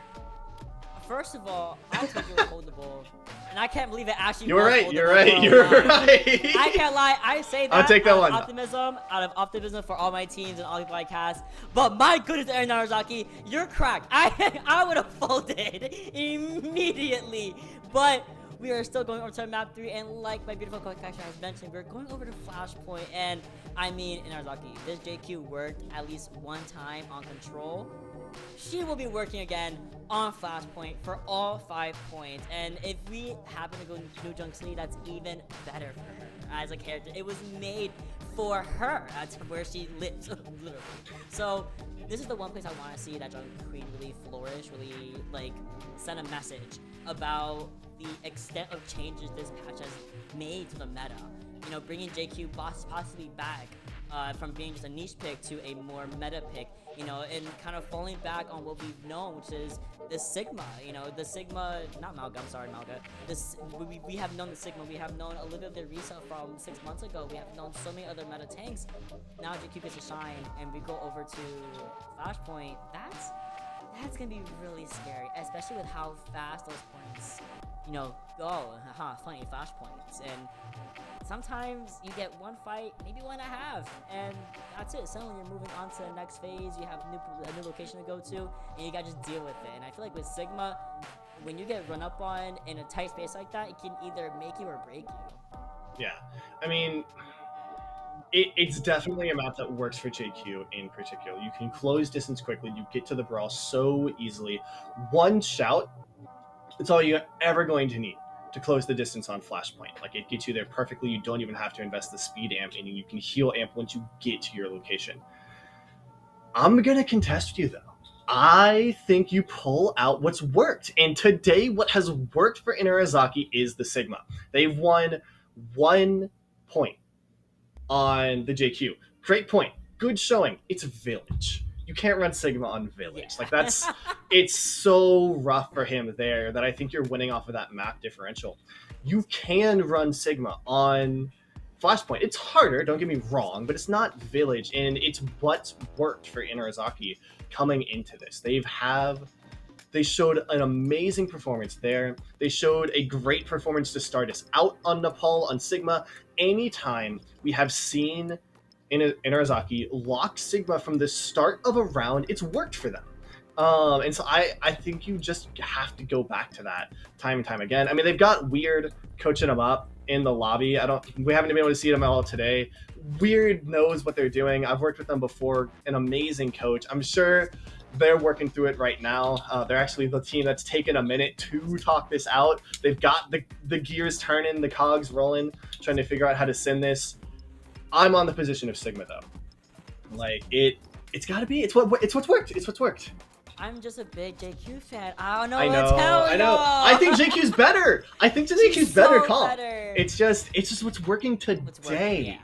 First of all, I told you were holdable. And I can't believe it actually You're right. I can't lie. I say that I'll take that out one. Of optimism for all my teams and all the people I cast. But my goodness, Aaron Narazaki, you're cracked. I would have folded immediately. But we are still going over to map 3, and like my beautiful co-caption has mentioned, we're going over to Flashpoint. And I mean, Inarizaki, this JQ worked at least one time on Control. She will be working again on Flashpoint for all 5 points. And if we happen to go New Junk City, that's even better for her as a character. It was made for her. That's where she lives, literally. So this is the one place I want to see that Junk Queen really flourish, really like send a message about the extent of changes this patch has made to the meta. You know, bringing JQ possibly back from being just a niche pick to a more meta pick, you know, and kind of falling back on what we've known, which is the Sigma, you know, the Sigma, not Malga, I'm sorry, Malga. We have known the Sigma, we have known a little bit of their reset from 6 months ago, we have known so many other meta tanks. Now JQ gets to shine, and we go over to Flashpoint. That's gonna be really scary, especially with how fast those points, you know, go. Funny, Flashpoints. And sometimes you get one fight, maybe 1.5, and that's it. Suddenly you're moving on to the next phase, you have a new location to go to, and you gotta just deal with it. And I feel like with Sigma, when you get run up on in a tight space like that, it can either make you or break you. Yeah, I mean, it's definitely a map that works for JQ in particular. You can close distance quickly, you get to the brawl so easily. One shout, it's all you're ever going to need to close the distance on Flashpoint. Like, it gets you there perfectly. You don't even have to invest the speed amp, and you can heal amp once you get to your location. I'm gonna contest with you, though. I think you pull out what's worked. And today, what has worked for Inarizaki is the Sigma. They've won 1 point on the JQ. Great point. Good showing. It's Village. You can't run Sigma on Village. Yeah. Like that's it's so rough for him there that I think you're winning off of that map differential. You can run Sigma on Flashpoint. It's harder, don't get me wrong, but it's not Village, and it's what's worked for Inarizaki coming into this. They showed an amazing performance there. They showed a great performance to start us out on Nepal, on Sigma. Anytime we have seen Inarizaki lock Sigma from the start of a round, it's worked for them. And so I think you just have to go back to that time and time again. I mean, they've got Weird coaching them up in the lobby. We haven't been able to see them all today. Weird knows what they're doing. I've worked with them before. An amazing coach. I'm sure they're working through it right now. They're actually the team that's taken a minute to talk this out. They've got the gears turning, the cogs rolling, trying to figure out how to send this. I'm on the position of Sigma though. Like it's got to be. It's what's worked. It's what's worked. I'm just a big JQ fan. I don't know I what know. to tell I you. know. I think JQ's better. I think JQ's better so call. better. It's just what's working today. What's working, yeah.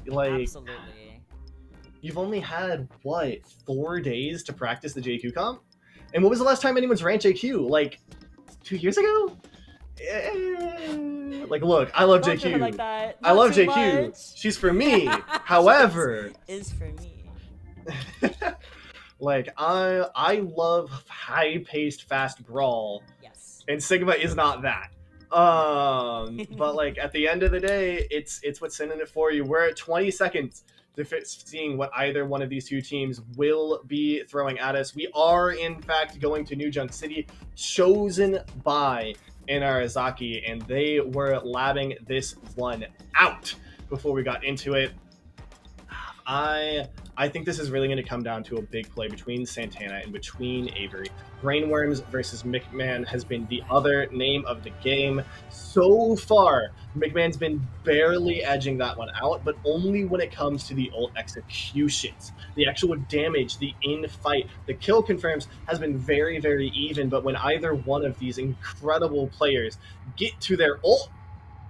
Like Absolutely. you've only had what 4 days to practice the JQ comp, and when was the last time anyone's ranked JQ? Like 2 years ago. Like, look, I love Don't do JQ. it like that. I Not love too JQ. much. She's for me. However, is for me. like I love high-paced, fast brawl, Yes. and Sigma is not that. But like at the end of the day, it's what's sending it for you. We're at 20 seconds to seeing what either one of these two teams will be throwing at us. We are in fact going to New Junk City, chosen by Inarizaki, and they were labbing this one out before we got into it. I think this is really going to come down to a big play between Santana and between Avery. Brainworms versus McMahon has been the other name of the game. So far, McMahon's been barely edging that one out, but only when it comes to the ult executions. The actual damage, the in-fight, the kill confirms has been very, very even, but when either one of these incredible players get to their ult,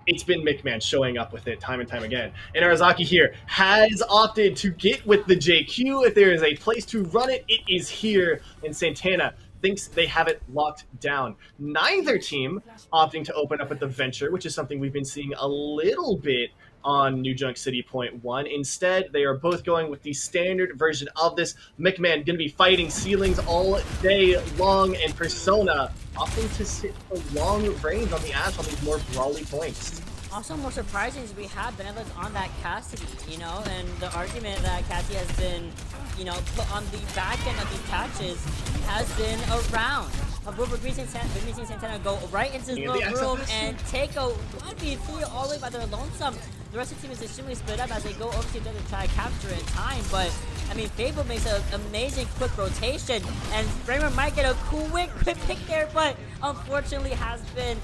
it's been McMahon showing up with it time and time again. And Arizaki here has opted to get with the JQ. If there is a place to run it, it is here. And Santana thinks they have it locked down. Neither team opting to open up with the Venture, which is something we've been seeing a little bit on New Junk City Point 1. Instead, they are both going with the standard version of this. McMahon going to be fighting ceilings all day long, and Persona opting to sit for long range on the Ash on these more brawly points. Also, more surprising is we have Benevolence on that Cassidy, you know, and the argument that Cassidy has been, you know, put on the back end of these patches has been around. We're seeing Santana go right into his little room and take a 1v3 all the way by their lonesome. The rest of the team is extremely split up as they go over to the other to try to capture it in time, but I mean, Fable makes an amazing quick rotation, and Bramer might get a quick pick there, but unfortunately has been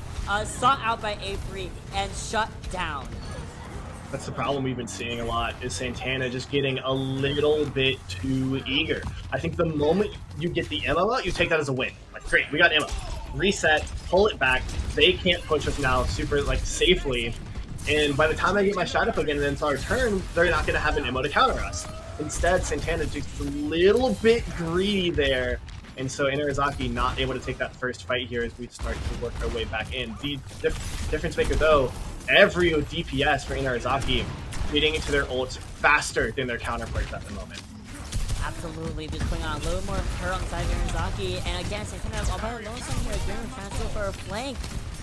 sought out by Avery and shut down. That's the problem we've been seeing a lot, is Santana just getting a little bit too eager. I think the moment you get the ammo out, you take that as a win. Like, great, we got ammo. Reset, pull it back. They can't push us now super, like, safely. And by the time I get my shot up again and then it's our turn, they're not going to have an ammo to counter us. Instead, Santana just a little bit greedy there. And so Inarizaki not able to take that first fight here as we start to work our way back in. The difference maker, though, every DPS for Inarizaki getting into their ults faster than their counterparts at the moment. Absolutely, just putting on a little more hurt on the side of Inarizaki. And again, Santana's all by lonesome here. Grim transfer for a flank.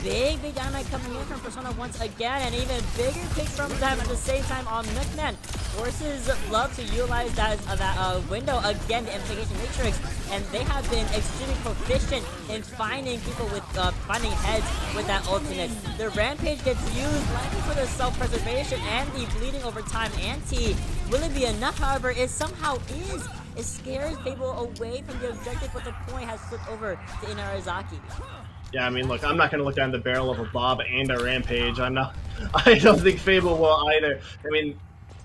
Big dynamite coming in from Persona once again, and even bigger pick from them at the same time on McMahon. Forces love to utilize that window again, the Implication Matrix, and they have been extremely proficient in finding people with finding heads with that ultimate. The Rampage gets used likely for the self-preservation and the bleeding over time anti. Will it be enough? However, it somehow is. It scares Fable away from the objective, but the point has flipped over to Inarizaki. Yeah, I mean, look, I'm not going to look down the barrel of a Bob and a Rampage. I don't think Fable will either. I mean,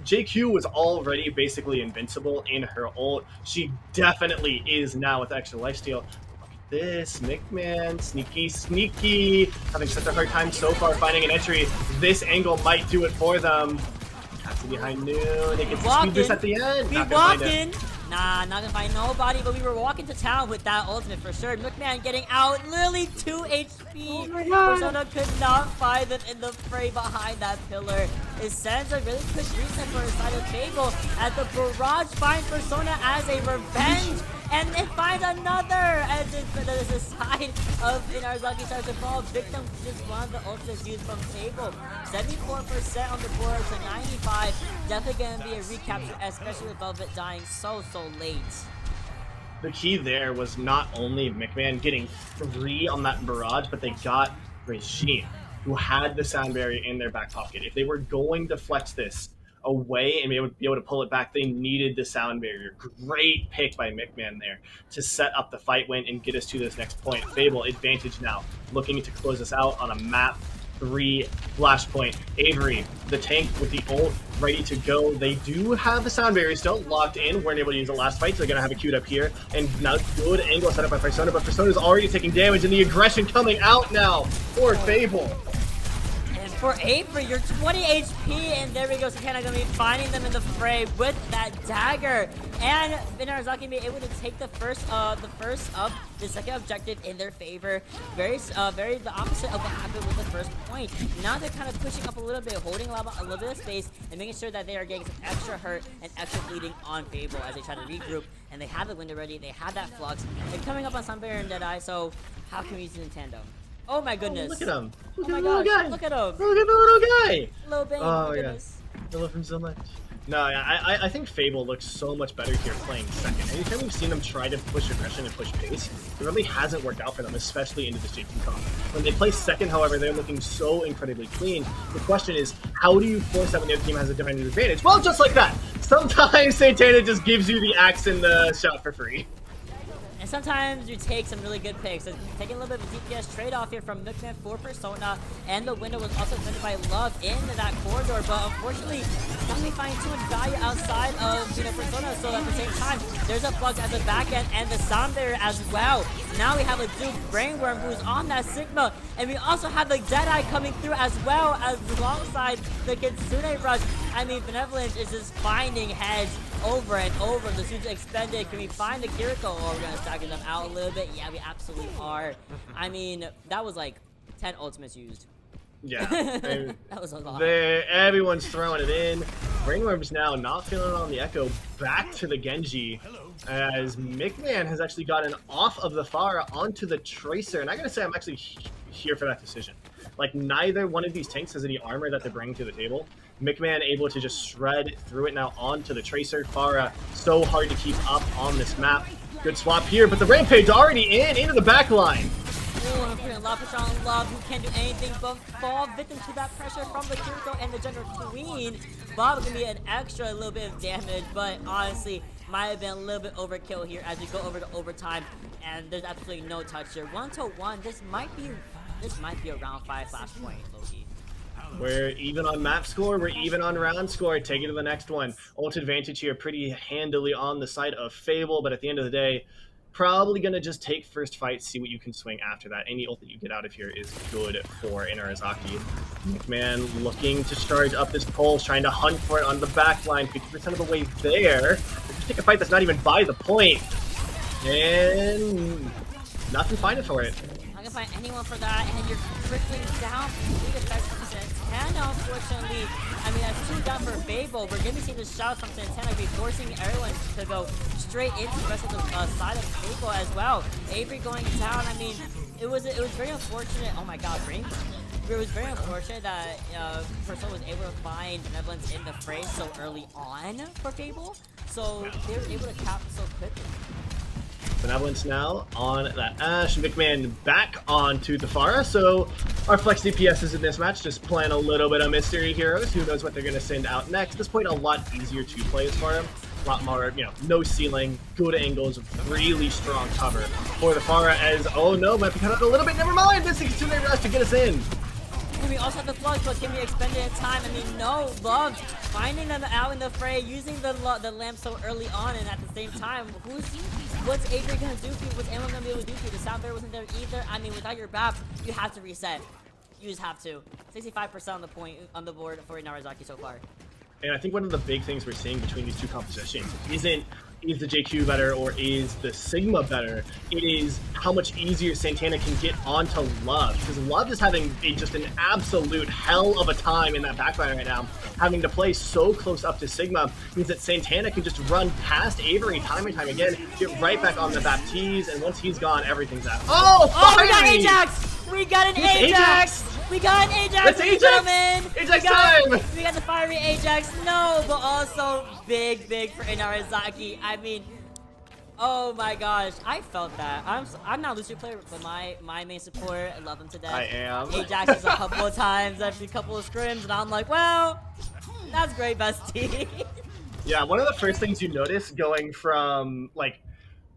JQ was already basically invincible in her ult. She definitely is now with extra lifesteal. Look at this, McMahon, sneaky, having such a hard time so far finding an entry. This angle might do it for them. Gets it behind Noon. It gets the Walking. speed boost at the end. We Not gonna find it. walking. Nah, not gonna find nobody, but we were walking to town with that ultimate for sure. McMahon getting out, literally 2 HP. Oh my God. Persona could not find them in the fray behind that pillar. It sends a really quick reset for his side of Fable as the barrage finds Persona as a revenge. And it finds another as there's a side of Inarizaki starts to fall victim to just one of the ultimates used from Fable. 74% on the board to 95. Definitely gonna be a recapture, especially with Velvet dying so late. The key there was not only McMahon getting 3 on that barrage, but they got Regime, who had the sound barrier in their back pocket. If they were going to flex this away and be able to pull it back, they needed the sound barrier. Great pick by McMahon there to set up the fight win and get us to this next point. Fable advantage now, looking to close us out on a map 3 flashpoint. Avery, the tank with the ult ready to go. They do have the sound barrier still locked in. Weren't able to use it last fight, so they're gonna have it queued up here. And now good angle set up by Persona, but Persona's already taking damage, and the aggression coming out now for Fable. For Avery, you're 20 HP, and there we go. Sakana gonna be finding them in the fray with that dagger, and Inarizaki be able to take the first up, the second objective in their favor. Very the opposite of what happened with the first point. Now they're kind of pushing up a little bit, holding a little bit of space, and making sure that they are getting some extra hurt and extra bleeding on Fable as they try to regroup. And they have the window ready. They have that flux. They're coming up on Sunbear and Deadeye. So how can we use Nintendo? Oh my goodness. Oh, look at him. Look Oh at my the little gosh, guy. look at him. Look at the little guy. Little Bane, Oh, my yeah. goodness. I love him so much. No, yeah, I think Fable looks so much better here playing second. Anytime we've seen them try to push aggression and push pace, it really hasn't worked out for them, especially into this JT comp. When they play second, however, they're looking so incredibly clean. The question is, how do you force that when the other team has a different advantage? Well, just like that. Sometimes Santana just gives you the axe and the shot for free. And sometimes you take some really good picks. So taking a little bit of a DPS trade-off here from McMahon for Persona, and the window was also defended by Love in that corridor, but unfortunately, not really finding too much value outside of Persona, so at the same time, there's a Flux at the back end, and the Sound Barrier as well. Now we have a Duke Brainworm who's on that Sigma, and we also have the Deadeye coming through as well as alongside the Kitsune Rush. I mean, Benevolence is just finding heads over and over. The suits expended. Can we find the Kiriko? Oh, we're gonna stagger them out a little bit. Yeah, we absolutely are. I mean, that was like 10 ultimates used. Yeah. That was a lot. Everyone's throwing it in. Brainworm's now not feeling it on the Echo. Back to the Genji. As McMahon has actually gotten off of the Pharah onto the Tracer. And I gotta say, I'm actually here for that decision. Like, neither one of these tanks has any armor that they're bringing to the table. McMahon able to just shred through it now onto the Tracer. Pharah so hard to keep up on this map. Good swap here, but the Rampage already into the back line. Oh, I'm putting a lot of pressure on Love, who can't do anything but fall victim to that pressure from the Kiriko and the General Queen. Bob can be an extra little bit of damage, but honestly, might have been a little bit overkill here as we go over to overtime, and there's absolutely no touch here. 1-1, this might be a round 5 flashpoint, Loki. We're even on map score, we're even on round score. Take it to the next one. Ult advantage here pretty handily on the side of Fable, but at the end of the day, probably going to just take first fight, see what you can swing after that. Any ult that you get out of here is good for Inarizaki. McMahon looking to charge up this pulse, trying to hunt for it on the back line, 50% of the way there. Just take a fight that's not even by the point. And nothing finding for it. Not gonna find anyone for that, and you're trickling down lead effects from Santana, unfortunately. I mean, that's 2 down for Fable. We're gonna be seeing the shots from Santana be forcing everyone to go straight into the rest of the side of Fable as well. Avery going down, I mean, it was very unfortunate. Oh my god, Ring. It was very unfortunate that Persona was able to find Benevolence in the fray so early on for Fable, so they were able to cap so quickly. Benevolence now on that Ashe. McMahon back onto the Pharah. So our flex DPS is in this match, just playing a little bit of Mystery Heroes. Who knows what they're going to send out next. At this point, a lot easier to play as Pharah. A lot more, no ceiling, good angles, really strong cover for the Pharah as, oh no, might be cut out a little bit. Never mind, this is 2-minute rush to get us in. And we also have the Flux, but can be expended in time. I mean, no, Love finding them out in the fray, using the lamp so early on, and at the same time, what's Avery gonna do for you? What's anyone gonna be able to do for you? The sound barrier wasn't there either. I mean, without your BAP, you have to reset. You just have to. 65% on the board for Inarizaki so far. And I think one of the big things we're seeing between these two compositions isn't is the JQ better or is the Sigma better? It is how much easier Santana can get onto Love, because Love is having just an absolute hell of a time in that backline right now. Having to play so close up to Sigma means that Santana can just run past Avery time and time again, get right back on the Baptiste, and once he's gone, everything's out. Oh, we got finally! Ajax! We got an It's Ajax! We got an Ajax, It's ladies and Ajax! gentlemen! Ajax time! We got the fiery Ajax, no, but also big for Inarizaki. I mean, oh my gosh, I felt that. I'm not a Lucio player, but my main support, I love him to death. I am. Ajax is a couple of times after a couple of scrims, and I'm like, well, that's great, bestie. Yeah, one of the first things you notice going from like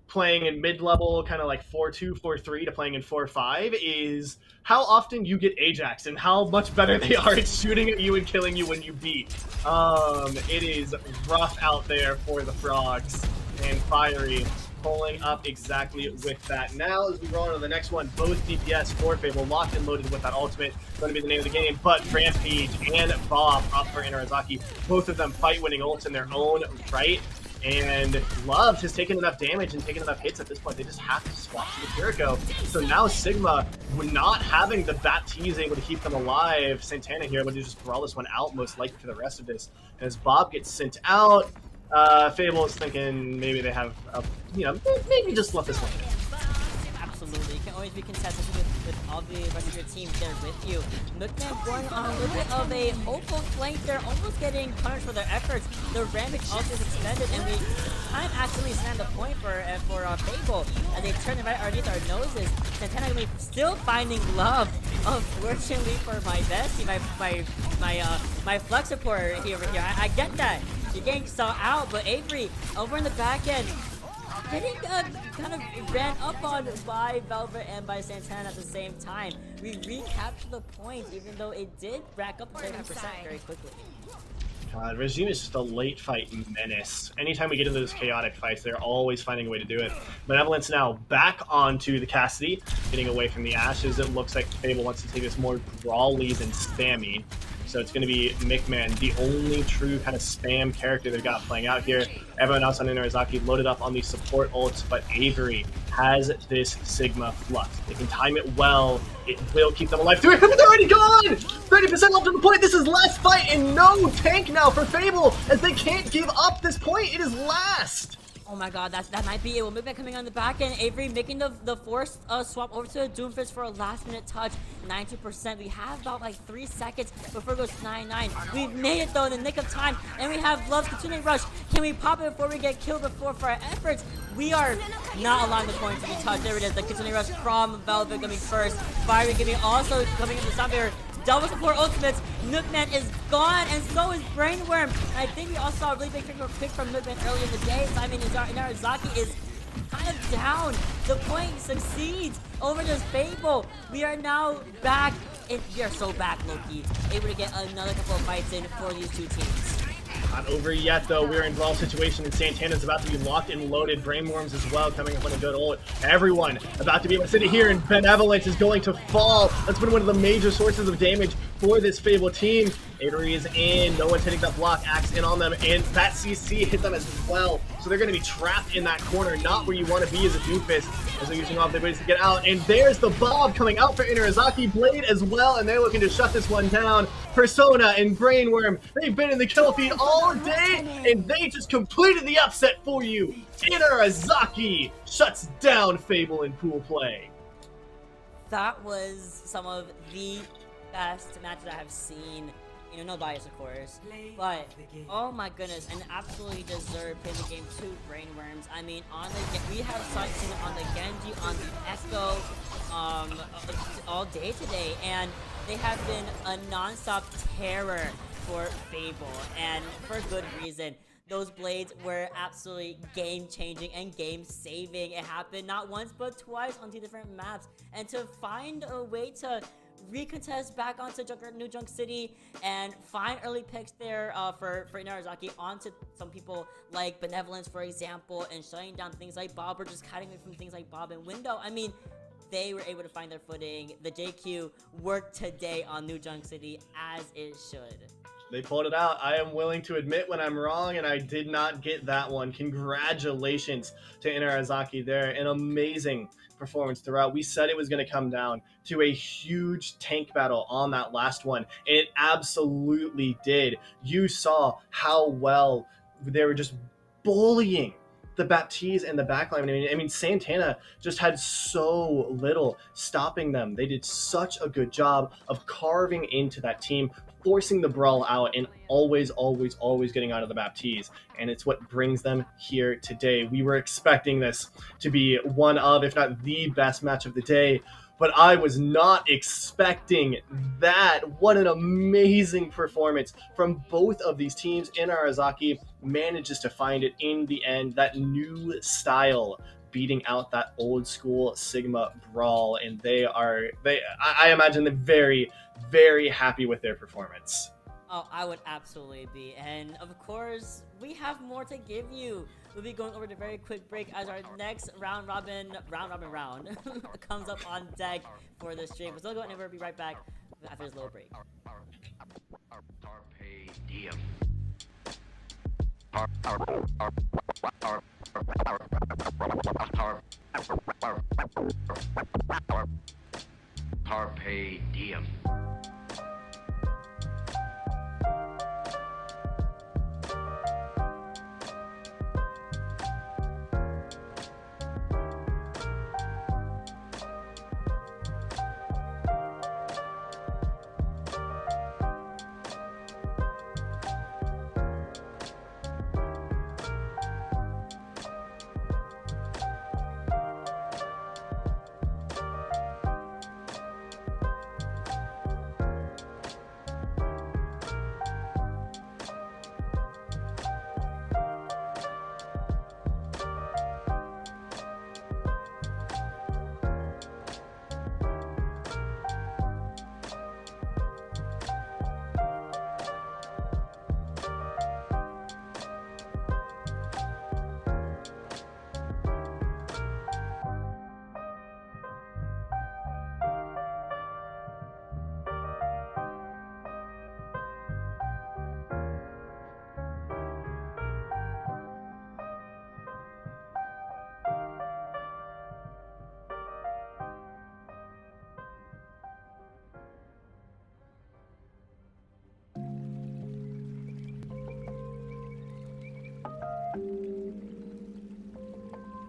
playing in mid-level, kind of like 4-2, 4-3 to playing in 4-5 is how often you get Ajax and how much better they are at shooting at you and killing you when you beat. It is rough out there for the Frogs, and Fiery pulling up exactly with that. Now, as we roll on to the next one, both DPS for Fable locked and loaded with that ultimate, going to be the name of the game, but Rampage and Bob up for Inarizaki, both of them fight-winning ults in their own right. And Love has taken enough damage and taken enough hits at this point. They just have to swap to the Jericho. So now Sigma, not having the Baptiste able to keep them alive, Santana here would just brawl this one out most likely for the rest of this. And as Bob gets sent out, Fable is thinking maybe they have, maybe just let this one go. Absolutely, you can always be contested with all the rest of your team there with you. Nookman going on a little bit of a hopeful flank there, almost getting punished for their efforts. The Rampage also is extended, and we kind of actually stand the point for Fable as they turn right underneath our noses. Santana gonna be still finding Love. Unfortunately for my bestie, my flex support over here. I get that. You're getting saw out, but Avery over in the back end, getting kind of ran up on by Velvet and by Santana at the same time. We recaptured the point, even though it did rack up to 30% very quickly. Regime is just a late fight menace. Anytime we get into those chaotic fights, they're always finding a way to do it. Benevolence now back onto the Cassidy, getting away from the Ashes. It looks like Fable wants to take this more brawly than spammy. So it's going to be Mickman, the only true kind of spam character they've got playing out here. Everyone else on Inarizaki loaded up on the support ults, but Avery has this Sigma flux. They can time it well. It will keep them alive. 300, but they're already gone! 30% left on the point. This is last fight and no tank now for Fable, as they can't give up this point. It is last. Oh my god, that might be it. Well, Mickman coming on the back end. Avery making the forced swap over to Doomfist for a last minute touch. 92%. We have about like 3 seconds before it goes 9-9. We've made it though in the nick of time. And we have Love's continuing rush. Can we pop it before we get killed before for our efforts? We are not allowing the point to be touched. There it is. The continuing rush from Velvet coming first. Fiery giving also coming into the here. Double support ultimates. Nookman is gone, and so is Brainworm. And I think we also saw a really big pick from Nookman earlier in the day. So, I mean, Inarizaki is kind of down. The point succeeds over this Fable. We are now back. We are so back, Loki. Able to get another couple of fights in for these two teams. Not over yet, though. We're in brawl situation, and Santana's about to be locked and loaded. Brainworms as well, coming up on a good ult. Everyone about to be able to sit here, and Benevolence is going to fall. That's been one of the major sources of damage for this Fable team. Avery is in. No one's hitting that block. Axe in on them, and that CC hit them as well. So they're going to be trapped in that corner, not where you want to be as a Doofus, as they're using all their ways to get out. And there's the Bob coming out for Inarizaki. Blade as well, and they're looking to shut this one down. Persona and Brainworm, they've been in the kill feed all day, and they just completed the upset for you. Inarizaki shuts down Fable in pool play. That was some of the best matches I have seen. You know, no bias, of course, but oh my goodness, and absolutely deserved playing the game to Brainworms. I mean, we have seen it on the Genji, on the Echo, all day today, and they have been a non-stop terror for Fable, and for good reason. Those blades were absolutely game-changing and game-saving. It happened not once but twice on 2 different maps, and to find a way to recontest back onto New Junk City and find early picks there for Inarizaki onto some people like Benevolence, for example, and shutting down things like Bob, or just cutting away from things like Bob and Window. I mean, they were able to find their footing. The JQ worked today on New Junk City as it should. They pulled it out. I am willing to admit when I'm wrong, and I did not get that one. Congratulations to Inarizaki there. An amazing performance throughout. We said it was going to come down to a huge tank battle on that last one, and it absolutely did. You saw how well they were just bullying the Baptiste and the backline. I mean, Santana just had so little stopping them. They did such a good job of carving into that team, forcing the brawl out, and always getting out of the Baptiste. And it's what brings them here today. We were expecting this to be one of, if not the best match of the day, but I was not expecting that. What an amazing performance from both of these teams. Inarizaki manages to find it in the end, that new style, beating out that old school Sigma brawl, and I imagine they're very, very happy with their performance. Oh, I would absolutely be. And of course, we have more to give you. We'll be going over the very quick break as our next round robin comes up on deck for the stream. But still go anywhere. We'll be right back after this little break. Carpe diem. Carpe diem.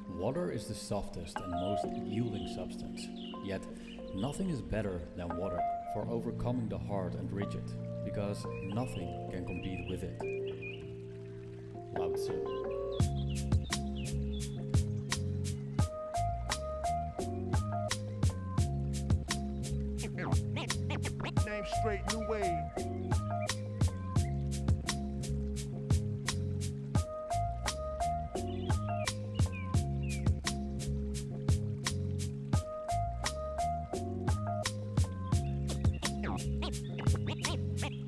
Water is the softest and most yielding substance, yet nothing is better than water for overcoming the hard and rigid, because nothing can compete with it. Lao Tzu. Name straight, new wave.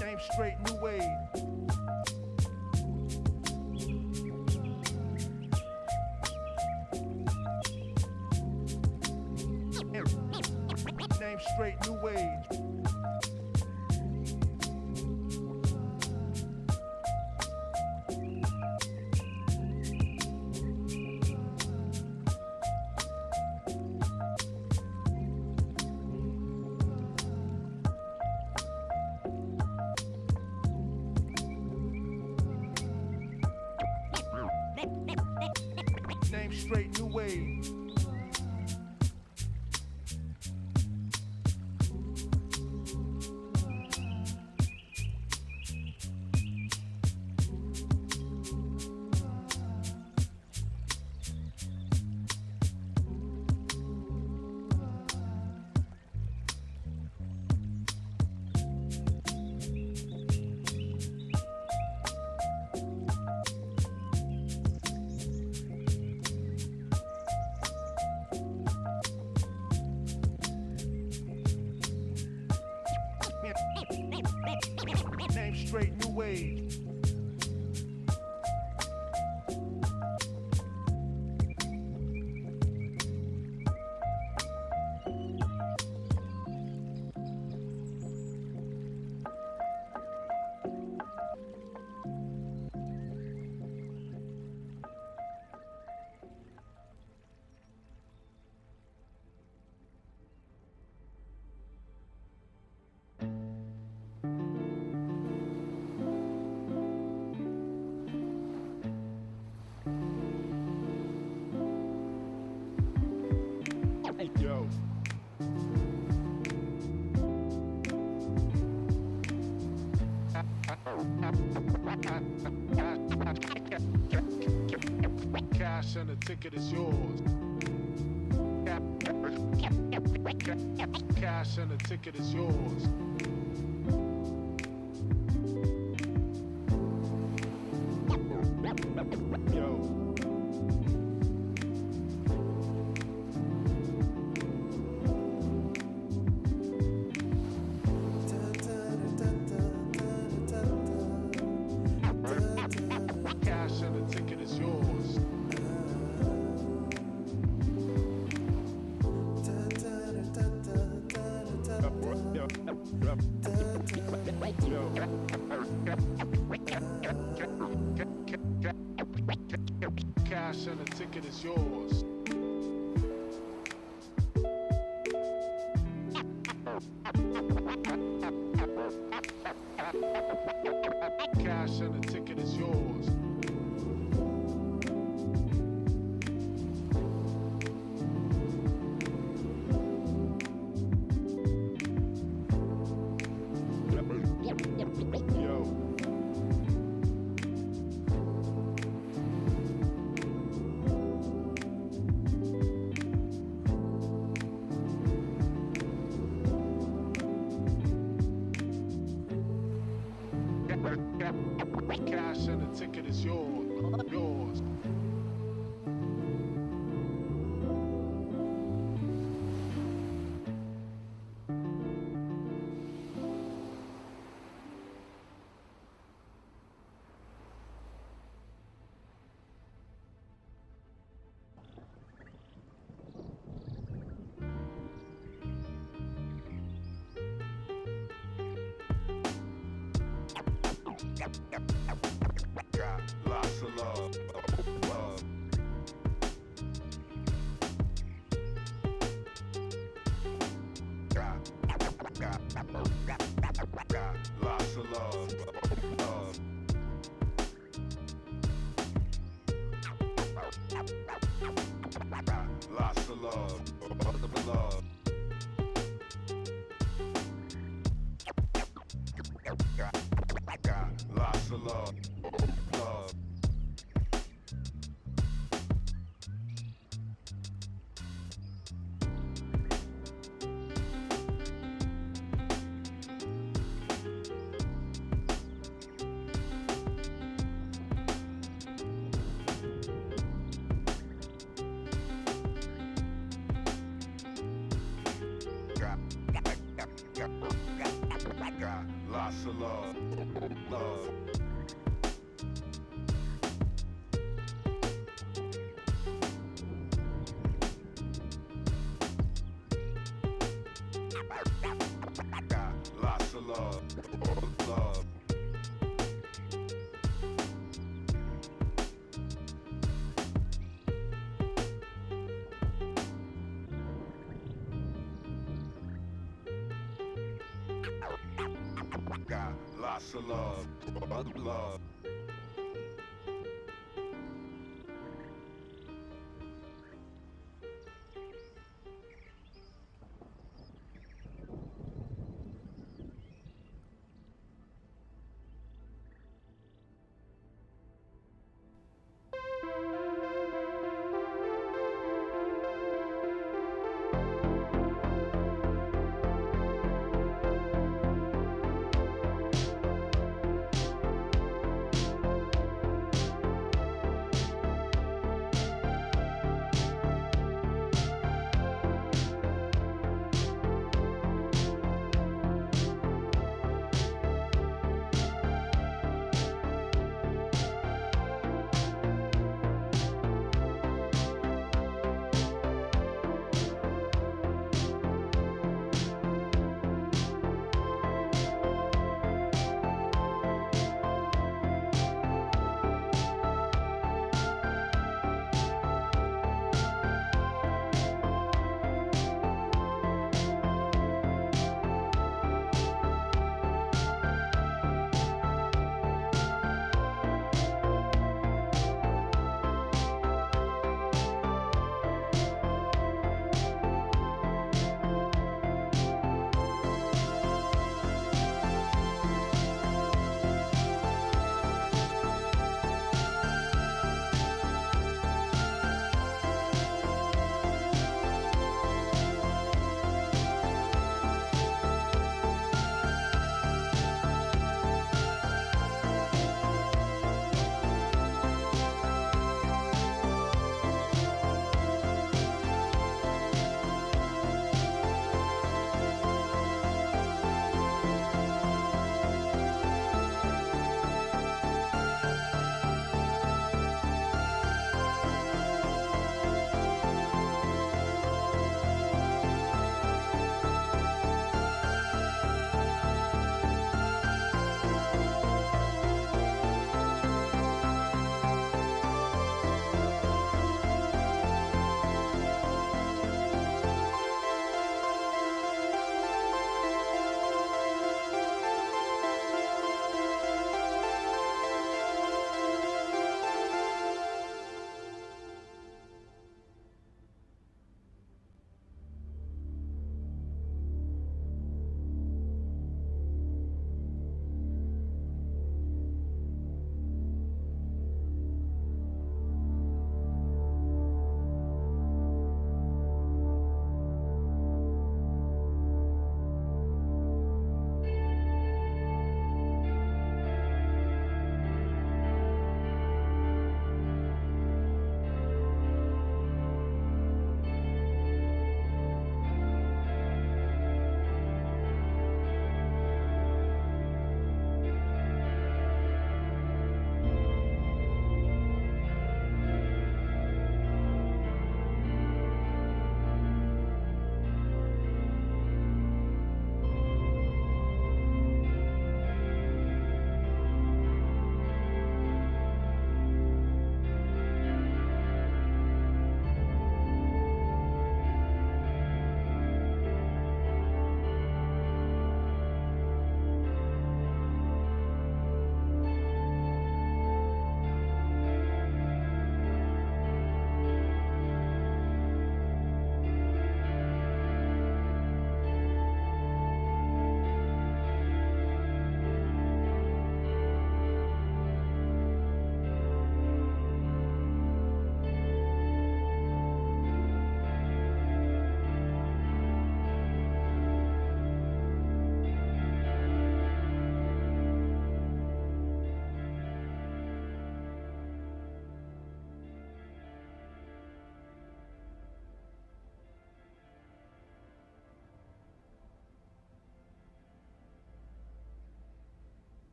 Name straight, new wave. Name straight, new wave. Name straight, new wave. Name straight, new wave. Cash and the ticket is yours. Cash and the ticket is yours. Yo. Cash and the ticket is yours. Cash and the ticket is yours. Cash and the ticket is yours. Yo. Cash and the ticket is yours. Yours. Got lots of love. Love. Got lots of love. Love. Got lots of love. Love. Got lots of love. Love. Got lots of love. Love. Got lots of love. Love. Got lots of love. Love.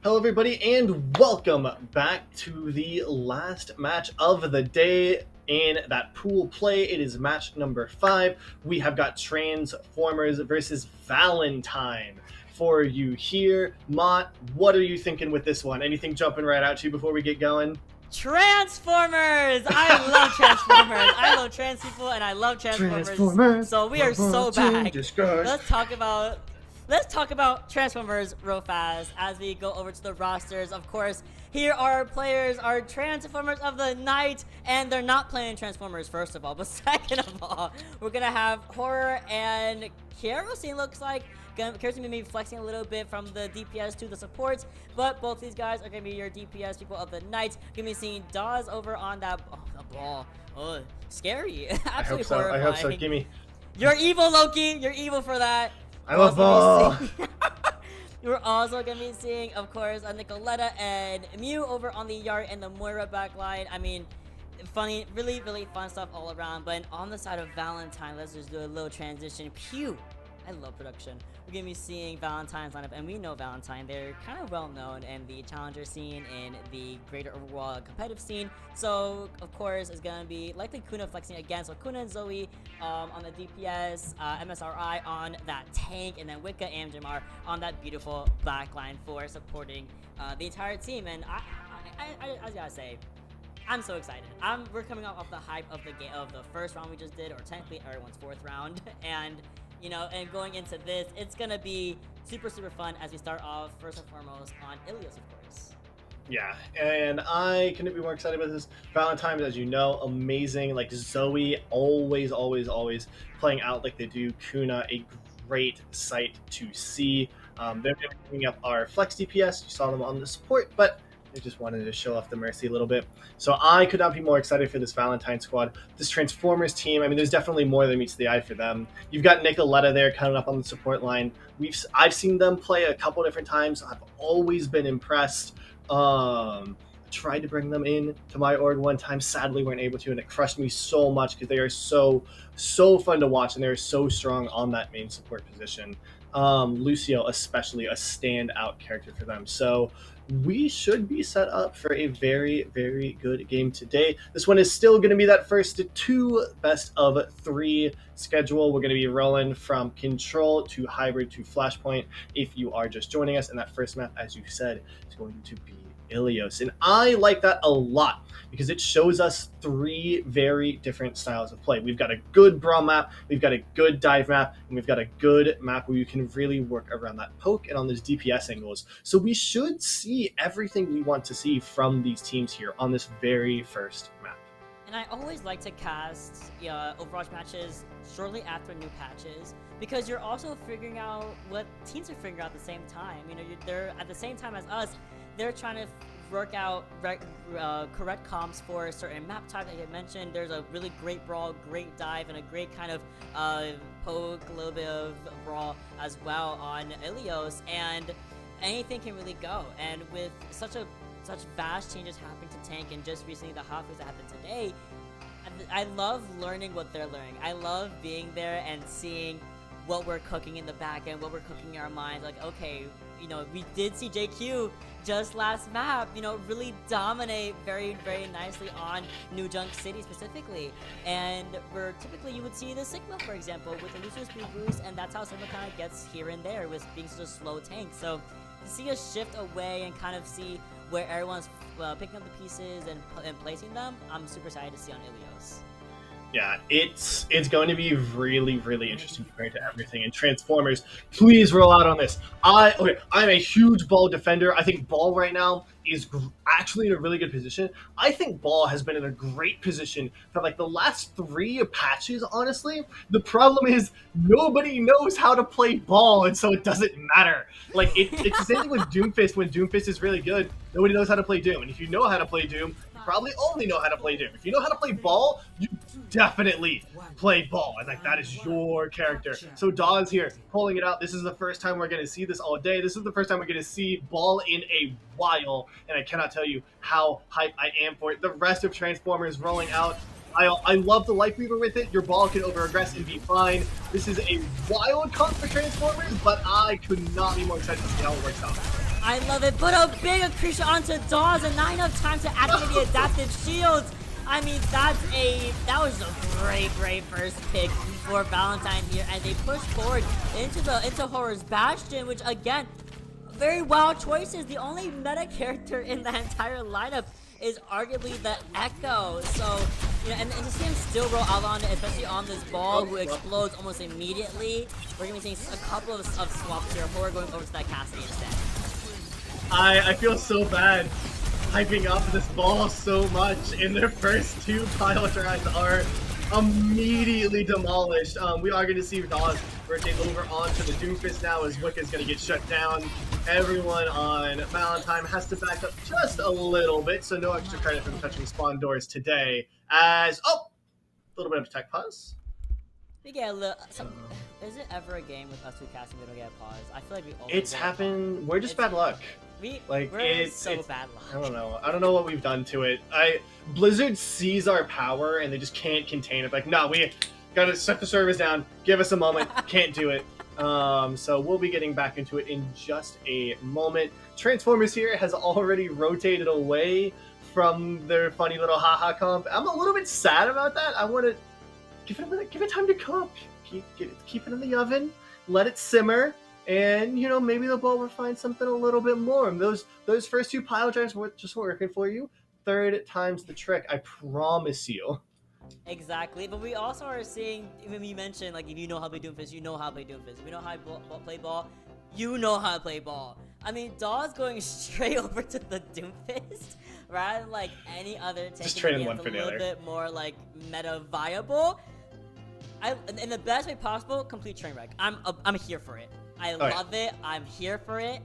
Hello everybody and welcome back to the last match of the day in that pool play. It is match number 5. We have got Transformers versus Valentine for you here. Mott, what are you thinking with this one? Anything jumping right out to you before we get going? Transformers! I love Transformers. I love trans people and I love Transformers. So we are so back. Let's talk about Transformers real fast as we go over to the rosters. Of course, here our players are Transformers of the night, and they're not playing Transformers first of all, but second of all, we're gonna have Horror and Kerosene. Looks like Kerosene may be flexing a little bit from the DPS to the supports, but both these guys are gonna be your DPS people of the night. Gonna be seeing Dawes over on that ball. Oh, scary. Absolutely horrifying. I hope so. Gimme. You're evil, Loki. You're evil for that. I love ball. We're also going to be seeing, of course, a Nicoletta and Mew over on the Yard and the Moira backline. I mean, funny, really, really fun stuff all around. But on the side of Valentine, let's just do a little transition. Pew! I love production. We're going to be seeing Valentine's lineup, and we know Valentine. They're kind of well known in the challenger scene and the greater overall competitive scene. So, of course, it's going to be likely Kuna flexing again. So, Kuna and Zoe on the DPS, MSRI on that tank, and then Wicca and Jamar on that beautiful backline for supporting the entire team. And I gotta say, I'm so excited. We're coming off the hype of the first round we just did, or technically everyone's 4th round, and you know, and going into this, it's gonna be super, super fun as we start off first and foremost on Ilios, of course. Yeah, and I couldn't be more excited about this. Valentine, as you know, amazing. Like Zoe, always playing out like they do. Kuna, a great sight to see. They're bringing up our flex DPS. You saw them on the support, but they just wanted to show off the Mercy a little bit. So I could not be more excited for this Valentine squad. This Transformers team, I mean, there's definitely more than meets the eye for them. You've got Nicoletta there coming up on the support line. I've seen them play a couple different times. I've always been impressed. Tried to bring them in to my org one time. Sadly, weren't able to, and it crushed me so much because they are so fun to watch, and they're so strong on that main support position. Lucio, especially, a standout character for them. So we should be set up for a very, very good game today. This one is still going to be that first 2 best of 3 schedule. We're going to be rolling from Control to Hybrid to Flashpoint if you are just joining us. And that first map, as you said, is going to be Ilios. And I like that a lot because it shows us 3 very different styles of play. We've got a good brawl map, we've got a good dive map, and we've got a good map where you can really work around that poke and on those DPS angles. So we should see everything we want to see from these teams here on this very first map. And I always like to cast Overwatch matches shortly after new patches because you're also figuring out what teams are figuring out at the same time. You know, they're at the same time as us. They're trying to work out correct comps for a certain map type that you had mentioned. There's a really great brawl, great dive, and a great kind of poke, a little bit of brawl as well on Ilios, and anything can really go. And with such vast changes happening to tank, and just recently the hotfix that happened today, I love learning what they're learning. I love being there and seeing what we're cooking in the back end, what we're cooking in our minds. Like, okay, you know, we did see JQ just last map, you know, really dominate very, very nicely on New Junk City specifically. And where typically you would see the Sigma, for example, with the Lucius speed boost, and that's how Sigma kind of gets here and there with being such a slow tank. So to see a shift away and kind of see where everyone's picking up the pieces and placing them, I'm super excited to see on Ilios. Yeah, it's going to be really, really interesting compared to everything. And Transformers, please roll out on this. I'm a huge Ball defender. I think Ball right now is actually in a really good position. I think Ball has been in a great position for like the last 3 patches, honestly. The problem is nobody knows how to play Ball, and so it doesn't matter. Like, it's the same thing with Doomfist. When Doomfist is really good, nobody knows how to play Doom. And if you know how to play Doom, you probably only know how to play Doom. If you know how to play Ball, you definitely play Ball. And like, that is your character. So Dawes here, pulling it out. This is the first time we're going to see this all day. This is the first time we're going to see Ball in a while. And I cannot tell you how hyped I am for it. The rest of Transformers rolling out. I love the Life Weaver with it. Your Ball can over-aggress and be fine. This is a wild comp for Transformers, but I could not be more excited to see how it works out. I love it, but a big accretion onto Dawes and not enough time to activate the adaptive shields. I mean, that was a great first pick for Valentine here, and they push forward into Horror's Bastion, which again, very wild choices. The only meta character in the entire lineup is arguably the Echo. So, you know, and to see him still roll out on it, especially on this ball, who explodes almost immediately. We're gonna be seeing a couple of swaps here. Horror going over to that Cassidy instead. I feel so bad hyping up this ball so much, and their first two pile drives are immediately demolished. We are going to see Dawes rotate over onto the Doomfist now as Wicca's going to get shut down. Everyone on Valentine has to back up just a little bit, so no extra credit for touching spawn doors today. As, a little bit of a tech pause. We get a little. Is it ever a game with us two casting we don't get a pause? I feel like we always. It's happened. We're just bad luck. We're it's bad luck. I don't know what we've done to it. Blizzard sees our power and they just can't contain it. Like, no, we gotta shut the servers down. Give us a moment. Can't do it. So we'll be getting back into it in just a moment. Transformers here has already rotated away from their funny little haha comp. I'm a little bit sad about that. I want to give it a minute, give it time to cook. Keep it in the oven. Let it simmer. And, you know, maybe the ball will find something a little bit more. And those first two pile drives were just working for you. Third time's the trick, I promise you. Exactly, but we also are seeing, when we mentioned, like, if you know how to play Doomfist, you know how to play Doomfist. If you know how to play ball, you know how to play ball. I mean, Dawes going straight over to the Doomfist, rather than, like, any other tank. Just trading one for the the other. A little bit more, like, meta viable. In the best way possible, complete train wreck. I'm here for it. I love it. I'm here for it.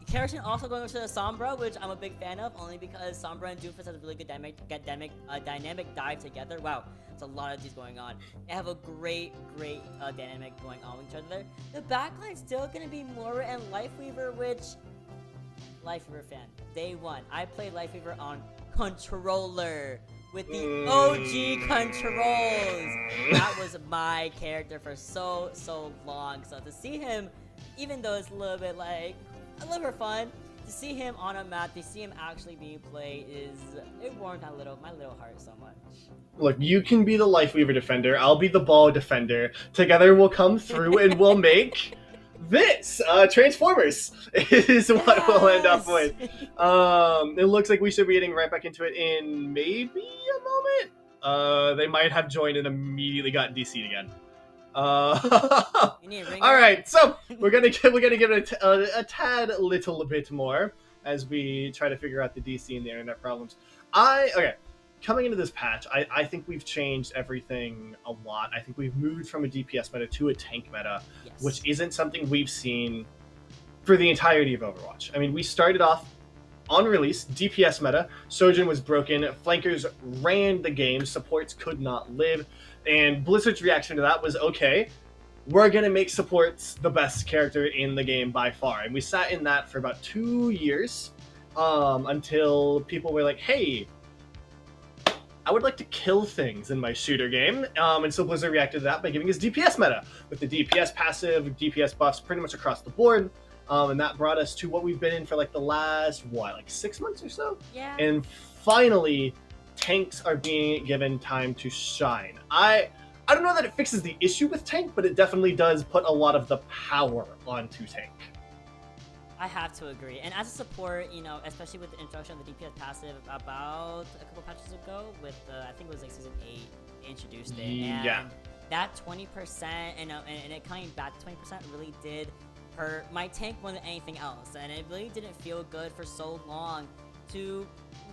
Kerosene also going over to the Sombra, which I'm a big fan of, only because Sombra and Doomfist have a really good dynamic dive together. Wow, it's a lot of these going on. They have a great dynamic going on with each other. The backline's still gonna be Mora and Lifeweaver, which Lifeweaver fan, day one. I played Lifeweaver on controller with the OG controls. That was my character for so long. So to see him, even though it's a little bit fun, to see him on a map, to see him actually being played it warmed my little heart so much. Look, you can be the Lifeweaver defender. I'll be the ball defender. Together we'll come through and we'll make this Transformers is what we'll end up with. It looks like we should be getting right back into it in maybe a moment. They might have joined and immediately got DC'd again. All right, so we're gonna give it a tad little bit more as we try to figure out the DC and the internet problems. Coming into this patch, I think we've changed everything a lot. I think we've moved from a DPS meta to a tank meta, Yes. which isn't something we've seen for the entirety of Overwatch. I mean, we started off on release, DPS meta, Sojourn was broken, flankers ran the game, supports could not live, and Blizzard's reaction to that was, okay, we're going to make supports the best character in the game by far. And we sat in that for about 2 years until people were like, hey, I would like to kill things in my shooter game. And so Blizzard reacted to that by giving us DPS meta, with the DPS passive, DPS buffs pretty much across the board. And that brought us to what we've been in for like the last, 6 months or so? Yeah. And finally, tanks are being given time to shine. I don't know that it fixes the issue with tank, but it definitely does put a lot of the power onto tank. I have to agree. And as a support, you know, especially with the introduction of the DPS passive about a couple patches ago, with I think it was like season 8, they introduced it. And Yeah. that 20% and it coming back to 20% really did hurt my tank more than anything else. And it really didn't feel good for so long to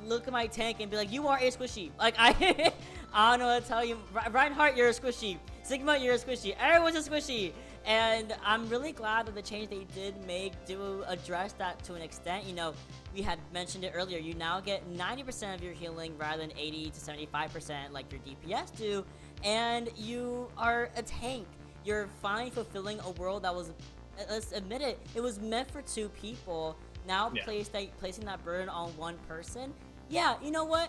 look at my tank and be like, you are a squishy. Like, I don't know what to tell you. Reinhardt, you're a squishy. Sigma, you're a squishy. Everyone's a squishy. And I'm really glad that the change they did make do address that to an extent. You know, we had mentioned it earlier. You now get 90% of your healing rather than 80 to 75% like your DPS do. And you are a tank. You're finally fulfilling a world that was, let's admit it was meant for 2 people. Now placing that burden on 1 person. Yeah, you know what?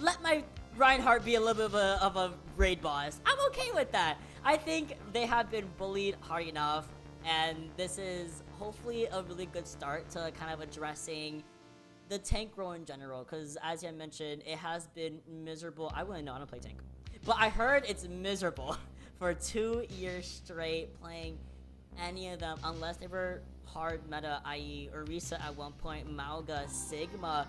Let my Reinhardt be a little bit of a raid boss. I'm okay with that. I think they have been bullied hard enough. And this is hopefully a really good start to kind of addressing the tank role in general, because as I mentioned, it has been miserable. I wouldn't know, I don't play tank. But I heard it's miserable for 2 years straight playing any of them, unless they were hard meta, i.e. Orisa at one point, Mauga, Sigma,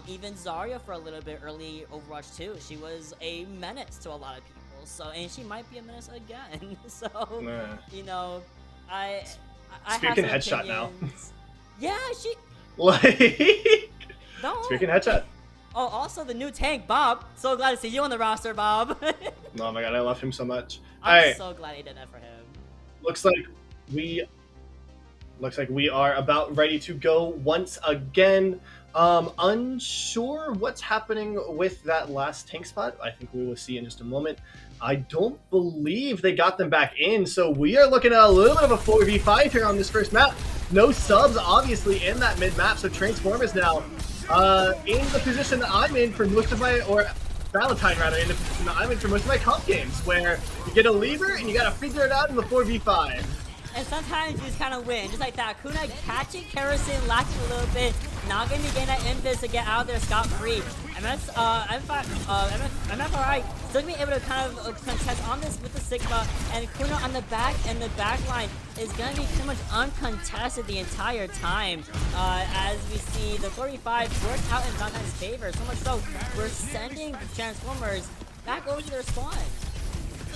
even Zarya for a little bit early Overwatch 2. She was a menace to a lot of people, so, and she might be a menace again. So, you know, I Speaking have some headshot now. opinions. Yeah, she... Like, Don't. speaking headshot. Oh, also the new tank, Bob. So glad to see you on the roster, Bob. Oh my god, I love him so much. I'm Alright, so glad he did that for him. looks like we are about ready to go once again. Unsure what's happening with that last tank spot. I think we will see in just a moment. I don't believe they got them back in, so we are looking at a little bit of a 4v5 here on this first map. No subs, obviously, in that mid-map, so Transformers now in the position that I'm in for most of my, or Valentine rather, in the position that I'm in for most of my comp games, where you get a lever and you gotta figure it out in the 4v5. And sometimes you just kind of win, just like that. Kuna catching Kerosene, lacking a little bit, not going to gain that impetus to get out of there scot-free. MFRI still going to be able to kind of contest on this with the Sigma, and Kuna on the back and the back line is going to be pretty much uncontested the entire time. As we see the 45 work out in Valentine's favor, so much so we're sending the Transformers back over to their spawn.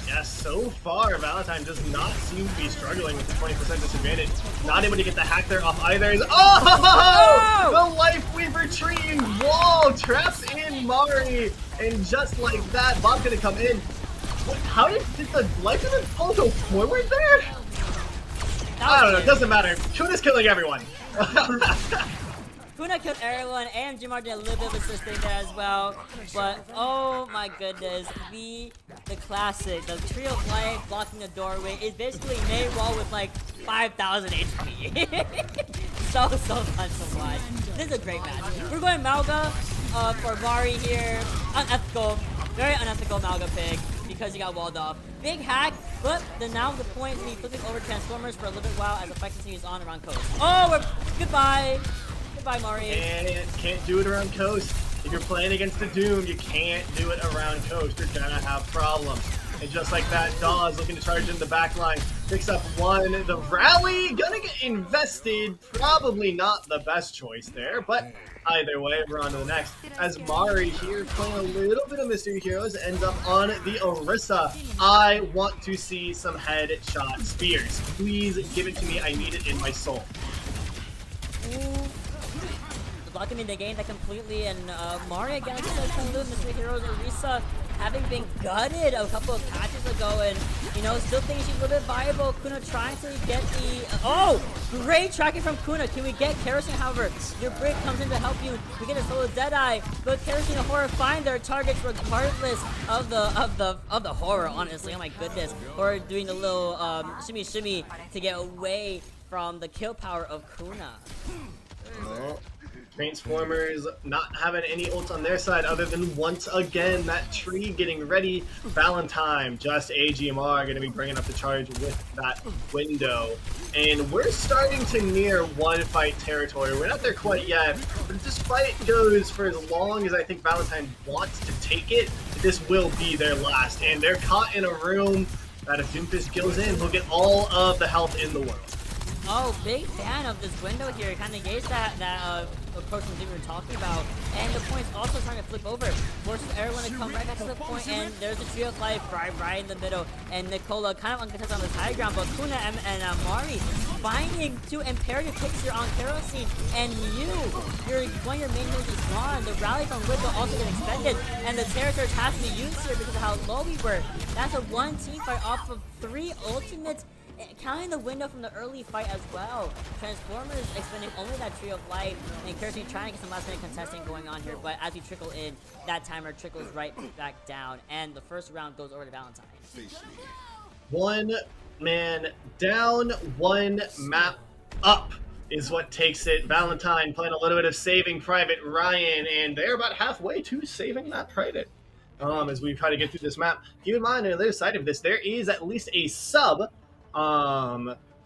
Yes, so far, Valentine does not seem to be struggling with the 20% disadvantage. Not able to get the hack there off either. Oh! The Life Weaver tree wall traps in Mari. And just like that, Bob's going to come in. How did the Life Weaver pull go forward there? I don't know, it doesn't matter. Kuna's killing everyone. Kuna killed everyone, and Jimar did a little bit of assisting there as well. But oh my goodness, the classic, the Tree of Life blocking the doorway is basically May Wall with like 5,000 HP. so fun to watch. This is a great match. We're going Mauga for Mari here. Unethical, very unethical Mauga pick because he got walled off. Big hack, but now the point is to be flipping over Transformers for a little bit while as the fight continues on around coast. Oh, goodbye. Goodbye, Mari. And can't do it around coast. If you're playing against the Doom, you can't do it around coast. You're gonna have problems. And just like that, Dawes looking to charge in the back line. Picks up one. The rally gonna get invested. Probably not the best choice there, but either way, we're on to the next. As Mari here playing a little bit of Mystery Heroes ends up on the Orisa. I want to see some headshot spears. Please give it to me. I need it in my soul. Blocking me, they gained that completely, and Mari again, like I said, trying to lose Mystery Heroes. Orisa having been gutted a couple of patches ago, and you know, still thinking she's a little bit viable. Kuna trying to get the oh, great tracking from Kuna. Can we get Kerosene? However, your break comes in to help you. We get a solo Deadeye, but Kerosene and Horror find their targets regardless of the horror. Honestly, oh my goodness, Horror doing the little shimmy to get away from the kill power of Kuna. Transformers not having any ults on their side other than once again that tree getting ready. Valentine, just AGMR going to be bringing up the charge with that window. And we're starting to near one fight territory. We're not there quite yet, but if this fight goes for as long as I think Valentine wants to take it, this will be their last. And they're caught in a room that if Doomfist kills in, he'll get all of the health in the world. Oh, big fan of this window here. Kind of gauge that approach we were talking about. And the point's also trying to flip over. Forces everyone to come right back to the point, and there's a Tree of Life right in the middle. And Nicola kind of uncontested on the high ground, but Kuna and Mari finding two imperative picks here on Kerosene. And one of your main heroes is gone. The rally from Widow also gets extended, and the Terror Surge has to be used here because of how low we were. That's a one team fight off of 3 ultimates. Counting the window from the early fight as well. Transformers expending only that Tree of Life, and Kerosene trying to get some last minute contesting going on here, but as we trickle in, that timer trickles right back down, and the first round goes over to Valentine. One man down, one map up is what takes it. Valentine playing a little bit of saving Private Ryan, and they're about halfway to saving that Private. As we try to get through this map, keep in mind on the other side of this, there is at least a sub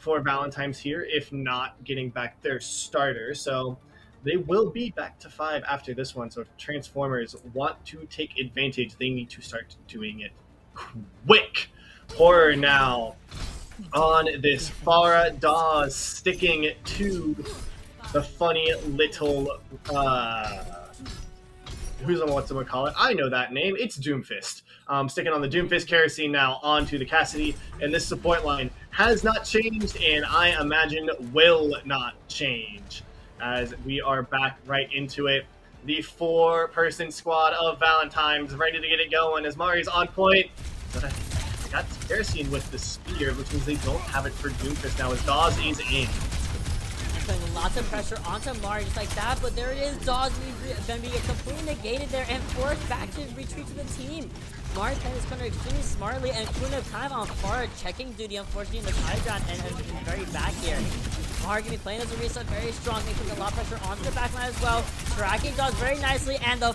for Valentine's here, if not getting back their starter. So they will be back to 5 after this one. So if Transformers want to take advantage, they need to start doing it quick. Horror now on this Farah Dawes, sticking to the funny little whatchamacallit? I know that name. It's Doomfist. Sticking on the Doomfist kerosene now onto the Cassidy, and this support line has not changed, and I imagine will not change as we are back right into it. The 4-person squad of Valentine's ready to get it going as Mari's on point. But I got kerosene with the spear, which means they don't have it for Doomfist now as Dawes is in. Putting lots of pressure onto Mari just like that, but there it is. Dawes going to be completely negated there and forced back to retreat to the team. Mari's playing this corner extremely smartly, and Kuno kind of on far checking duty, unfortunately, in the high ground and very back here. Mari going to be playing as a reset very strong, making a lot of pressure onto the backline as well. Tracking Dawes very nicely, and the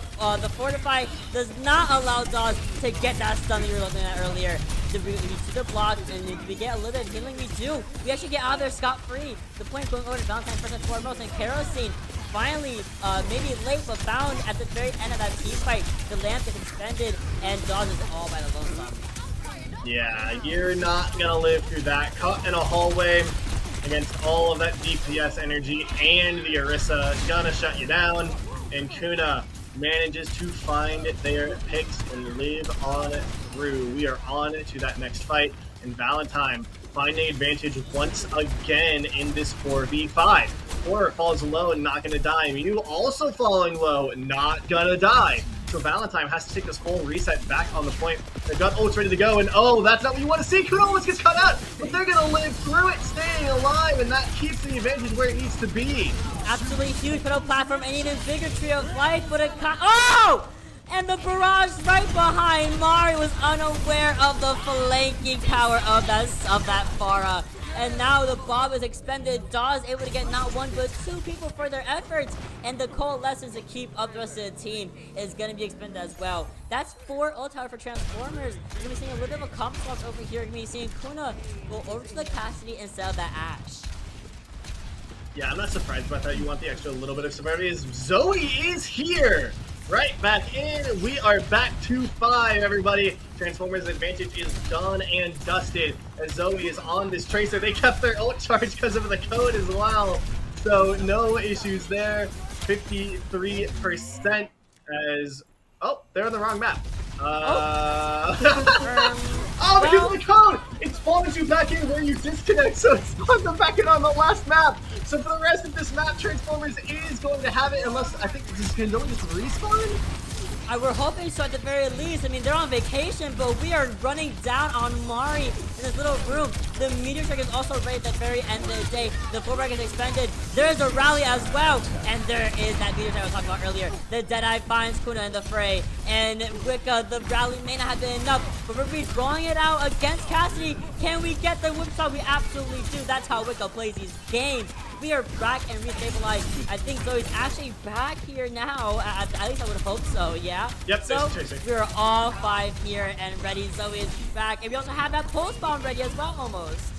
Fortify does not allow Dawes to get that stun that you were looking at earlier. We see the block, and if we get a little bit of healing, we do. We actually get out of there scot-free. The point going over to Valentine first and foremost, and Kerosene finally, maybe late, but found at the very end of that team fight. The lamp is expended, and Dawes is all by the lone zombie. Yeah, you're not gonna live through that. Caught in a hallway against all of that DPS energy, and the Orisa gonna shut you down, and Kuna manages to find their picks and live on through. We are on to that next fight, and Valentine finding advantage once again in this 4v5. Horror falls low and not gonna die. Mew also falling low, not gonna die. So Valentine has to take this whole reset back on the point. They've got ults ready to go, and oh, that's not what you want to see. Kuno almost gets cut out, but they're gonna live through it, staying alive, and that keeps the advantage where it needs to be. Absolutely huge put-out platform, and even bigger tree of life, but it oh! And the barrage right behind. Mari was unaware of the flanking power of that Farah. And now the bomb is expended. Dawes able to get not one but 2 people for their efforts. And the coalescence to keep up the rest of the team is going to be expended as well. That's 4 ult tower for Transformers. You're going to be seeing a little bit of a comp swap over here. You're going to be seeing Kuna go over to the Cassidy instead of that Ash. Yeah, I'm not surprised about that. You want the extra little bit of severity. Zoe is here! Right back in. We are back to 5, everybody. Transformers advantage is done and dusted as Zoe is on this tracer. They kept their ult charge because of the code as well. So no issues there. 53% as... Oh, they're on the wrong map. Oh, because of the code! It spawns you back in where you disconnect, so it spawns them back in on the last map. So for the rest of this map, Transformers is going to have it, unless I think this can only just respawn? We're hoping so at the very least. I mean, they're on vacation, but we are running down on Mari in this little room. The meteor strike is also ready at the very end of the day. The fullback is expended. There's a rally as well, and there is that meteor strike I was talking about earlier. The Deadeye finds Kuna in the fray, and Wicca, the rally may not have been enough, but we're drawing it out against Cassidy. Can we get the whipsaw? We absolutely do. That's how Wicca plays these games. We are back and restabilized. I think Zoe's actually back here now. At least I would hope so, yeah? Yep, so we're all 5 here and ready. Zoe is back. And we also have that pulse bomb ready as well, almost.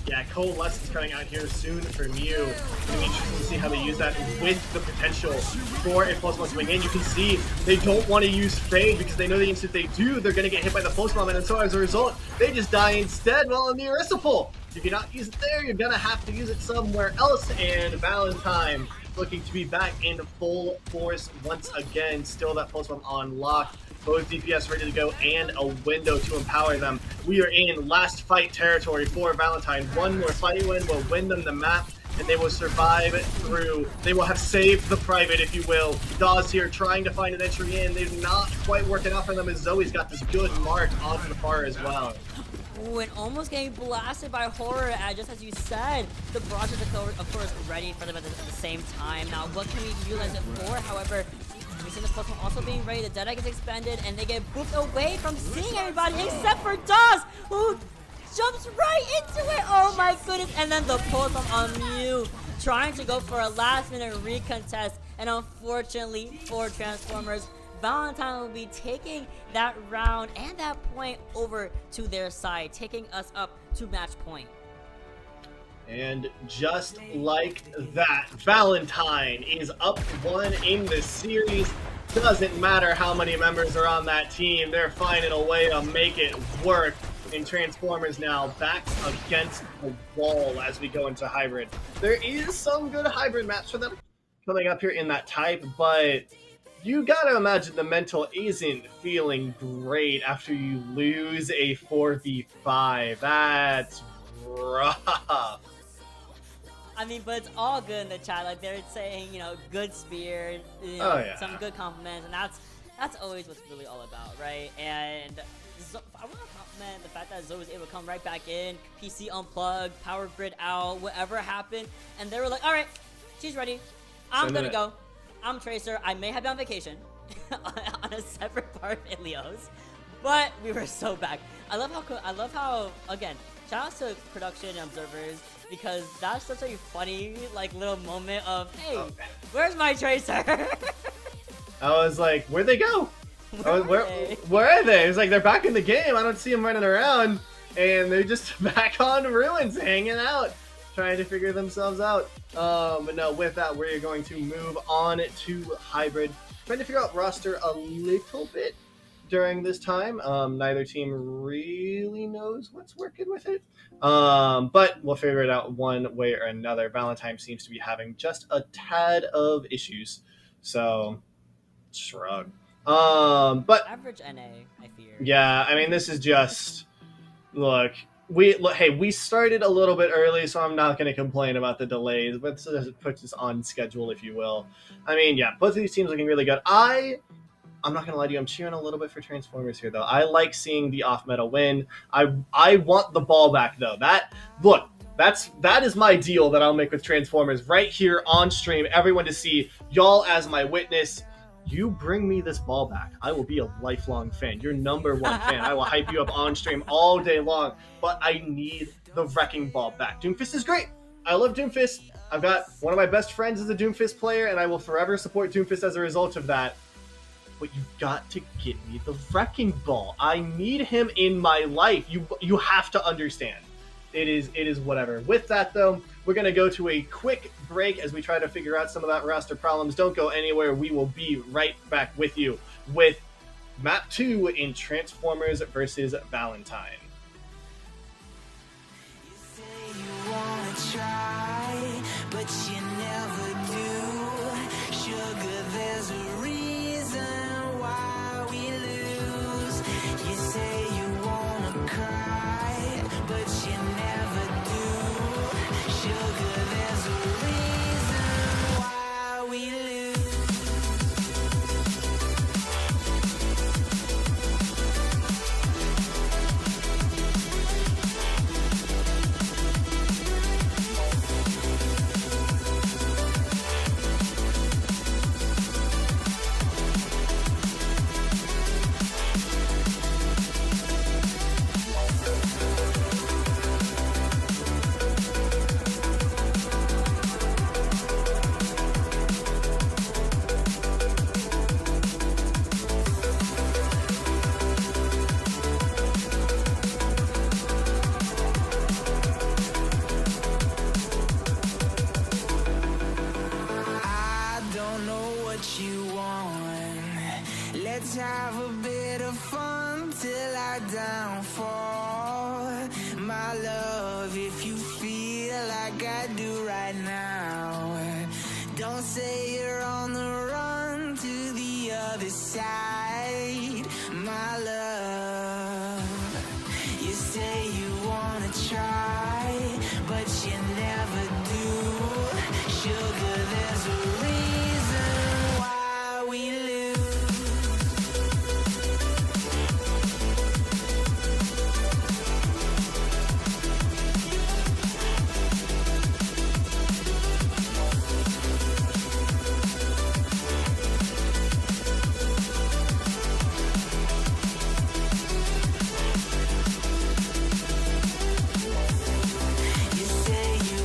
Yeah, Coalescence coming out here soon for Mew. It's going to be interesting to see how they use that with the potential for a Pulse Bomb swing in. You can see they don't want to use Fade because they know the instant they do, they're going to get hit by the Pulse Bomb, and so as a result, they just die instead. Well, in the Orisa pull, if you're not use it there, you're going to have to use it somewhere else, and Valentine looking to be back in full force once again. Still that Pulse Bomb on lock. Both DPS ready to go and a window to empower them. We are in last fight territory for Valentine. One more fighting win will win them the map, and they will survive through. They will have saved the private, if you will. Dawes here trying to find an entry in. They're not quite working out for them as Zoe's got this good mark onto the far as well. Ooh, and almost getting blasted by Horror, just as you said. The barrage is, of course, ready for them at the same time. Now, what can we utilize it for? However, we see the Pulse Bomb also being ready. The Deadeye gets expended, and they get booped away from seeing everybody except for Dawes, who jumps right into it. Oh my goodness! And then the Pulse Bomb on Mew, trying to go for a last-minute recontest, and unfortunately for Transformers, Valentine will be taking that round and that point over to their side, taking us up to match point. And just like that, Valentine is up 1 in the series. Doesn't matter how many members are on that team, they're finding a way to make it work. And Transformers now backs against the wall as we go into hybrid. There is some good hybrid maps for them coming up here in that type, but you gotta imagine the mental isn't feeling great after you lose a 4v5. That's rough. I mean, but it's all good in the chat. Like they're saying, you know, good spear, you know, Oh, yeah. some good compliments, and that's always what's really all about, right? And I want to compliment the fact that Zoe was able to come right back in, PC unplugged, power grid out, whatever happened, and they were like, all right, she's ready. I'm Send gonna it. go. I'm Tracer. I may have been on vacation on a separate part of Ilios, but we were so back. I love how again, shout out to production and observers, because that's such a funny like little moment of, hey, where's my Tracer? I was like, where'd they go? Where are they? Where are they? It's like they're back in the game. I don't see them running around, and they're just back on Ruins, hanging out, trying to figure themselves out. But no, with that, we're going to move on to hybrid, trying to figure out roster a little bit during this time. Neither team really knows what's working with it, but we'll figure it out one way or another. Valentine seems to be having just a tad of issues, so shrug. But Average NA, I fear. yeah, I mean, this is just, look, hey, we started a little bit early, so I'm not going to complain about the delays, but this puts us on schedule, if you will. I mean, yeah, both of these teams looking really good. I'm not going to lie to you, I'm cheering a little bit for Transformers here, though. I like seeing the off-meta win. I want the ball back, though. That is my deal that I'll make with Transformers right here on stream. Everyone to see, y'all as my witness. You bring me this ball back, I will be a lifelong fan. Your #1 fan. I will hype you up on stream all day long. But I need the wrecking ball back. Doomfist is great. I love Doomfist. I've got one of my best friends as a Doomfist player, and I will forever support Doomfist as a result of that. But you got to get me the wrecking ball. I need him in my life. You have to understand. It is whatever. With that, though, we're going to go to a quick break as we try to figure out some of that roster problems. Don't go anywhere. We will be right back with you with Map 2 in Transformers versus Valentine. You say you wanna try, but you never do. Sugar, there's a reason why we lose. You say you wanna cry, but you never do. Sugar, there's a reason why we lose. I don't know what you want. Let's have a bit of fun till I downfall. My love, if you feel like I do right now, don't say you're on the run to the other side. My love, you say you wanna try, but you never do. Sugar, there's a reason why we lose. You say you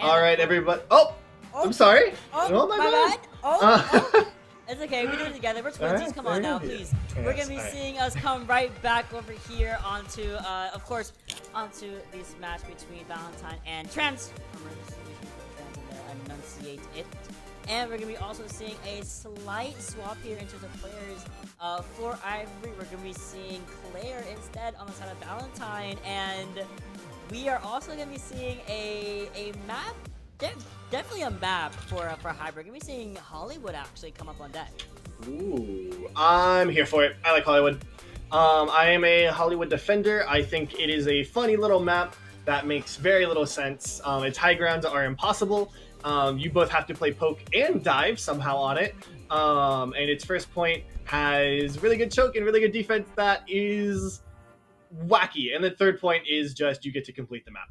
All right, everybody. Oh, I'm sorry. Oh, my my bad. bad. Oh. It's okay, we do it together. We're twinsies. Alright, Come on now, very good. please. We're gonna be Yes, seeing us come right back over here onto, of course, onto this match between Valentine and Transformers. Enunciate it. And we're gonna be also seeing a slight swap here in terms of players. For Ivory, we're gonna be seeing Claire instead on the side of Valentine, and we are also gonna be seeing a map. Definitely a map for Hybrid. We're gonna be seeing Hollywood actually come up on deck. Ooh, I'm here for it. I like Hollywood. I am a Hollywood defender. I think it is a funny little map that makes very little sense. Its high grounds are impossible. You both have to play poke and dive somehow on it. And its first point has really good choke and really good defense that is wacky. And the third point is just you get to complete the map.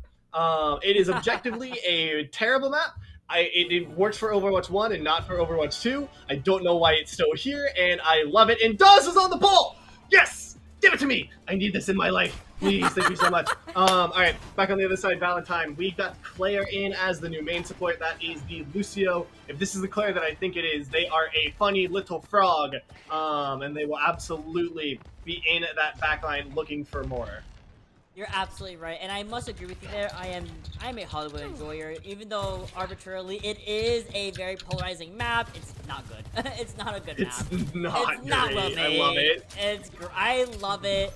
It is objectively a terrible map. It works for Overwatch 1 and not for Overwatch 2. I don't know why it's still here, and I love it. And Dawes is on the ball! Yes! Give it to me! I need this in my life. Please, thank you so much. Alright, back on the other side, Valentine. We got Claire in as the new main support. That is the Lucio. If this is the Claire that I think it is, they are a funny little frog. And they will absolutely be in that backline looking for more. You're absolutely right, and I must agree with you there. I'm a Hollywood enjoyer, even though arbitrarily it is a very polarizing map. It's not good. It's not a good map. It's not It's not great. well made. I love it. I love it.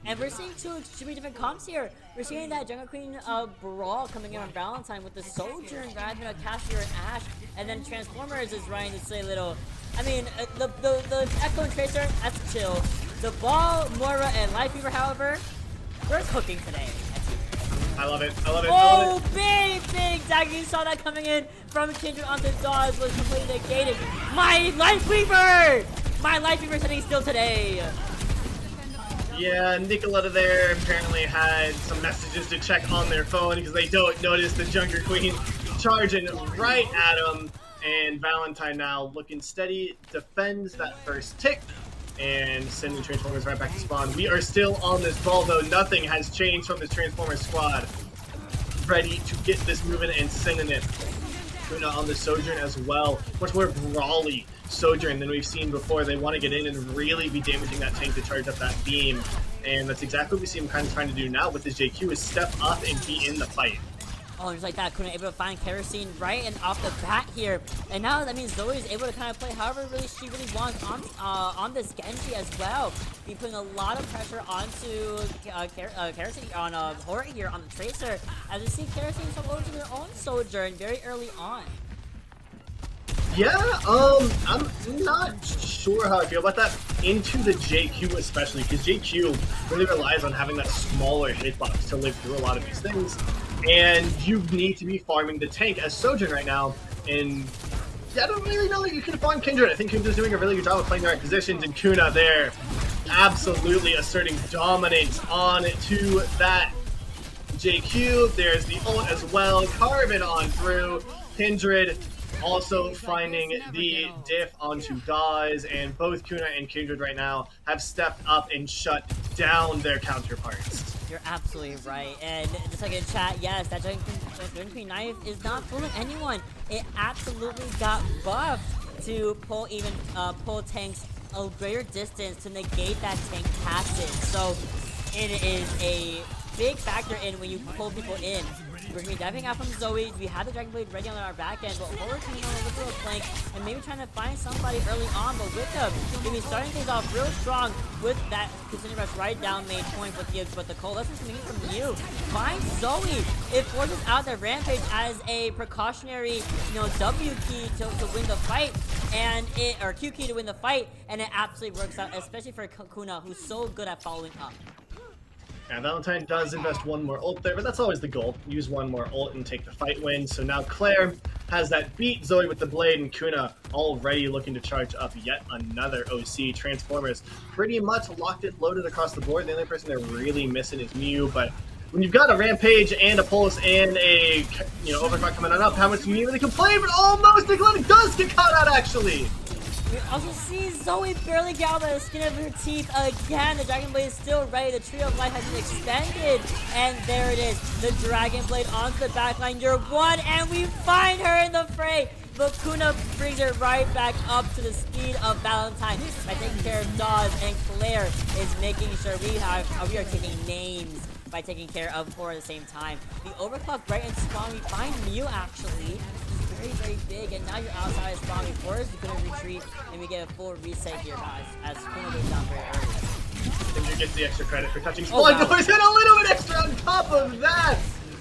And we're seeing two extremely different comps here. We're seeing that Jungle Queen brawl coming in on Valentine with the Sojourn rather than a Cashier and Ash, and then Transformers is running to say little. I mean, the Echo and Tracer, that's chill. The Ball, Moira, and Lifeweaver, however, we're cooking today. I love it. I love it. Oh, big dagger. You saw that coming in from Kindred onto Dawes was completely negated. My Lifeweaver! My Lifeweaver sitting still today. Yeah, Nicoletta there apparently had some messages to check on their phone because they don't notice the Jungle Queen charging right at him. And Valentine now looking steady, defends that first tick, and sending Transformers right back to spawn. We are still on this ball, though. Nothing has changed from this Transformers squad. Ready to get this moving and sending it. Kuna on the Sojourn as well. Much more brawly Sojourn than we've seen before. They want to get in and really be damaging that tank to charge up that beam. And that's exactly what we see him kind of trying to do now with his JQ, is step up and be in the fight. Oh, just like that, Kuna able to find Kerosene right and off the bat here. And now that means Zoe is able to kind of play however she really wants on this Genji as well. Be putting a lot of pressure onto Kerosene on Horror here on the Tracer, as we see Kerosene come over to their own Sojourn very early on. Yeah, I'm not sure how I feel about that into the JQ especially, because JQ really relies on having that smaller hitbox to live through a lot of these things, and you need to be farming the tank as Sojourn right now, and I don't really know that you can farm Kindred. I think Kindred's doing a really good job of playing the right positions, and Kuna there absolutely asserting dominance on to that JQ. There's the ult as well, carving on through. Kindred also finding the diff onto Dawes, and both Kuna and Kindred right now have stepped up and shut down their counterparts. You're absolutely right, and just like in chat, yes, that Jungle Queen knife is not fooling anyone. It absolutely got buffed to pull tanks a greater distance to negate that tank passive. So it is a big factor in when you pull people in. We're going to be diving out from Zoe. We have the Dragon Blade ready on our back end, but forward coming on a little flank and maybe trying to find somebody early on. But with them, going to be starting things off real strong with that continuing rush right down main point with the coalescence coming in from you. Find Zoe. It forces out the Rampage as a precautionary, W key to win the fight, or Q key to win the fight, and it absolutely works out, especially for Kuna, who's so good at following up. Yeah, Valentine does invest one more ult there, but that's always the goal. Use one more ult and take the fight win. So now Claire has that beat, Zoe with the blade, and Kuna already looking to charge up yet another OC. Transformers pretty much locked it, loaded across the board. The only person they're really missing is Mew, but when you've got a Rampage and a Pulse and a Overclock coming on up, how much can you really complain? But almost Nicoletta does get caught out, actually! We also see Zoe barely get out of the skin of her teeth again. The Dragon Blade is still ready. The Tree of Life has been extended. And there it is. The Dragon Blade onto the backline. You're one, and we find her in the fray. But Kuna brings her right back up to the speed of Valentine by taking care of Dawes, and Claire is making sure we are taking names by taking care of four at the same time. The overclock right and spawn. We find Mew actually. Very, very big, and now you're outside of spawning forest. You couldn't retreat, and we get a full reset here, guys, as Kuna goes down very early. And you get the extra credit for touching spawn doors, and a little bit extra on top of that!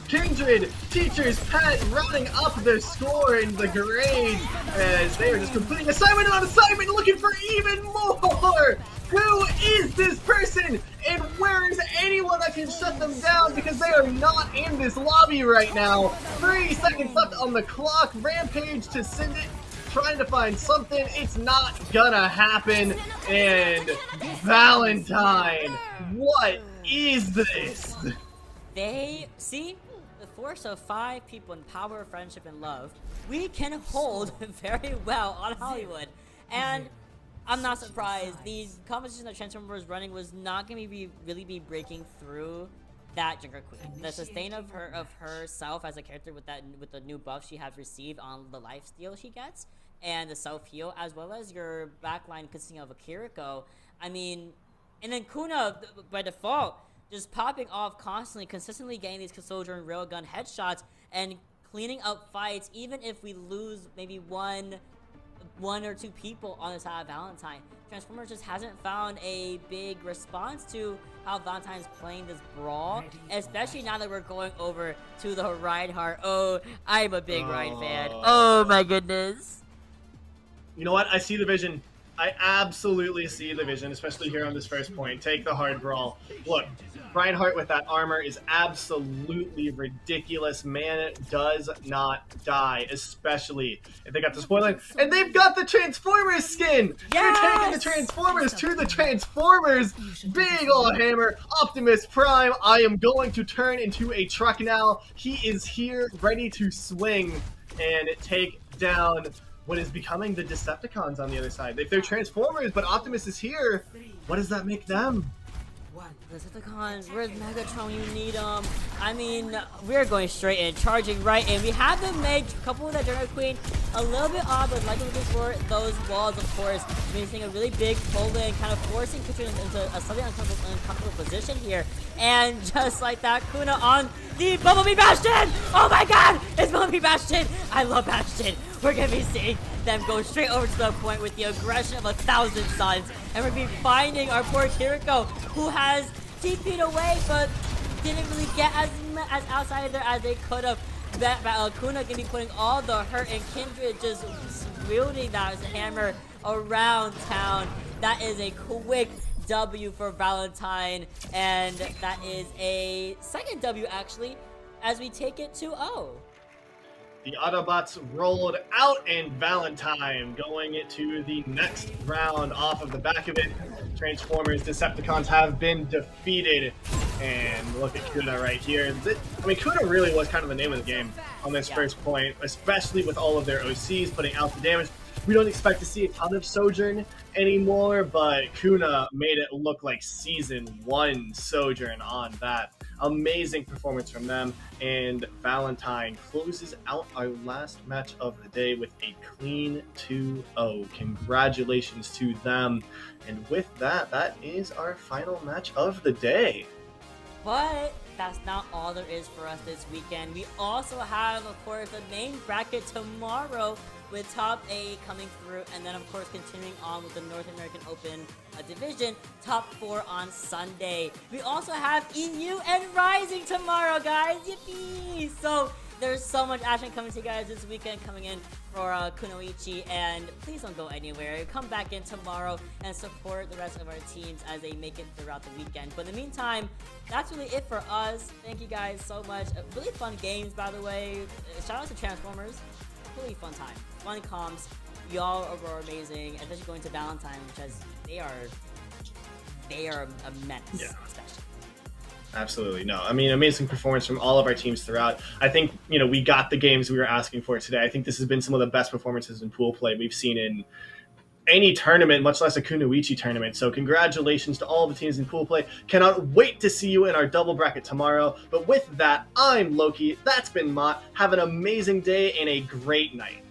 Kindred, Teacher's Pet, running up the score in the grade as they are just completing assignment on assignment, looking for even more! Who is this person, and where is anyone that can shut them down, because they are not in this lobby right now? 3 seconds left on the clock. Rampage to send it, trying to find something. It's not gonna happen. And Valentine, what is this? They see the force of 5 people in power, friendship, and love. We can hold very well on Hollywood, and I'm not surprised. The competition that Transformer was running was not going to really be breaking through that Junker Queen. The sustain of herself as a character with the new buff she has received on the lifesteal she gets, and the self heal, as well as your backline consisting of a Kiriko. I mean, and then Kuna by default just popping off constantly, consistently getting these soldier and railgun headshots and cleaning up fights, even if we lose maybe one or two people on the side of Valentine. Transformers just hasn't found a big response to how Valentine's playing this brawl, especially now that we're going over to the Reinhardt. Oh, I'm a big Ryan fan. Oh my goodness. You know what? I see the vision. I absolutely see the vision, especially here on this first point. Take the hard brawl. Look, Reinhardt with that armor is absolutely ridiculous. Man does not die, especially if they got the spoiler. And they've got the Transformers skin! Yes! They're taking the Transformers to the Transformers! Big ol' hammer, Optimus Prime. I am going to turn into a truck now. He is here, ready to swing and take down what is becoming the Decepticons on the other side. If they're Transformers, but Optimus is here, what does that make them? Decepticons, where's Megatron when you need him? I mean, we're going straight in, charging right in. We have to make a couple of that Junker Queen a little bit odd, but like looking for those walls, of course, making a really big pull in, kind of forcing Kuchun into a slightly uncomfortable position here. And just like that, Kuna on the Bumblebee Bastion! Oh my god! It's Bumblebee Bastion! I love Bastion! We're gonna be seeing them go straight over to the point with the aggression of 1,000 suns. And we're gonna be finding our poor Kiriko, who has TP'd away, but didn't really get as outside there as they could have. Kuna gonna be putting all the hurt, and Kindred just wielding that hammer around town. That is a quick W for Valentine, and that is a second W actually, as we take it 2-0. The Autobots rolled out, and Valentine going to the next round off of the back of it. Transformers, Decepticons have been defeated. And look at Kuna right here. I mean, Kuna really was kind of the name of the game on this first point, especially with all of their OCs putting out the damage. We don't expect to see a ton of Sojourn anymore, but Kuna made it look like Season 1 Sojourn on that. Amazing performance from them, and Valentine closes out our last match of the day with a clean 2-0. Congratulations to them. And with that, that is our final match of the day. But that's not all there is for us this weekend. We also have, of course, the main bracket tomorrow with Top 8 coming through, and then, of course, continuing on with the North American Open division, Top 4 on Sunday. We also have EU and Rising tomorrow, guys. Yippee! So there's so much action coming to you guys this weekend coming in for Kunoichi, and please don't go anywhere. Come back in tomorrow and support the rest of our teams as they make it throughout the weekend. But in the meantime, that's really it for us. Thank you guys so much. Really fun games, by the way. Shout out to Transformers. Really fun time. Fun comps. Y'all are amazing, especially going to Valentine, which they are a menace, especially. Absolutely. No, I mean, amazing performance from all of our teams throughout. I think, we got the games we were asking for today. I think this has been some of the best performances in pool play we've seen in any tournament, much less a Kunoichi tournament. So congratulations to all the teams in pool play. Cannot wait to see you in our double bracket tomorrow. But with that, I'm Loki. That's been Mott. Have an amazing day and a great night.